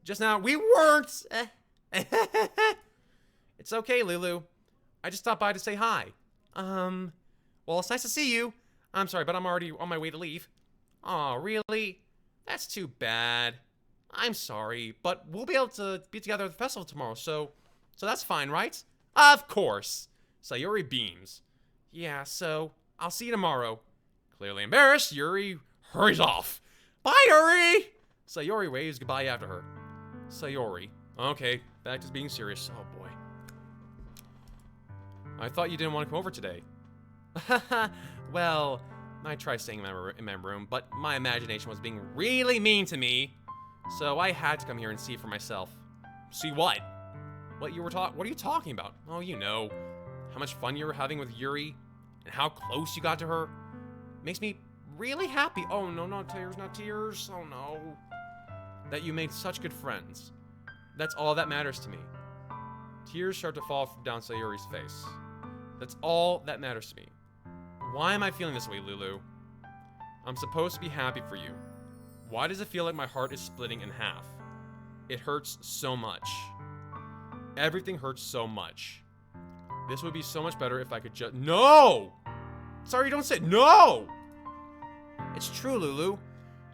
Just now, we weren't... It's okay, Lulu. I just stopped by to say hi. Well, it's nice to see you. I'm sorry, but I'm already on my way to leave. Aw, really? That's too bad. I'm sorry, but we'll be able to be together at the festival tomorrow, so that's fine, right? Of course. Sayuri beams. Yeah, so I'll see you tomorrow. Clearly embarrassed, Yuri hurries off. Bye, Yuri! Sayuri waves goodbye after her. Sayuri. Okay, back to being serious. Oh, boy. I thought you didn't want to come over today. Well, I tried staying in my room, but my imagination was being really mean to me. So I had to come here and see for myself. See what? What are you talking about? Oh, you know. How much fun you were having with Yuri, and how close you got to her. Makes me really happy. Oh, no, not tears, not tears. Oh, no. That you made such good friends. That's all that matters to me. Tears start to fall down Sayuri's face. That's all that matters to me. Why am I feeling this way, Lulu? I'm supposed to be happy for you. Why does it feel like my heart is splitting in half? It hurts so much. Everything hurts so much. This would be so much better if I could just... No! Sorry, don't say... No! It's true, Lulu.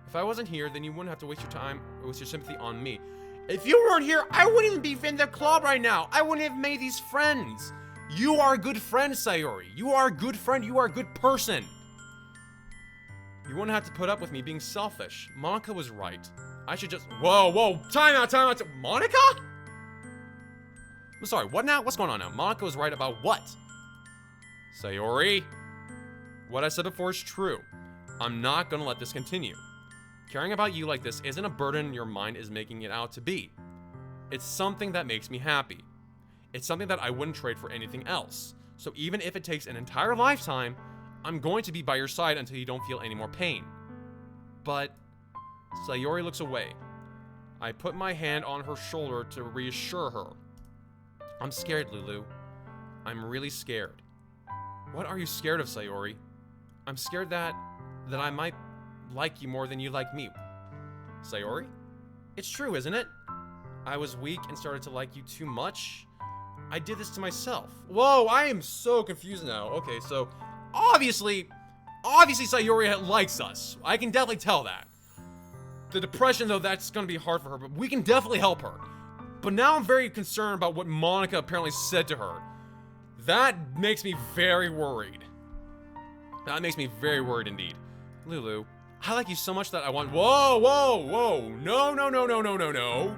If I wasn't here, then you wouldn't have to waste your time or waste your sympathy on me. If you weren't here, I wouldn't even be in the club right now. I wouldn't have made these friends. You are a good friend, Sayuri. You are a good friend. You are a good person. You wouldn't have to put up with me being selfish. Monika was right. I should just... Whoa. Time out. Monika? I'm sorry, what now? What's going on now? Monika was right about what? Sayuri? What I said before is true. I'm not gonna let this continue. Caring about you like this isn't a burden your mind is making it out to be. It's something that makes me happy. It's something that I wouldn't trade for anything else. So even if it takes an entire lifetime, I'm going to be by your side until you don't feel any more pain. But Sayuri looks away. I put my hand on her shoulder to reassure her. I'm scared, Lulu. I'm really scared. What are you scared of, Sayuri? I'm scared that I might like you more than you like me. Sayuri? It's true, isn't it? I was weak and started to like you too much. I did this to myself. Whoa, I am so confused now. Okay, so obviously Sayuri likes us. I can definitely tell that. The depression, though, that's gonna be hard for her, but we can definitely help her. But now I'm very concerned about what Monika apparently said to her. That makes me very worried. That makes me very worried indeed. Lulu, I like you so much that I want... Whoa. No.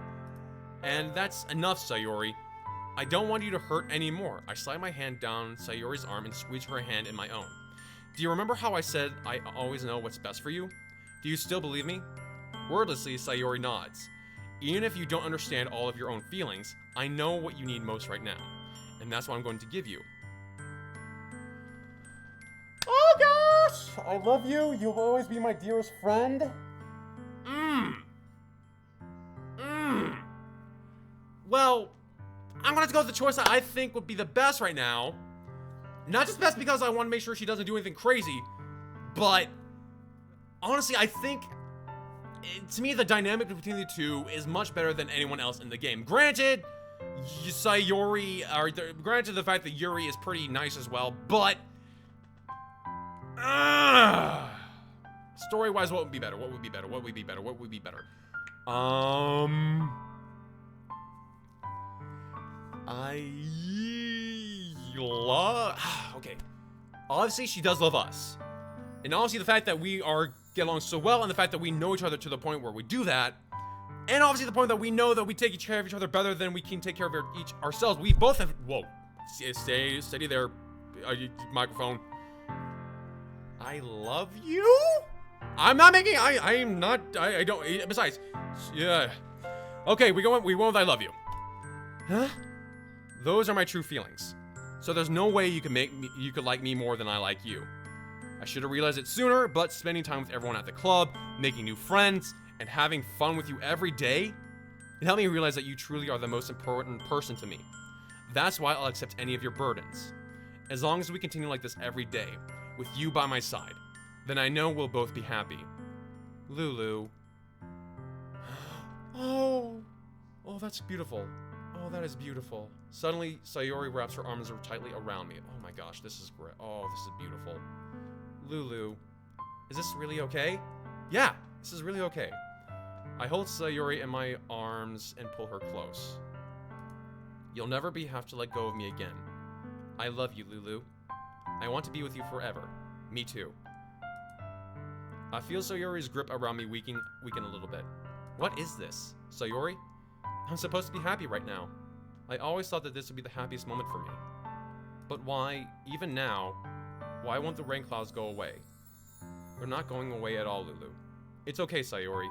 And that's enough, Sayuri. I don't want you to hurt anymore. I slide my hand down Sayuri's arm and squeeze her hand in my own. Do you remember how I said I always know what's best for you? Do you still believe me? Wordlessly, Sayuri nods. Even if you don't understand all of your own feelings, I know what you need most right now. And that's what I'm going to give you. Oh gosh! I love you. You'll always be my dearest friend. Well, I'm gonna have to go with the choice that I think would be the best right now. Not just best because I want to make sure she doesn't do anything crazy, but honestly, I think, to me, the dynamic between the two is much better than anyone else in the game. Granted, Sayori, or granted the fact that Yuri is pretty nice as well, but story-wise, what would be better? What would be better? What would be better? What would be better? Okay. Obviously, she does love us. And obviously, the fact that we get along so well, and the fact that we know each other to the point where we do that, and obviously the point that we know that we take care of each other better than we can take care of ourselves. We both have. Whoa. Stay steady there, microphone. I love you? I'm not making. I am not. I don't. Besides, yeah. Okay, we went with I love you. Huh? Those are my true feelings. So there's no way you could like me more than I like you. I should have realized it sooner, but spending time with everyone at the club, making new friends, and having fun with you every day, it helped me realize that you truly are the most important person to me. That's why I'll accept any of your burdens. As long as we continue like this every day, with you by my side, then I know we'll both be happy. Lulu. Oh, that's beautiful. Oh, that is beautiful. Suddenly, Sayori wraps her arms tightly around me. Oh my gosh, this is great. Oh, this is beautiful. Lulu, is this really okay? Yeah, this is really okay. I hold Sayori in my arms and pull her close. You'll never have to let go of me again. I love you, Lulu. I want to be with you forever. Me too. I feel Sayori's grip around me weaken a little bit. What is this? Sayori? I'm supposed to be happy right now. I always thought that this would be the happiest moment for me. But why, even now, why won't the rain clouds go away? They're not going away at all, Lulu. It's okay, Sayori.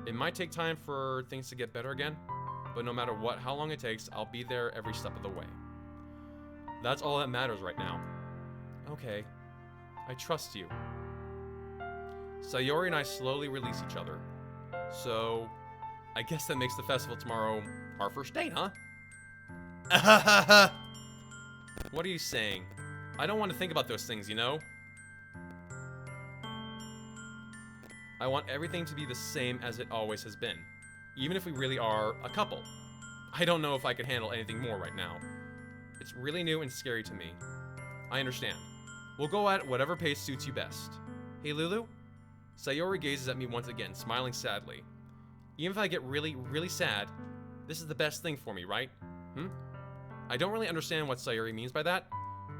It might take time for things to get better again, but no matter how long it takes, I'll be there every step of the way. That's all that matters right now. Okay. I trust you. Sayori and I slowly release each other. So, I guess that makes the festival tomorrow our first date, huh? What are you saying? I don't want to think about those things, you know? I want everything to be the same as it always has been, even if we really are a couple. I don't know if I could handle anything more right now. It's really new and scary to me. I understand. We'll go at whatever pace suits you best. Hey, Lulu? Sayori gazes at me once again, smiling sadly. Even if I get really, really sad, this is the best thing for me, right? I don't really understand what Sayori means by that.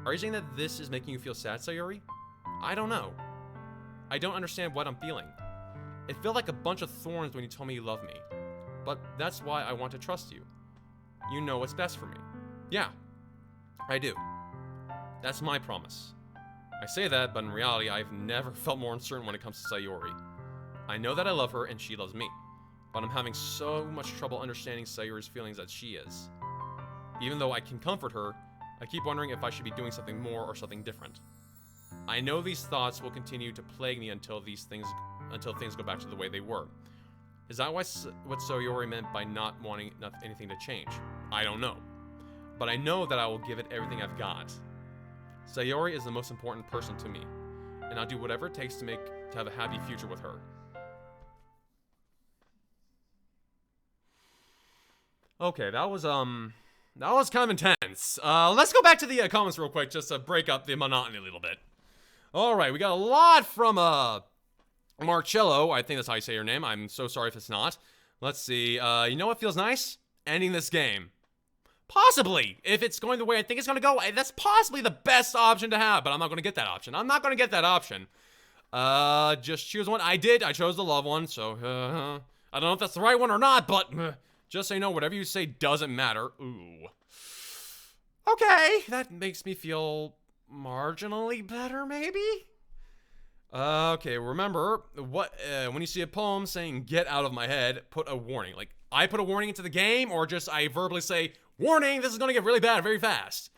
Are you saying that this is making you feel sad, Sayori? I don't know. I don't understand what I'm feeling. It felt like a bunch of thorns when you told me you love me. But that's why I want to trust you. You know what's best for me. Yeah, I do. That's my promise. I say that, but in reality, I've never felt more uncertain when it comes to Sayori. I know that I love her and she loves me, but I'm having so much trouble understanding Sayori's feelings as she is. Even though I can comfort her, I keep wondering if I should be doing something more or something different. I know these thoughts will continue to plague me until things go back to the way they were. Is that what Sayori meant by not wanting anything to change? I don't know. But I know that I will give it everything I've got. Sayori is the most important person to me, and I'll do whatever it takes to have a happy future with her. Okay, that was kind of intense. Let's go back to the comments real quick, just to break up the monotony a little bit. All right, we got a lot from Marcello. I think that's how you say your name. I'm so sorry if it's not. Let's see. You know what feels nice? Ending this game. Possibly. If it's going the way I think it's going to go, that's possibly the best option to have, but I'm not going to get that option. I'm not going to get that option. Just choose one. I chose the love one, so I don't know if that's the right one or not, but just so you know, whatever you say doesn't matter. Ooh. Okay, that makes me feel marginally better, maybe? Okay, remember, when you see a poem saying, get out of my head, put a warning. Like, I put a warning into the game, or just I verbally say, warning, this is going to get really bad very fast.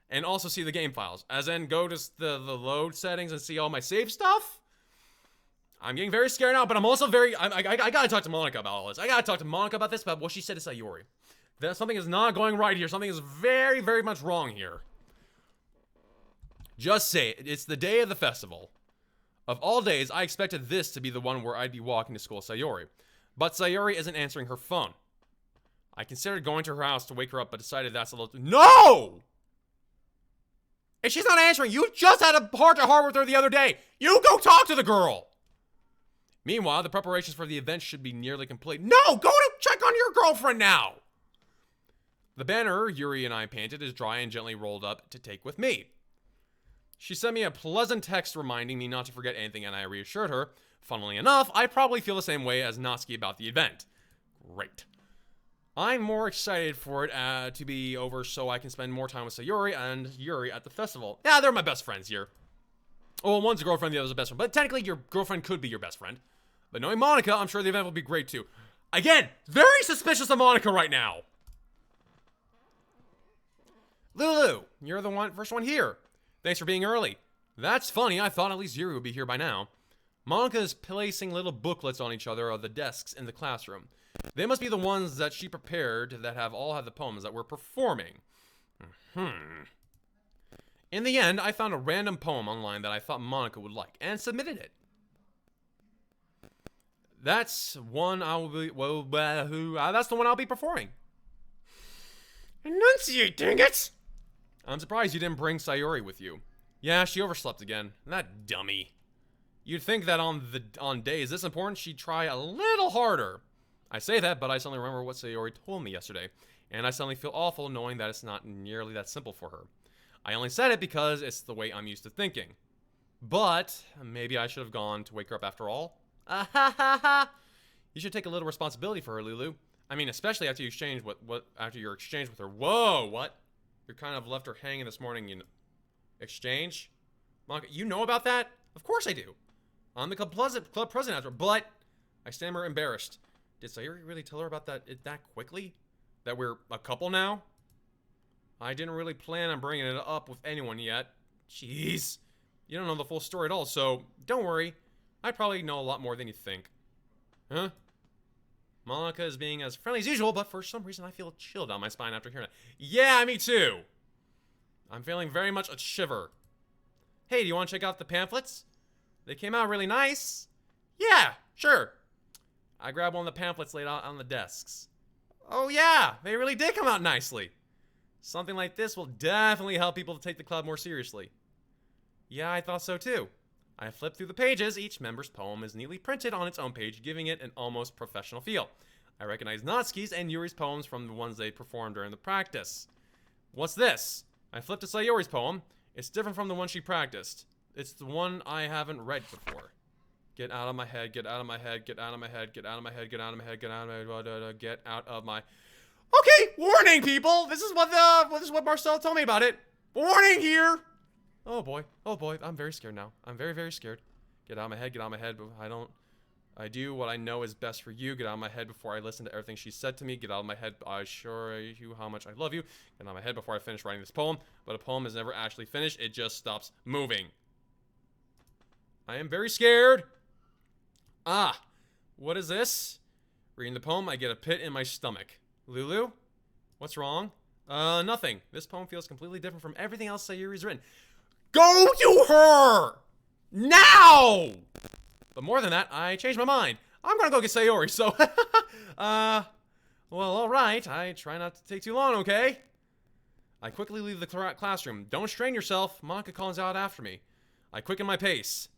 And also see the game files. As in, go to the load settings and see all my save stuff. I'm getting very scared now, but I'm also I gotta talk to Monika about all this. I gotta talk to Monika about this, about what she said to Sayori. That something is not going right here. Something is very, very much wrong here. Just say it. It's the day of the festival. Of all days, I expected this to be the one where I'd be walking to school with Sayori. But Sayori isn't answering her phone. I considered going to her house to wake her up, but decided that's a little... No! And she's not answering. You just had a heart-to-heart with her the other day. You go talk to the girl! Meanwhile, the preparations for the event should be nearly complete. No! Go to check on your girlfriend now! The banner Yuri and I painted is dry and gently rolled up to take with me. She sent me a pleasant text reminding me not to forget anything, and I reassured her. Funnily enough, I probably feel the same way as Natsuki about the event. Great. I'm more excited for it to be over so I can spend more time with Sayori and Yuri at the festival. Yeah, they're my best friends here. Well, one's a girlfriend, the other's a best friend. But technically, your girlfriend could be your best friend. But knowing Monika, I'm sure the event will be great too. Again, very suspicious of Monika right now. Lulu, you're the first one here. Thanks for being early. That's funny, I thought at least Yuri would be here by now. Monika is placing little booklets on each other of the desks in the classroom. They must be the ones that she prepared that all have the poems that we're performing. In the end, I found a random poem online that I thought Monika would like and submitted it. That's one I will be, that's the one I'll be performing. Enunciate, dang it! I'm surprised you didn't bring Sayori with you. Yeah, she overslept again. That dummy. You'd think that on days this important, she'd try a little harder. I say that, but I suddenly remember what Sayori told me yesterday, and I suddenly feel awful knowing that it's not nearly that simple for her. I only said it because it's the way I'm used to thinking. But maybe I should have gone to wake her up after all. You should take a little responsibility for her, Lulu. I mean, especially after you exchange after your exchange with her. Whoa, what? You kind of left her hanging this morning, you know. Exchange? Monika, you know about that? Of course I do. I'm the club president after, but I stammer embarrassed. Did Sayori really tell her about that quickly? That we're a couple now? I didn't really plan on bringing it up with anyone yet. Jeez. You don't know the full story at all, so don't worry. I probably know a lot more than you think. Huh? Monika is being as friendly as usual, but for some reason I feel a chill down my spine after hearing that. Yeah, me too. I'm feeling very much a shiver. Hey, do you want to check out the pamphlets? They came out really nice. Yeah, sure. I grabbed one of the pamphlets laid out on the desks. Oh yeah, they really did come out nicely. Something like this will definitely help people to take the club more seriously. Yeah, I thought so too. I flipped through the pages. Each member's poem is neatly printed on its own page, giving it an almost professional feel. I recognize Natsuki's and Yuri's poems from the ones they performed during the practice. What's this? I flipped to Sayori's poem. It's different from the one she practiced. It's the one I haven't read before. Get out of my head, get out of my head, get out of my head, get out of my head, get out of my head, get out of my head, get out of my... Okay, warning, people! This is what Marcel told me about it. Warning here! Oh boy, I'm very scared now. I'm very, very scared. Get out of my head, get out of my head. I do what I know is best for you. Get out of my head before I listen to everything she said to me. Get out of my head. I assure you how much I love you. Get out of my head before I finish writing this poem. But a poem is never actually finished. It just stops moving. I am very scared. Ah, what is this? Reading the poem, I get a pit in my stomach. Lulu? What's wrong? Nothing. This poem feels completely different from everything else Sayuri's written. Go to her! Now! But more than that, I changed my mind. I'm gonna go get Sayori, so... well, alright. I try not to take too long, okay? I quickly leave the classroom. Don't strain yourself. Monika calls out after me. I quicken my pace.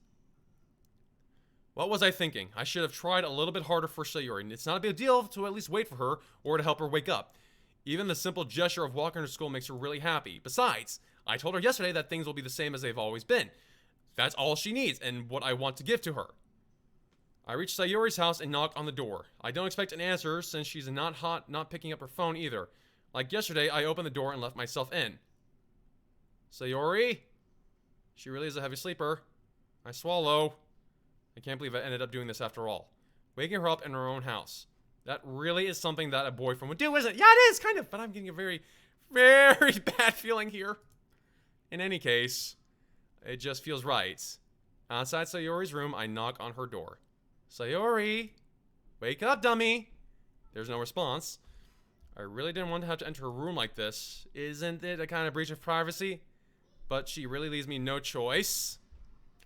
What was I thinking? I should have tried a little bit harder for Sayori. It's not a big deal to at least wait for her or to help her wake up. Even the simple gesture of walking her to school makes her really happy. Besides, I told her yesterday that things will be the same as they've always been. That's all she needs and what I want to give to her. I reach Sayori's house and knock on the door. I don't expect an answer since she's not picking up her phone either. Like yesterday, I opened the door and left myself in. Sayori? She really is a heavy sleeper. I swallow. I can't believe I ended up doing this after all. Waking her up in her own house. That really is something that a boyfriend would do, isn't it? Yeah, it is, kind of, but I'm getting a very, very bad feeling here. In any case, it just feels right. Outside Sayori's room, I knock on her door. Sayori! Wake up, dummy! There's no response. I really didn't want to have to enter her room like this. Isn't it a kind of breach of privacy? but she really leaves me no choice.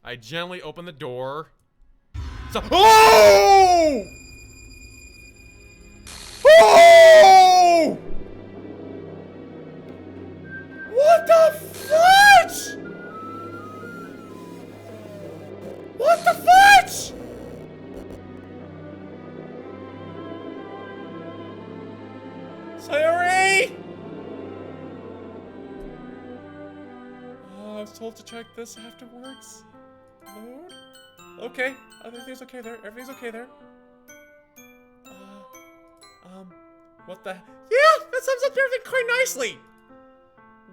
I gently open the door. So, oh! Oh! What the fudge? What the fudge? Sayori! I was told to check this afterwards. Load? Okay. Everything's okay there. Everything's okay there. What the? Yeah, that sums up everything quite nicely.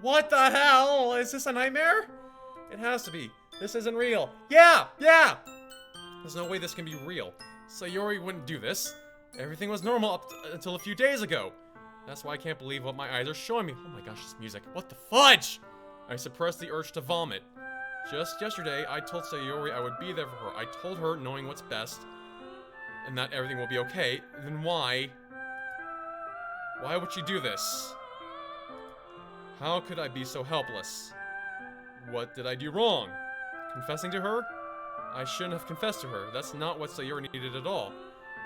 What the hell? Is this a nightmare? It has to be. This isn't real. Yeah, yeah. There's no way this can be real. Sayori wouldn't do this. Everything was normal up until a few days ago. That's why I can't believe what my eyes are showing me. Oh my gosh, this music. What the fudge? I suppressed the urge to vomit. Just yesterday, I told Sayori I would be there for her. I told her knowing what's best and that everything will be okay. Then why? Why would she do this? How could I be so helpless? What did I do wrong? Confessing to her? I shouldn't have confessed to her. That's not what Sayori needed at all.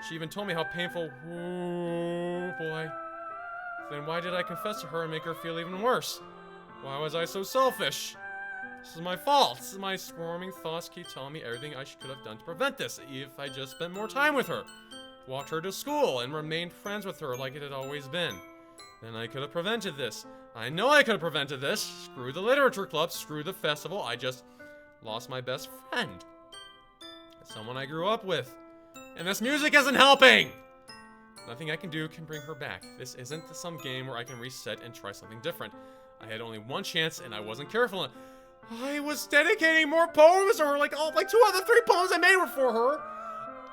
She even told me how painful. Oh boy. Then why did I confess to her and make her feel even worse? Why was I so selfish? This is my fault. My swarming thoughts keep telling me everything I could have done to prevent this. If I just spent more time with her, walked her to school, and remained friends with her like it had always been, then I could have prevented this. I know I could have prevented this. Screw the literature club, screw the festival. I just lost my best friend. Someone I grew up with. And this music isn't helping! Nothing I can do can bring her back. This isn't some game where I can reset and try something different. I had only one chance and I wasn't careful. I was dedicating more poems to her, like 2 out of the 3 poems I made were for her.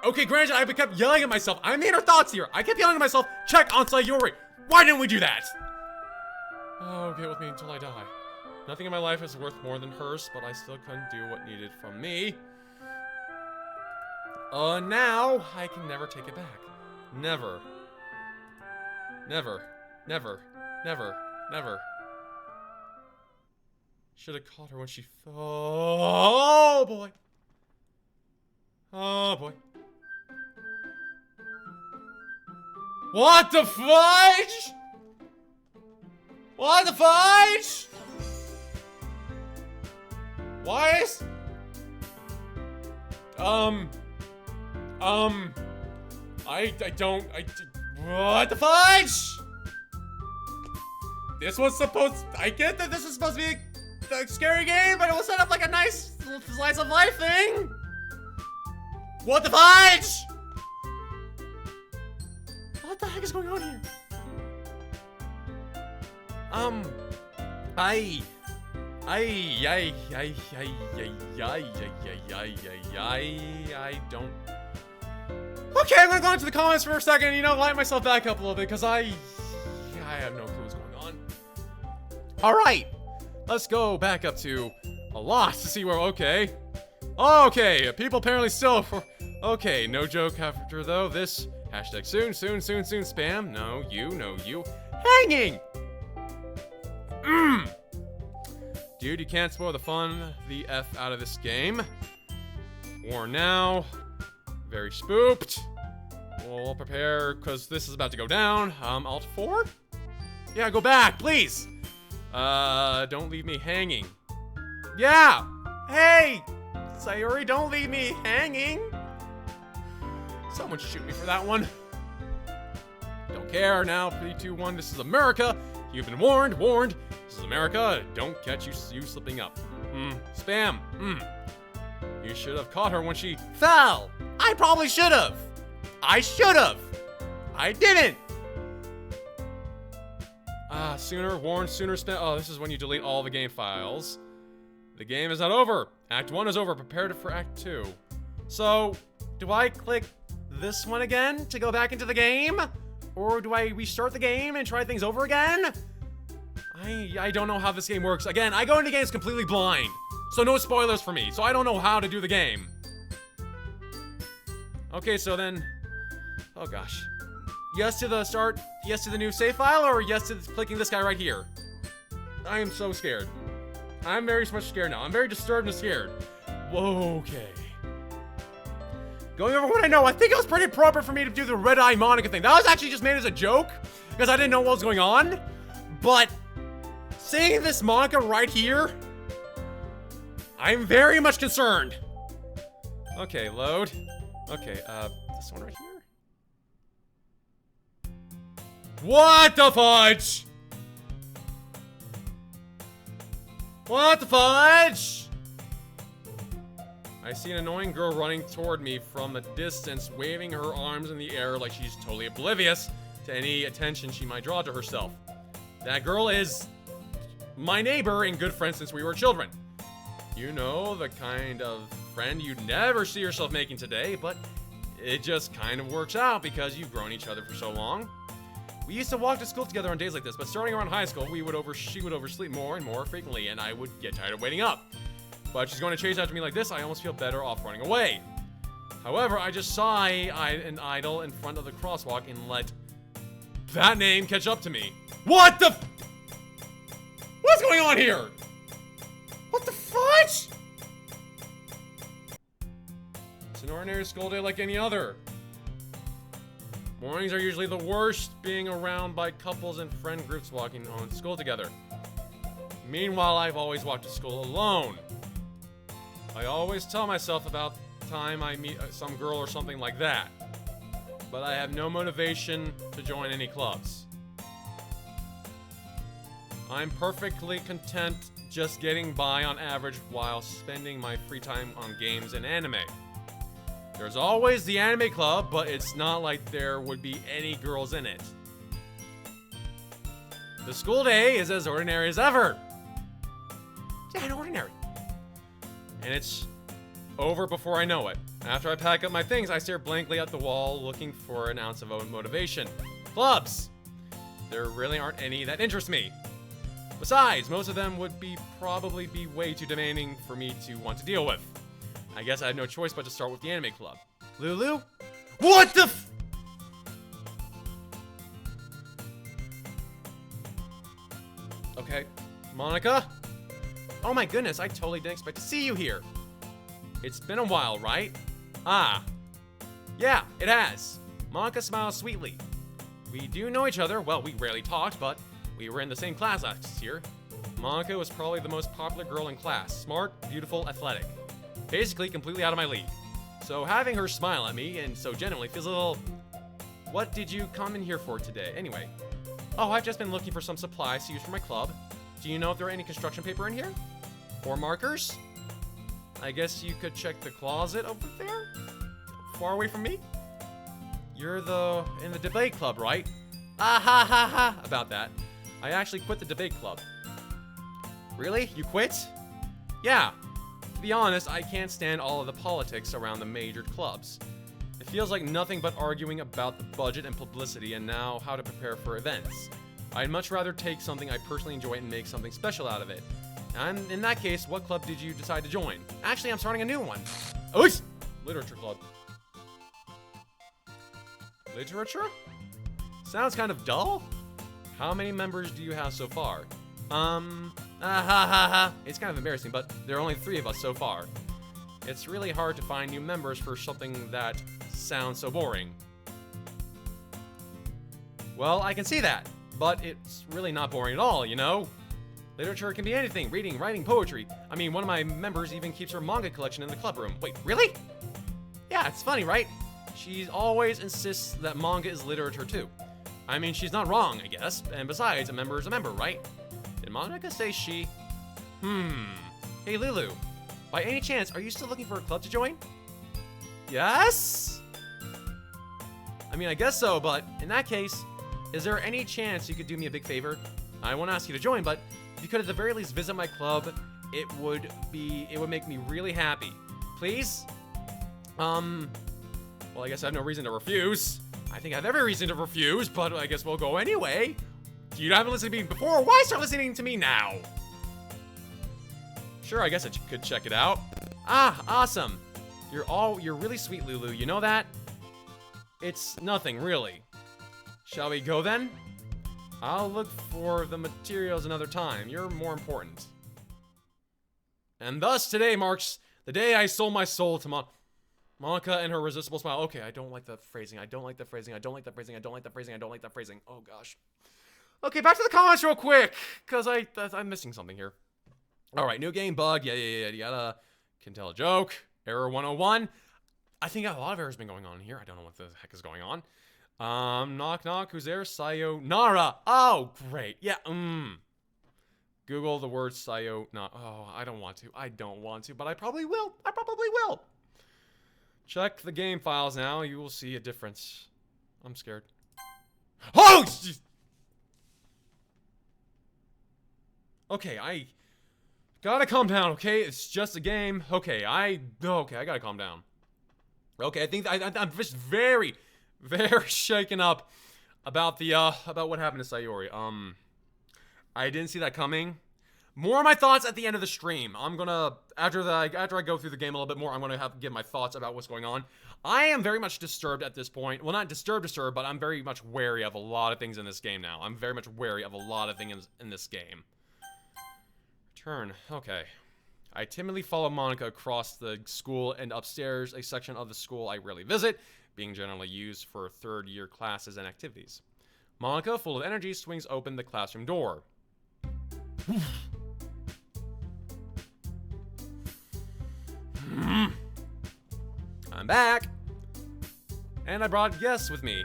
Okay, granted, I kept yelling at myself. I'm in her thoughts here. I kept yelling at myself, check on Sayori. Why didn't we do that? Oh, get with me until I die. Nothing in my life is worth more than hers, but I still couldn't do what needed from me. Now I can never take it back. Never. Never. Never. Never. Never. Should have caught her when she fell. Oh boy. Oh boy. What the fudge? What the fudge? Why is... What the fudge? This was supposed... I get that this is supposed to be a scary game, but it was set up like a nice slice of life thing. What the fudge? What the heck is going on here? I don't... Okay, I'm gonna go into the comments for a second and, light myself back up a little bit, because I have no clue what's going on. Alright, let's go back up to a lot to see where, okay. Okay, people apparently still, okay, no joke after though, this, hashtag soon spam, no you, hanging! Dude, you can't spoil the fun, the F out of this game. War now. Very spooked. We'll prepare, because this is about to go down. Alt 4? Yeah, go back, please. Don't leave me hanging. Yeah! Hey! Sayori, don't leave me hanging. Someone shoot me for that one. Don't care now. 3, 2, 1. This is America. You've been warned. This is America. Don't catch you slipping up. Spam. You should have caught her when she fell. I probably should have. I didn't. Sooner warned, sooner spent. Oh, this is when you delete all the game files. The game is not over. Act 1 is over. Prepare for Act 2. So, do I click this one again to go back into the game? Or do I restart the game and try things over again? I don't know how this game works. Again, I go into games completely blind. So no spoilers for me. So I don't know how to do the game. Okay, so then... Oh gosh. Yes to the start, yes to the new save file, or yes to clicking this guy right here? I am so scared. I'm very much scared now. I'm very disturbed and scared. Whoa, okay. Going over what I know, I think it was pretty proper for me to do the red-eye Monika thing. That was actually just made as a joke, because I didn't know what was going on. But, seeing this Monika right here, I'm very much concerned. Okay, load. Okay, this one right here? What the fudge? What the fudge? I see an annoying girl running toward me from a distance, waving her arms in the air like she's totally oblivious to any attention she might draw to herself. That girl is my neighbor and good friend since we were children. You know, the kind of friend you'd never see yourself making today, but it just kind of works out because you've grown each other for so long. We used to walk to school together on days like this, but starting around high school, she would oversleep more and more frequently, and I would get tired of waiting up. But she's going to chase after me like this, I almost feel better off running away. However, I just saw an idol in front of the crosswalk and let that name catch up to me. What the What's going on here? What the fudge? It's an ordinary school day like any other. Mornings are usually the worst, being around by couples and friend groups walking home to school together. Meanwhile, I've always walked to school alone. I always tell myself about the time I meet some girl or something like that. But I have no motivation to join any clubs. I'm perfectly content just getting by on average while spending my free time on games and anime. There's always the anime club, but it's not like there would be any girls in it. The school day is as ordinary as ever. Yeah, ordinary. And it's over before I know it. After I pack up my things, I stare blankly at the wall, looking for an ounce of motivation. Clubs! There really aren't any that interest me. Besides, most of them would probably be way too demanding for me to want to deal with. I guess I have no choice but to start with the anime club. Lulu? What the f- Okay. Monika? Oh my goodness, I totally didn't expect to see you here. It's been a while, right? Ah. Yeah, it has. Monika smiles sweetly. We do know each other. Well, we rarely talked, but we were in the same class last year. Monika was probably the most popular girl in class. Smart, beautiful, athletic. Basically, completely out of my league. So having her smile at me, and so genuinely, feels a little... What did you come in here for today? Anyway. Oh, I've just been looking for some supplies to use for my club. Do you know if there are any construction paper in here? Or markers? I guess you could check the closet over there? Far away from me? You're in the debate club, right? Ah ha ha ha about that. I actually quit the debate club. Really? You quit? Yeah. To be honest, I can't stand all of the politics around the major clubs. It feels like nothing but arguing about the budget and publicity and now how to prepare for events. I'd much rather take something I personally enjoy and make something special out of it. And in that case, what club did you decide to join? Actually, I'm starting a new one. Oh, literature club. Literature? Sounds kind of dull. How many members do you have so far? It's kind of embarrassing, but there are only 3 of us so far. It's really hard to find new members for something that sounds so boring. Well, I can see that, but it's really not boring at all, you know? Literature can be anything, reading, writing, poetry. I mean, one of my members even keeps her manga collection in the club room. Wait, really? Yeah, it's funny, right? She always insists that manga is literature too. I mean, she's not wrong, I guess. And besides, a member is a member, right? Did Monika say she? Hey, Lulu. By any chance, are you still looking for a club to join? Yes? I mean, I guess so, but in that case, is there any chance you could do me a big favor? I won't ask you to join, but if you could at the very least visit my club, it would make me really happy. Please? Well, I guess I have no reason to refuse. I think I have every reason to refuse, but I guess we'll go anyway. You haven't listened to me before, why start listening to me now? Sure, I guess I could check it out. Ah, awesome. You're really sweet, Lulu, you know that? It's nothing, really. Shall we go then? I'll look for the materials another time. You're more important. And thus today marks the day I sold my soul to Monica and her irresistible smile. Okay, I don't like the phrasing. I don't like the phrasing. I don't like the phrasing. I don't like the phrasing. I don't like the phrasing. Oh gosh. Okay, back to the comments real quick, because I'm missing something here. All right, new game bug. Yada. Can tell a joke. Error 101. I think a lot of errors been going on here. I don't know what the heck is going on. Knock. Who's there? Sayonara. Oh, great. Yeah. Google the word sayonara. Oh, I don't want to, but I probably will. Check the game files now. You will see a difference. I'm scared. Oh! Geez. Okay, I gotta calm down, okay? It's just a game. Okay, I gotta calm down. Okay, I think I'm just very, very shaken up about about what happened to Sayori. I didn't see that coming. More of my thoughts at the end of the stream. I'm gonna, after I go through the game a little bit more, I'm gonna give my thoughts about what's going on. I am very much disturbed at this point. Well, not disturbed, but I'm very much wary of a lot of things in this game now. I'm very much wary of a lot of things in this game. Return. Okay. I timidly follow Monica across the school and upstairs, a section of the school I rarely visit, being generally used for third-year classes and activities. Monica, full of energy, swings open the classroom door. I'm back. And I brought guests with me.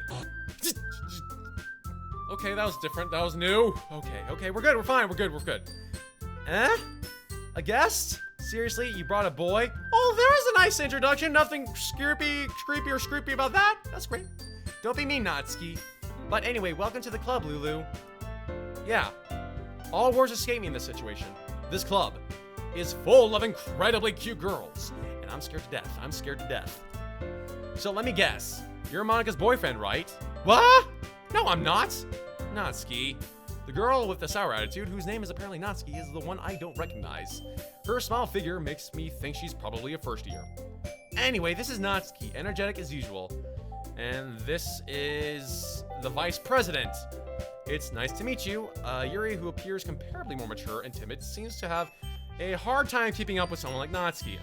Okay, that was different. That was new. Okay, we're good. We're fine. We're good. Eh? A guest? Seriously, you brought a boy? Oh, there is a nice introduction. Nothing creepy or scroopy about that. That's great. Don't be mean, Natsuki. But anyway, welcome to the club, Lulu. Yeah. All words escape me in this situation. This club is full of incredibly cute girls. And I'm scared to death. So let me guess. You're Monica's boyfriend, right? What? No, I'm not. Natsuki. The girl with the sour attitude, whose name is apparently Natsuki, is the one I don't recognize. Her small figure makes me think she's probably a first year. Anyway, this is Natsuki, energetic as usual. And this is the vice president. It's nice to meet you. Yuri, who appears comparably more mature and timid, seems to have a hard time keeping up with someone like Natsuki.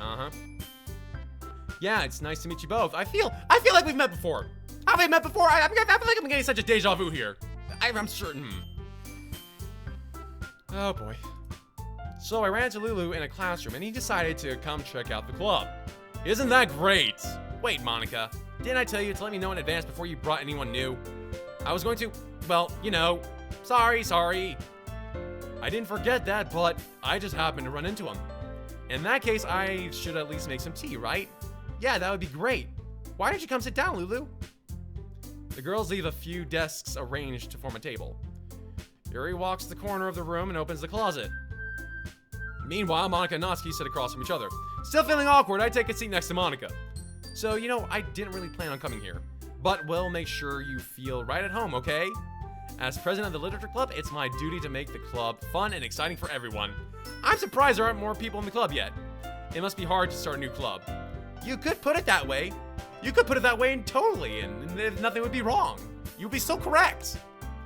Yeah, it's nice to meet you both. I feel like we've met before. Have we met before? I feel like I'm getting such a deja vu here. I'm certain. Oh boy. So I ran into Lulu in a classroom and he decided to come check out the club. Isn't that great? Wait, Monica, didn't I tell you to let me know in advance before you brought anyone new? I was going to, well, you know, sorry. I didn't forget that, but I just happened to run into him. In that case, I should at least make some tea, right? Yeah, that would be great. Why don't you come sit down, Lulu? The girls leave a few desks arranged to form a table. Yuri walks to the corner of the room and opens the closet. Meanwhile, Monica and Natsuki sit across from each other. Still feeling awkward, I take a seat next to Monica. So, you know, I didn't really plan on coming here, but we'll make sure you feel right at home, okay? As president of the literature club, it's my duty to make the club fun and exciting for everyone. I'm surprised there aren't more people in the club yet. It must be hard to start a new club. You could put it that way. Totally, and nothing would be wrong. You'd be so correct.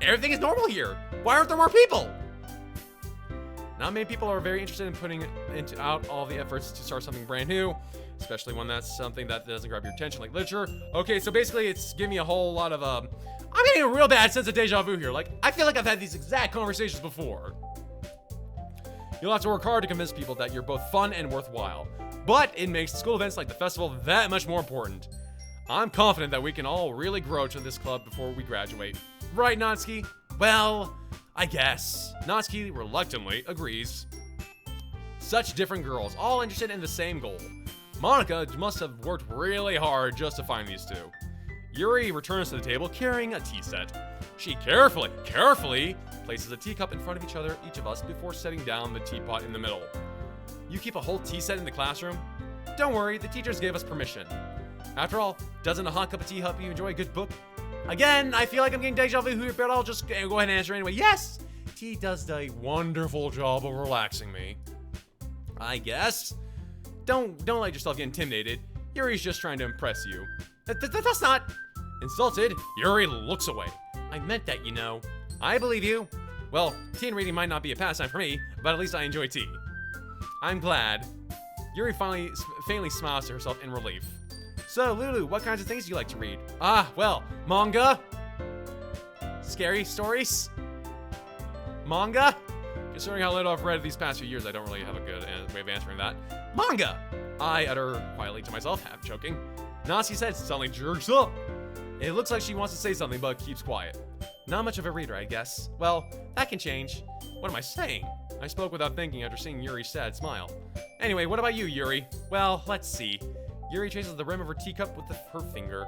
Everything is normal here. Why aren't there more people? Not many people are very interested in putting out all the efforts to start something brand new, especially when that's something that doesn't grab your attention, like literature. Okay, so basically it's giving me a whole lot of, I'm getting a real bad sense of deja vu here. Like, I feel like I've had these exact conversations before. You'll have to work hard to convince people that you're both fun and worthwhile, but it makes school events like the festival that much more important. I'm confident that we can all really grow to this club before we graduate. Right, Natsuki? Well, I guess. Natsuki reluctantly agrees. Such different girls, all interested in the same goal. Monica must have worked really hard just to find these two. Yuri returns to the table carrying a tea set. She carefully places a teacup in front of each of us before setting down the teapot in the middle. You keep a whole tea set in the classroom? Don't worry, the teachers gave us permission. After all, doesn't a hot cup of tea help you enjoy a good book? Again, I feel like I'm getting deja vu here, but I'll just go ahead and answer anyway. Yes! Tea does a wonderful job of relaxing me. I guess. Don't let yourself get intimidated. Yuri's just trying to impress you. That's not... Insulted, Yuri looks away. I meant that, you know. I believe you. Well, tea and reading might not be a pastime for me, but at least I enjoy tea. I'm glad. Yuri faintly smiles to herself in relief. So, Lulu, what kinds of things do you like to read? Ah, well, manga. Scary stories. Manga? Considering how little I've read these past few years, I don't really have a good way of answering that. Manga! I utter quietly to myself, half joking. Natsuki's head suddenly jerks up. It looks like she wants to say something, but keeps quiet. Not much of a reader, I guess. Well, that can change. What am I saying? I spoke without thinking after seeing Yuri's sad smile. Anyway, what about you, Yuri? Well, let's see. Yuri traces the rim of her teacup with her finger.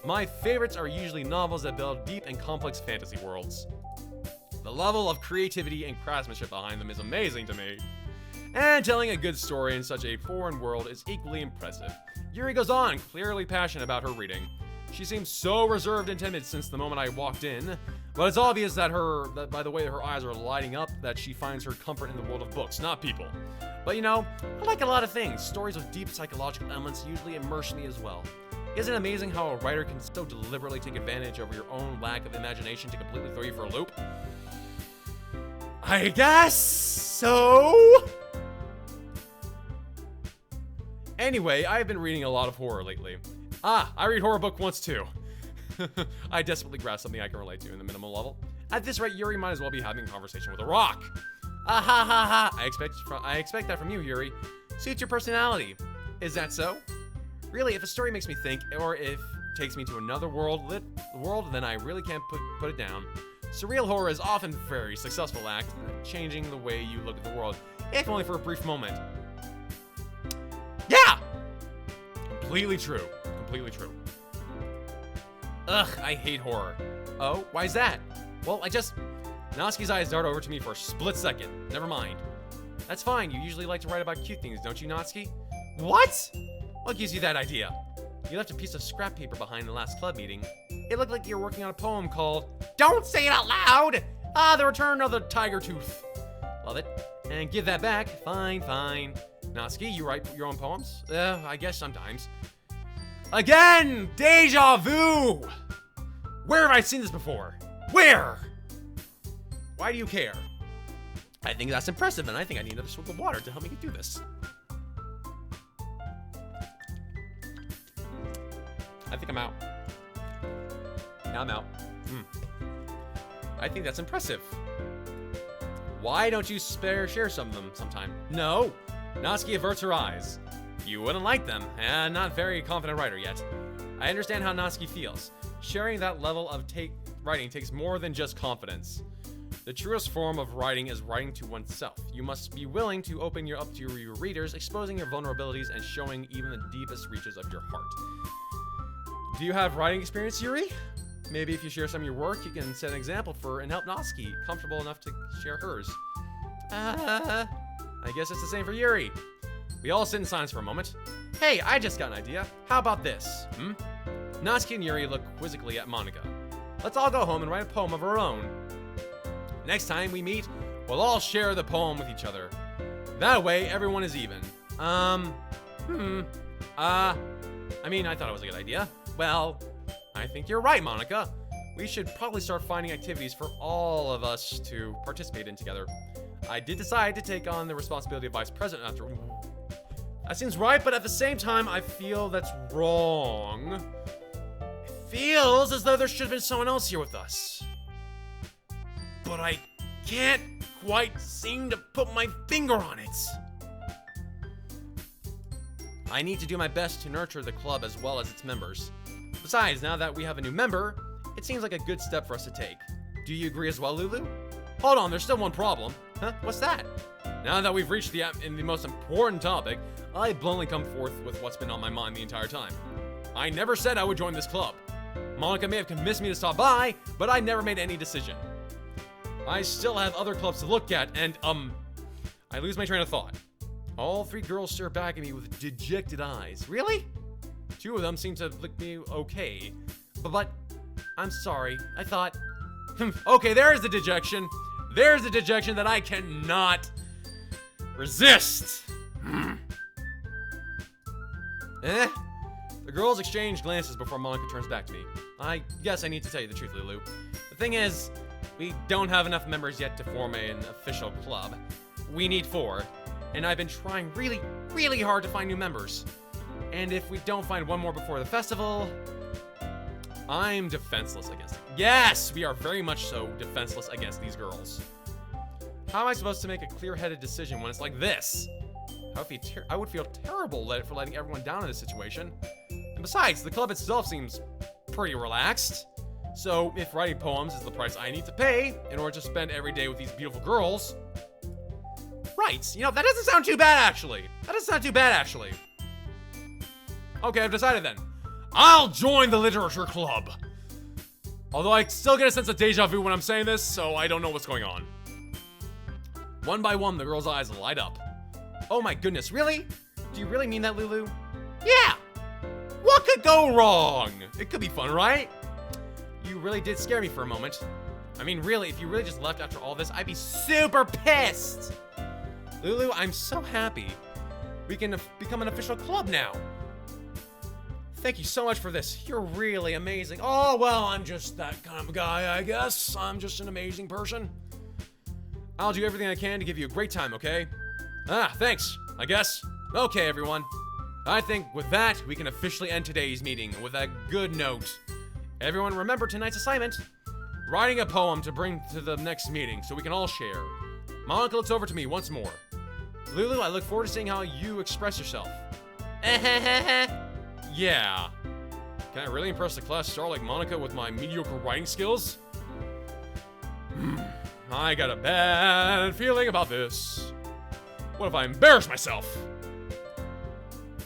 My favorites are usually novels that build deep and complex fantasy worlds. The level of creativity and craftsmanship behind them is amazing to me. And telling a good story in such a foreign world is equally impressive. Yuri goes on, clearly passionate about her reading. She seems so reserved and timid since the moment I walked in, but it's obvious that by the way her eyes are lighting up, that she finds her comfort in the world of books, not people. But you know, I like a lot of things. Stories with deep psychological elements usually immerse me as well. Isn't it amazing how a writer can so deliberately take advantage over your own lack of imagination to completely throw you for a loop? I guess so. Anyway, I've been reading a lot of horror lately. Ah, I read horror book once too. I desperately grasp something I can relate to in the minimal level. At this rate, Yuri might as well be having a conversation with a rock. Ah ha ha ha! I expect that from you, Yuri. Suits your personality. Is that so? Really, if a story makes me think, or if it takes me to another world, then I really can't put it down. Surreal horror is often a very successful act, changing the way you look at the world, if only for a brief moment. Yeah! Completely true. Completely true. Ugh, I hate horror. Oh, why is that? Well, Natsuki's eyes dart over to me for a split second. Never mind. That's fine, you usually like to write about cute things, don't you, Natsuki? What? What gives you that idea? You left a piece of scrap paper behind the last club meeting. It looked like you were working on a poem called, Don't Say It Out Loud! Ah, The Return of the Tiger Tooth. Love it. And give that back. Fine, fine. Natsuki, you write your own poems? I guess sometimes. Again! Deja vu! Where have I seen this before? Where? Why do you care? I think that's impressive, and I think I need another swig of water to help me get through this. I think I'm out. Now I'm out. I think that's impressive. Why don't you share some of them sometime? No. Natsuki averts her eyes. You wouldn't like them, and not very confident writer yet. I understand how Natsuki feels. Sharing that level of writing takes more than just confidence. The truest form of writing is writing to oneself. You must be willing to open up to your readers, exposing your vulnerabilities and showing even the deepest reaches of your heart. Do you have writing experience, Yuri? Maybe if you share some of your work, you can set an example and help Natsuki comfortable enough to share hers. I guess it's the same for Yuri. We all sit in silence for a moment. Hey, I just got an idea. How about this? Natsuki and Yuri look quizzically at MONIKA. Let's all go home and write a poem of our own. Next time we meet, we'll all share the poem with each other. That way, everyone is even. I thought it was a good idea. Well, I think you're right, MONIKA. We should probably start finding activities for all of us to participate in together. I did decide to take on the responsibility of vice president after. That seems right, but at the same time, I feel that's wrong. It feels as though there should have been someone else here with us. But I can't quite seem to put my finger on it. I need to do my best to nurture the club as well as its members. Besides, now that we have a new member, it seems like a good step for us to take. Do you agree as well, Lulu? Hold on, there's still one problem. Huh? What's that? Now that we've reached the most important topic, I bluntly come forth with what's been on my mind the entire time. I never said I would join this club. MONIKA may have convinced me to stop by, but I never made any decision. I still have other clubs to look at, and, I lose my train of thought. All three girls stare back at me with dejected eyes. Really? Two of them seem to look me okay. But, I'm sorry. I thought... Okay, there's the dejection. There's the dejection that I cannot resist. The girls exchange glances before MONIKA turns back to me. I guess I need to tell you the truth, Lulu. The thing is, we don't have enough members yet to form an official club. We need 4. And I've been trying really, really hard to find new members. And if we don't find one more before the festival, I'm defenseless against it. Yes, we are very much so defenseless against these girls. How am I supposed to make a clear-headed decision when it's like this? I would feel terrible for letting everyone down in this situation. And besides, the club itself seems pretty relaxed. So if writing poems is the price I need to pay in order to spend every day with these beautiful girls, right, you know, that doesn't sound too bad actually. Okay, I've decided then. I'll join the literature club. Although I still get a sense of deja vu when I'm saying this, so I don't know what's going on. One by one, the girl's eyes light up. Oh my goodness, really? Do you really mean that, Lulu? Yeah! What could go wrong? It could be fun, right? You really did scare me for a moment. I mean, really, if you really just left after all this, I'd be super pissed! Lulu, I'm so happy. We can become an official club now. Thank you so much for this. You're really amazing. Oh, well, I'm just that kind of guy, I guess. I'm just an amazing person. I'll do everything I can to give you a great time, okay? Ah, thanks, I guess. Okay, everyone. I think with that, we can officially end today's meeting with a good note. Everyone remember tonight's assignment. Writing a poem to bring to the next meeting so we can all share. Monika looks over to me once more. Lulu, I look forward to seeing how you express yourself. Yeah. Can I really impress the class star like Monika with my mediocre writing skills? I got a bad feeling about this. What if I embarrass myself?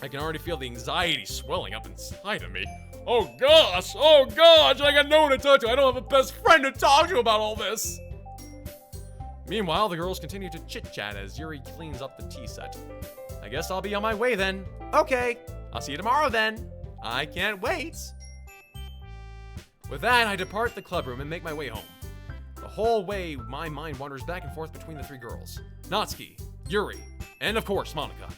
I can already feel the anxiety swelling up inside of me. Oh gosh, I got no one to talk to. I don't have a best friend to talk to about all this. Meanwhile, the girls continue to chit-chat as Yuri cleans up the tea set. I guess I'll be on my way then. Okay, I'll see you tomorrow then. I can't wait. With that, I depart the club room and make my way home. The whole way, my mind wanders back and forth between the three girls. Natsuki, Yuri, and of course, Monika.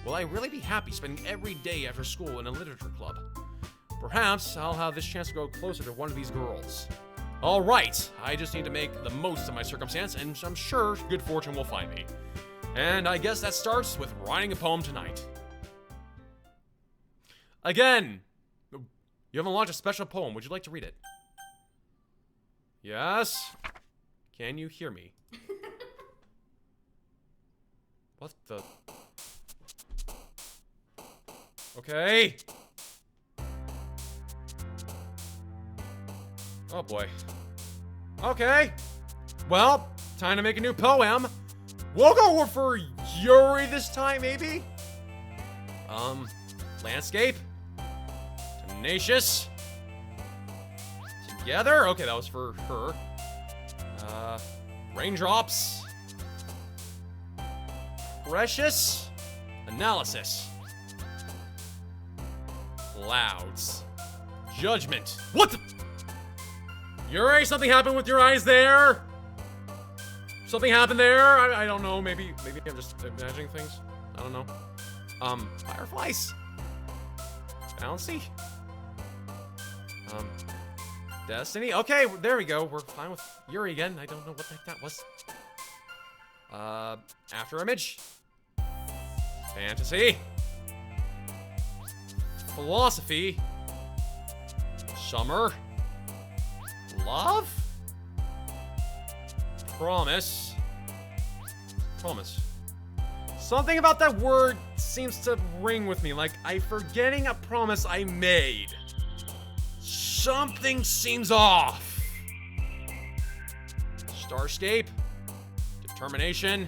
Will I really be happy spending every day after school in a literature club? Perhaps I'll have this chance to go closer to one of these girls. All right, I just need to make the most of my circumstance, and I'm sure good fortune will find me. And I guess that starts with writing a poem tonight. Again, you haven't launched a special poem. Would you like to read it? Yes? Can you hear me? What the? Okay. Oh boy. Okay. Well, time to make a new poem. We'll go for Yuri this time, maybe? Landscape. Tenacious. Together? Okay, that was for her. Raindrops. Precious. Analysis. Clouds. Judgment. What the? Yuri, something happened with your eyes there? Something happened there? I don't know, maybe I'm just imagining things. I don't know. Fireflies. Bouncy. Destiny. Okay, there we go. We're fine with Yuri again. I don't know what the heck that was. After image. Fantasy. Philosophy. Summer. Love? Promise. Promise. Something about that word seems to ring with me, like I'm forgetting a promise I made. Something seems off. Starscape. Determination.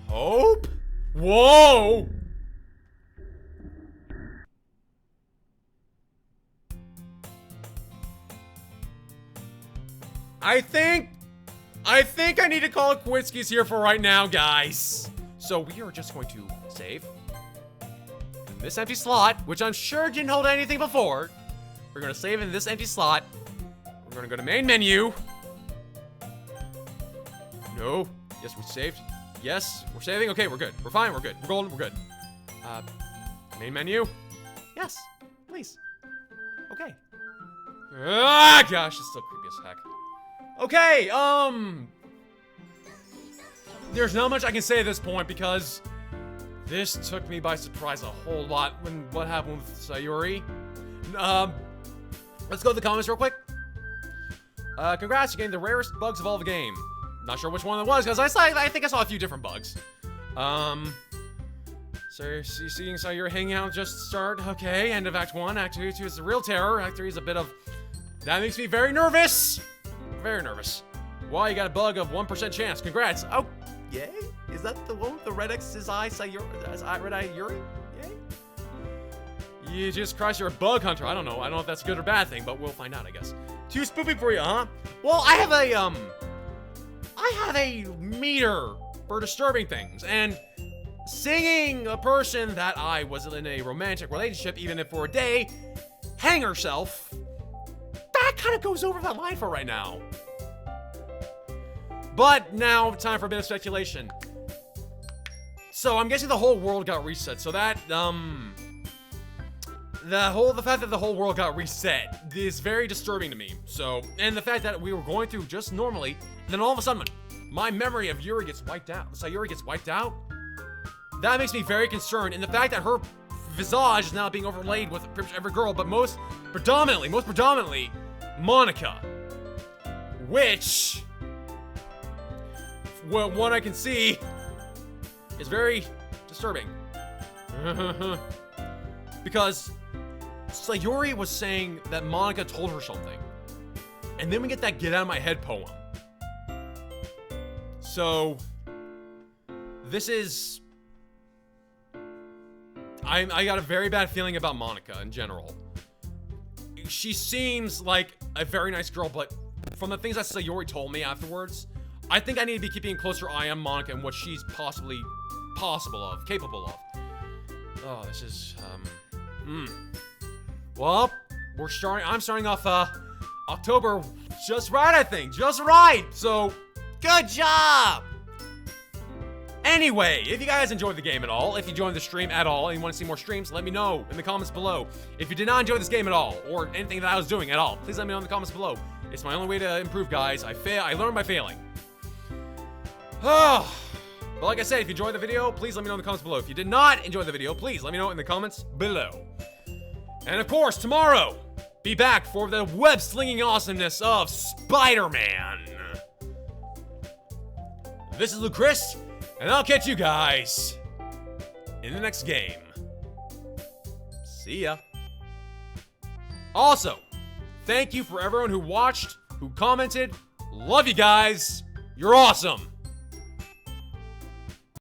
Hope? Whoa! I think I need to call it Quitskis here for right now, guys. So we are just going to save in this empty slot, which I'm sure didn't hold anything before. We're gonna save in this empty slot. We're gonna go to main menu. No. Yes, we saved. Yes, we're saving. Okay, we're good. We're fine. We're good. We're golden. We're good. Main menu. Yes, please. Okay. Ah, gosh, it's still creepy as heck. Okay, there's not much I can say at this point because this took me by surprise a whole lot when what happened with Sayuri. Let's go to the comments real quick. Congrats, you gained the rarest bugs of all the game. Not sure which one it was, because I think I saw a few different bugs. So you're seeing Sayuri hanging out just start. Okay, end of Act 1. Act 2 is the real terror. Act 3 is a bit of... That makes me very nervous. Very nervous. Wow, you got a bug of 1% chance. Congrats. Oh, yay? Is that the one with the red X's eye, Sayuri? Red eye Yuri? Yay? Jesus Christ, you're a bug hunter. I don't know if that's a good or bad thing, but we'll find out, I guess. Too spoopy for you, huh? Well, I have a meter for disturbing things, and seeing a person that I was in a romantic relationship, even if for a day, hang herself, that kind of goes over that line for right now. But now, time for a bit of speculation. So I'm guessing the whole world got reset, so that, the fact that the whole world got reset is very disturbing to me. So, and the fact that we were going through just normally, then all of a sudden, my memory of Yuri gets wiped out. Sayuri gets wiped out. That makes me very concerned, and the fact that her visage is now being overlaid with pretty much every girl, but most predominantly, MONIKA. Which, well, what I can see is very disturbing. Because Sayuri was saying that MONIKA told her something. And then we get that get out of my head poem. So, this is... I got a very bad feeling about MONIKA in general. She seems like a very nice girl, but from the things that Sayuri told me afterwards, I think I need to be keeping a closer eye on MONIKA and what she's possibly capable of. Oh, this is, Well, I'm starting off, October just right, I think. Just right! So, good job! Anyway, if you guys enjoyed the game at all, if you joined the stream at all, and you want to see more streams, let me know in the comments below. If you did not enjoy this game at all, or anything that I was doing at all, please let me know in the comments below. It's my only way to improve, guys. I learn by failing. But like I said, if you enjoyed the video, please let me know in the comments below. If you did not enjoy the video, please let me know in the comments below. And of course, tomorrow, be back for the web-slinging awesomeness of Spider-Man. This is Luchrised, and I'll catch you guys in the next game. See ya. Also, thank you for everyone who watched, who commented. Love you guys. You're awesome.